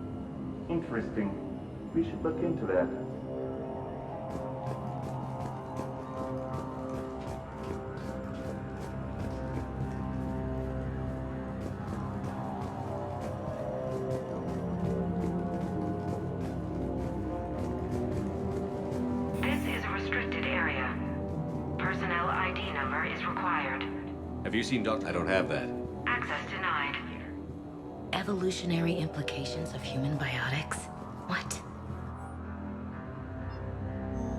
Interesting. We should look into that. This is a restricted area. Personnel ID number is required. Have you seen Doc? I don't have that. Access denied. Evolutionary implications of human biotics? What?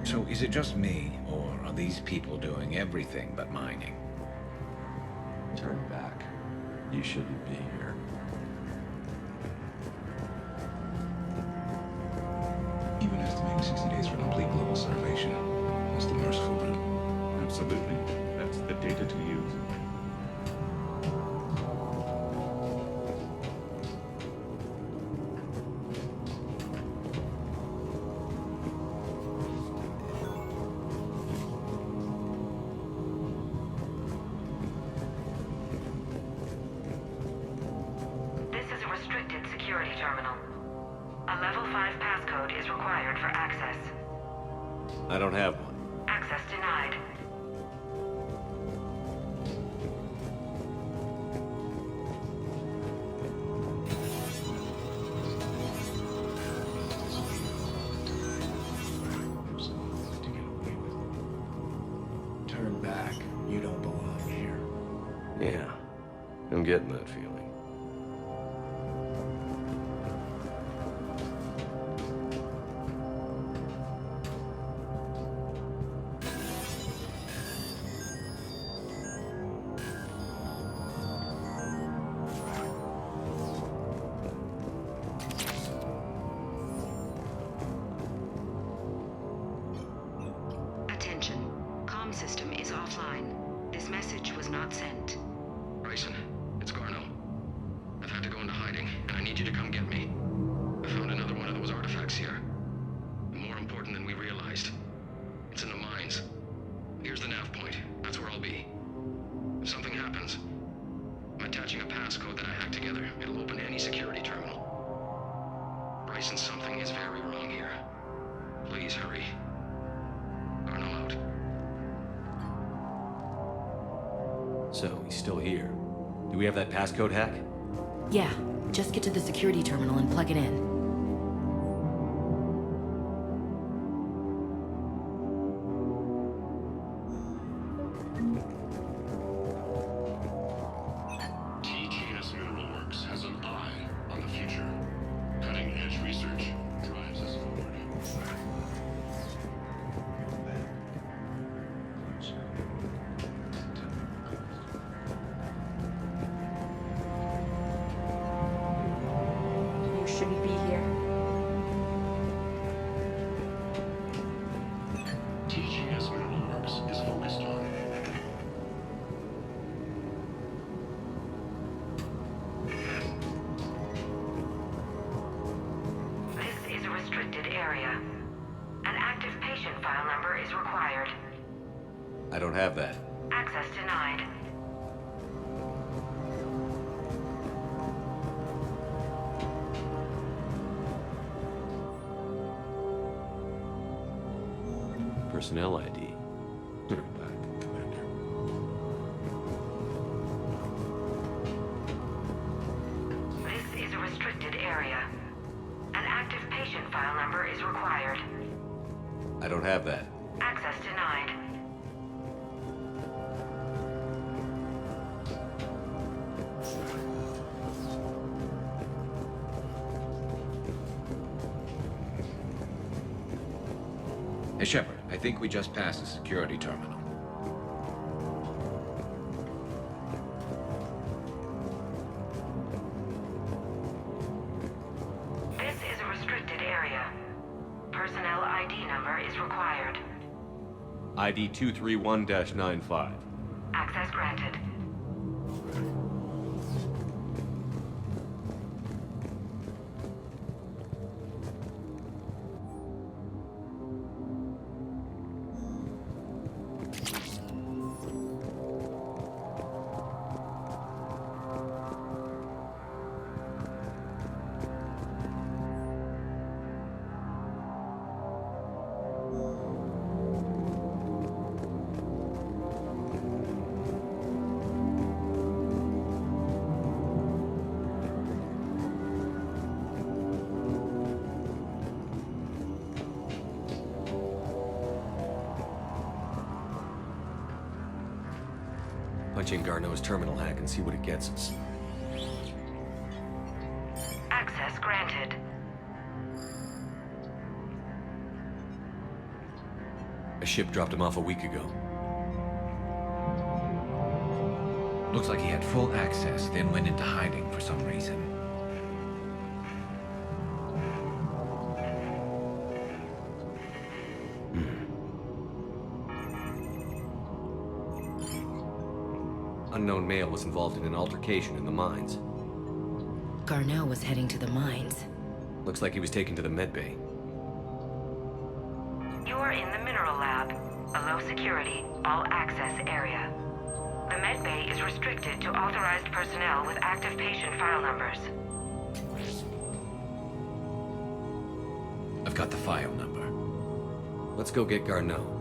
So is it just me, or are these people doing everything but mining? Turn back. You shouldn't be here. Even estimating 60 days for complete global starvation. That's the merciful route. Absolutely. That's the data to use. This is a restricted security terminal. A level 5 passcode is required for access. I don't have one. Access denied. Turn back. You don't belong here. Yeah, I'm getting that feeling. Attention. Comm system is offline. This message was not sent. Bryson, it's Garno. I've had to go into hiding, and I need you to come get me. I found another one of those artifacts here. More important than we realized. It's in the mines. Here's the nav point. That's where I'll be. If something happens, I'm attaching a passcode that I hacked together. It'll open any security terminal. Bryson, something is very wrong here. Please hurry. Garno out. So, he's still here. Do we have that passcode hack? Yeah, just get to the security terminal and plug it in. TGS Mineral Works has an eye on the future. Cutting-edge research drives us forward. You shouldn't be here. TGS Mineral Works is focused on This is a restricted area. An active patient file number is required. I don't have that. Access denied. Personnel ID. Turn back, Commander. This is a restricted area. An active patient file number is required. I don't have that. Access denied. Hey, Shepard, I think we just passed the security terminal. This is a restricted area. Personnel ID number is required. ID 231-95. Access granted. launching Garneau's terminal hack and see what it gets us. Access granted. A ship dropped him off a week ago. Looks like he had full access, then went into hiding for some reason. Unknown male was involved in an altercation in the mines. Garneau was heading to the mines. Looks like he was taken to the medbay. You are in the mineral lab, a low security, all access area. The medbay is restricted to authorized personnel with active patient file numbers. I've got the file number. Let's go get Garneau.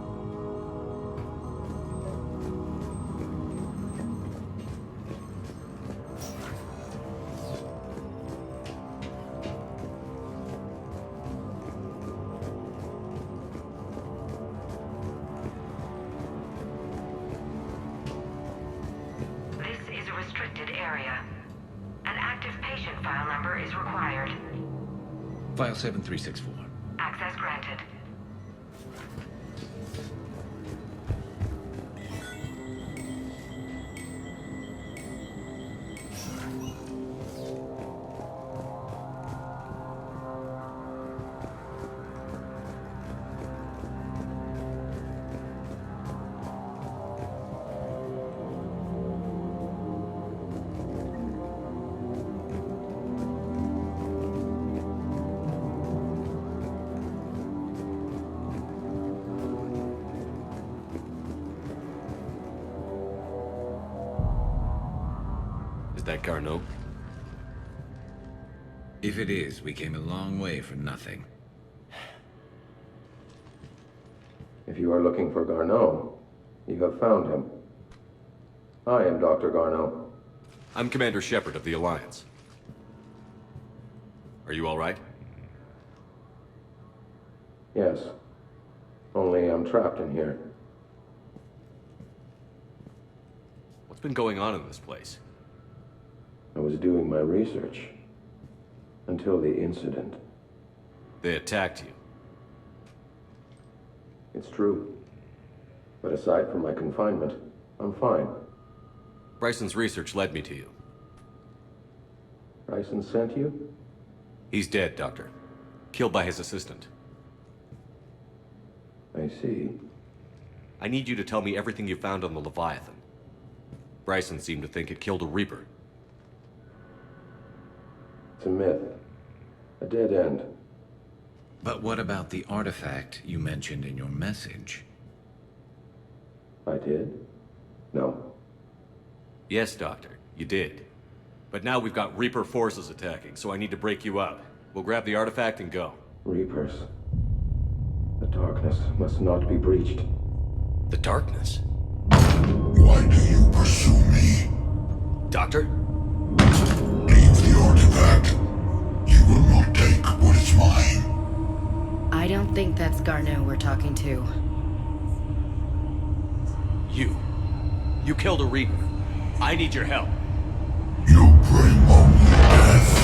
This is a restricted area. An active patient file number is required. File 7364. Access granted. Is that Garneau? If it is, we came a long way for nothing. If you are looking for Garneau, you have found him. I am Dr. Garneau. I'm Commander Shepard of the Alliance. Are you all right? Yes. Only I'm trapped in here. What's been going on in this place? I was doing my research. Until the incident. They attacked you. It's true. But aside from my confinement, I'm fine. Bryson's research led me to you. Bryson sent you? He's dead, Doctor. Killed by his assistant. I see. I need you to tell me everything you found on the Leviathan. Bryson seemed to think it killed a Reaper. It's a myth. A dead end. But what about the artifact you mentioned in your message? I did? No. Yes, Doctor, you did. But now we've got Reaper forces attacking, so I need to break you up. We'll grab the artifact and go. Reapers. The darkness must not be breached. The darkness? Why do you pursue me? Doctor? Leave the artifact. You will not take what is mine. I don't think that's Garneau we're talking to. You killed a Reaper. I need your help. You bring only death.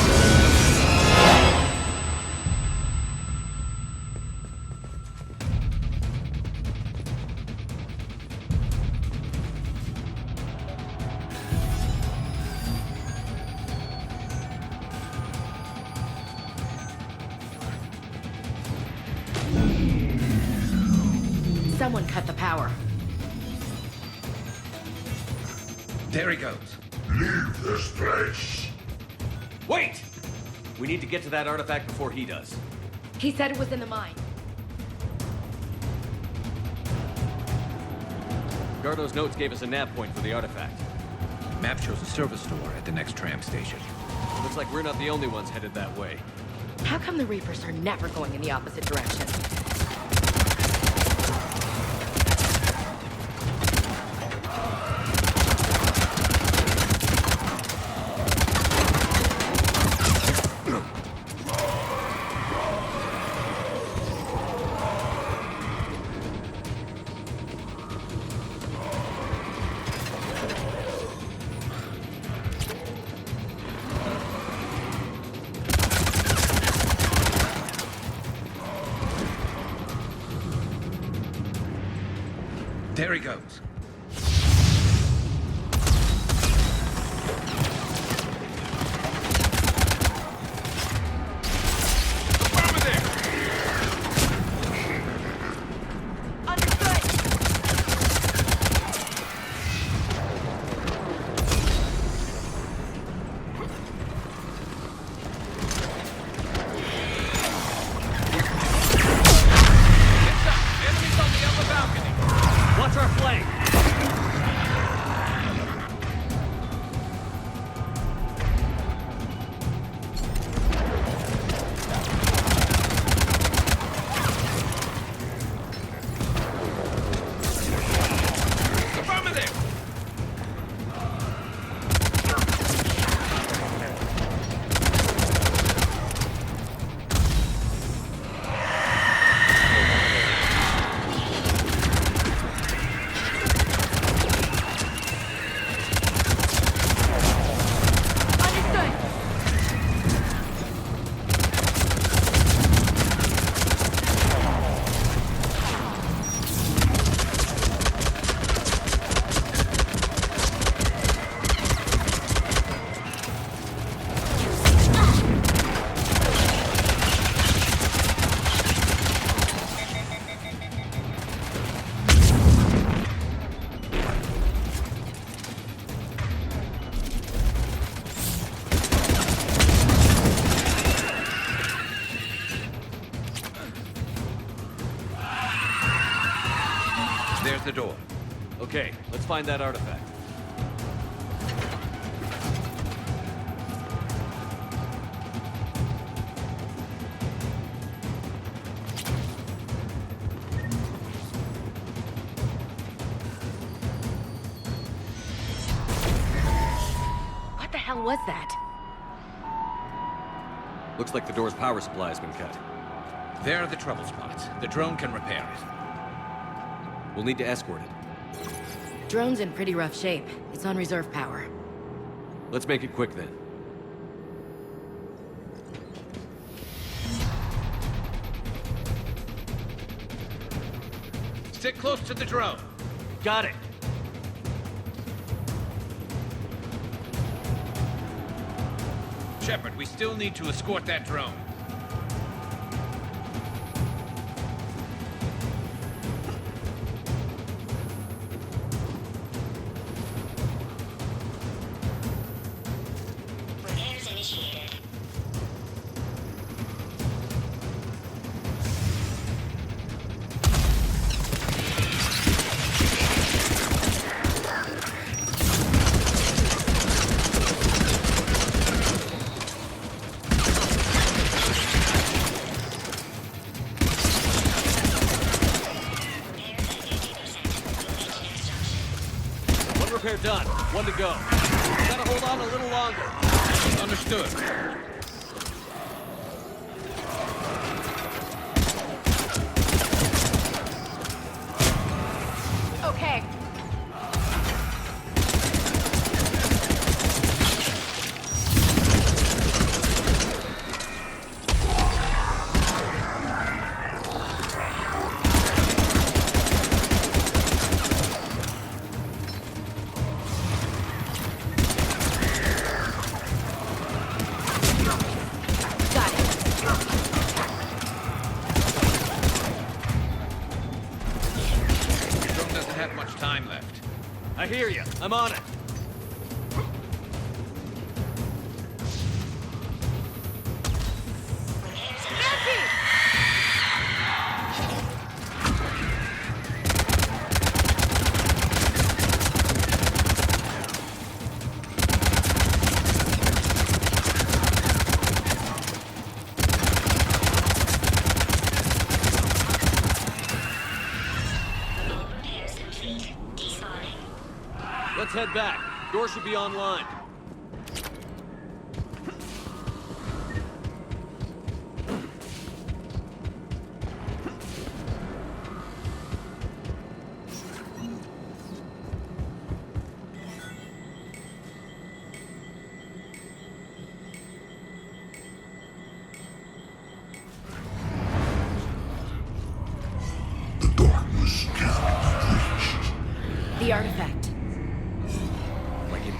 Someone cut the power. There he goes. Leave this place. Wait! We need to get to that artifact before he does. He said it was in the mine. Gardo's notes gave us a nav point for the artifact. Map shows a service store at the next tram station. Looks like we're not the only ones headed that way. How come the Reapers are never going in the opposite direction? Here he goes. Watch our flank! Affirmative! There's the door. Okay, let's find that artifact. What the hell was that? Looks like the door's power supply has been cut. There are the trouble spots. The drone can repair it. We'll need to escort it. Drone's in pretty rough shape. It's on reserve power. Let's make it quick then. Stick close to the drone. Got it! Shepard, we still need to escort that drone. Repairs initiated. One repair done. One to go. Gotta hold on a little longer. Understood. Okay. Drone doesn't have much time left. I hear you. I'm on it. Repairs complete. Despawning. Let's head back. Door should be online. The darkness can't be breached.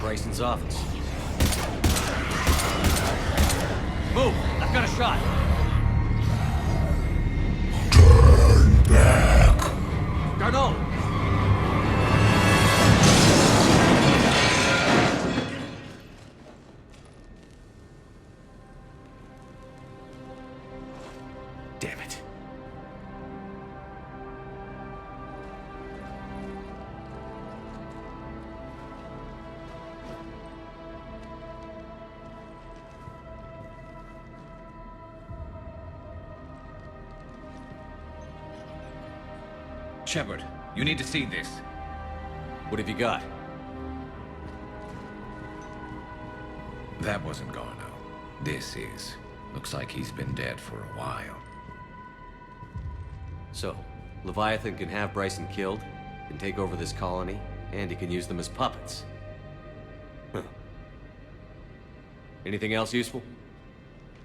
Bryson's office. Move! I've got a shot! Turn back! Garneau! Damn it. Shepard, you need to see this. What have you got? That wasn't Garneau. This is. Looks like he's been dead for a while. So, Leviathan can have Bryson killed, can take over this colony, and he can use them as puppets. Huh. Anything else useful?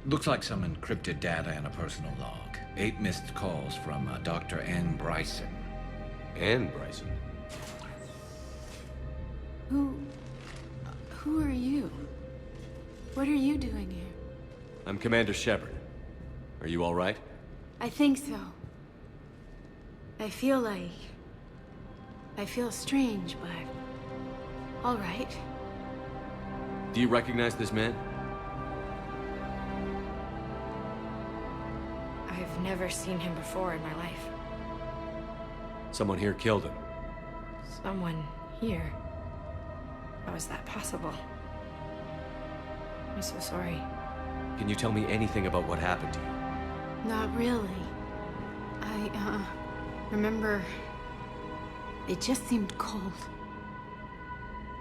Looks like some encrypted data and a personal log. 8 missed calls from Dr. Ann Bryson. Ann Bryson? Who are you? What are you doing here? I'm Commander Shepard. Are you all right? I think so. I feel strange, but all right. Do you recognize this man? I've never seen him before in my life. Someone here killed him. Someone here? How is that possible? I'm so sorry. Can you tell me anything about what happened to you? Not really. I remember it just seemed cold.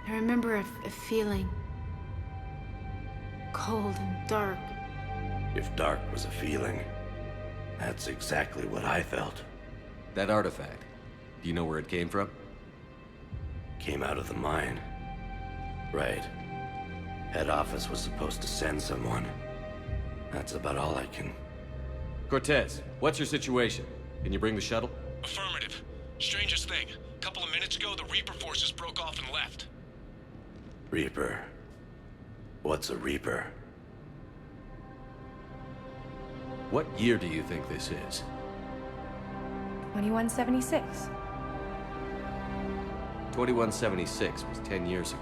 I remember a feeling cold and dark. If dark was a feeling, that's exactly what I felt. That artifact, do you know where it came from? Came out of the mine. Right. Head office was supposed to send someone. That's about all I can... Cortez, what's your situation? Can you bring the shuttle? Affirmative. Strangest thing. A couple of minutes ago, the Reaper forces broke off and left. Reaper? What's a Reaper? What year do you think this is? 2176. 2176 was 10 years ago.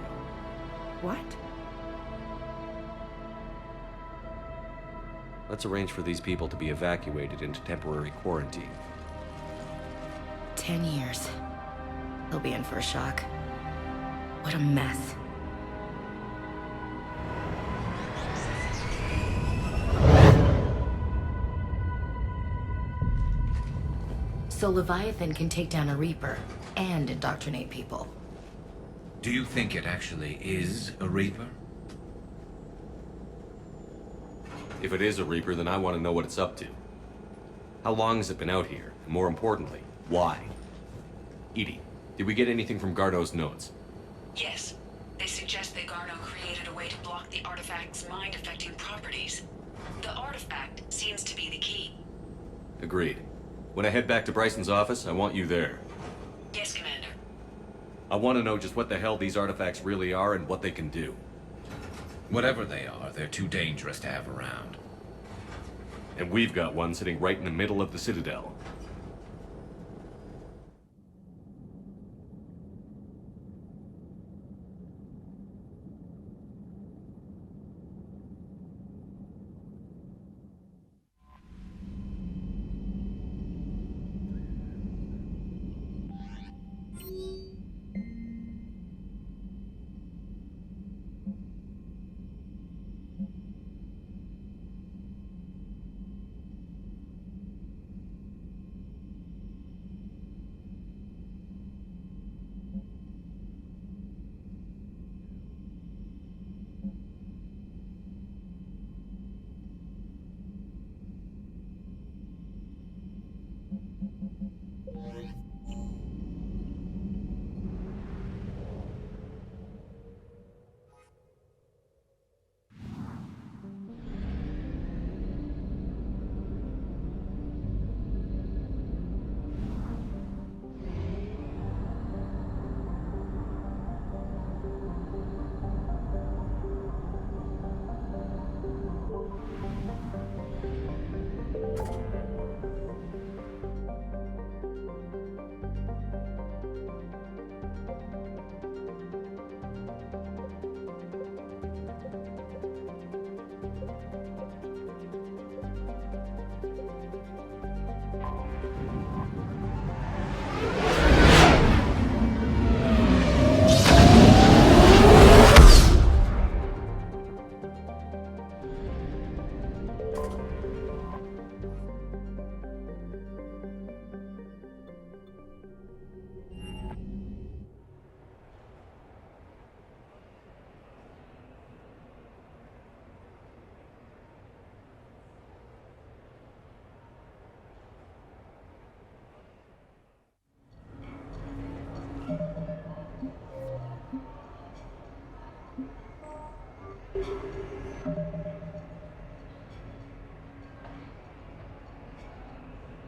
What? Let's arrange for these people to be evacuated into temporary quarantine. 10 years. He'll be in for a shock. What a mess. So Leviathan can take down a Reaper and indoctrinate people. Do you think it actually is a Reaper? If it is a Reaper, then I want to know what it's up to. How long has it been out here? And more importantly, why? Edie, did we get anything from Garneau's notes? Yes. They suggest that Garneau created a way to block the artifact's mind-affecting properties. The artifact seems to be the key. Agreed. When I head back to Bryson's office, I want you there. Yes, Commander. I want to know just what the hell these artifacts really are and what they can do. Whatever they are, they're too dangerous to have around. And we've got one sitting right in the middle of the Citadel.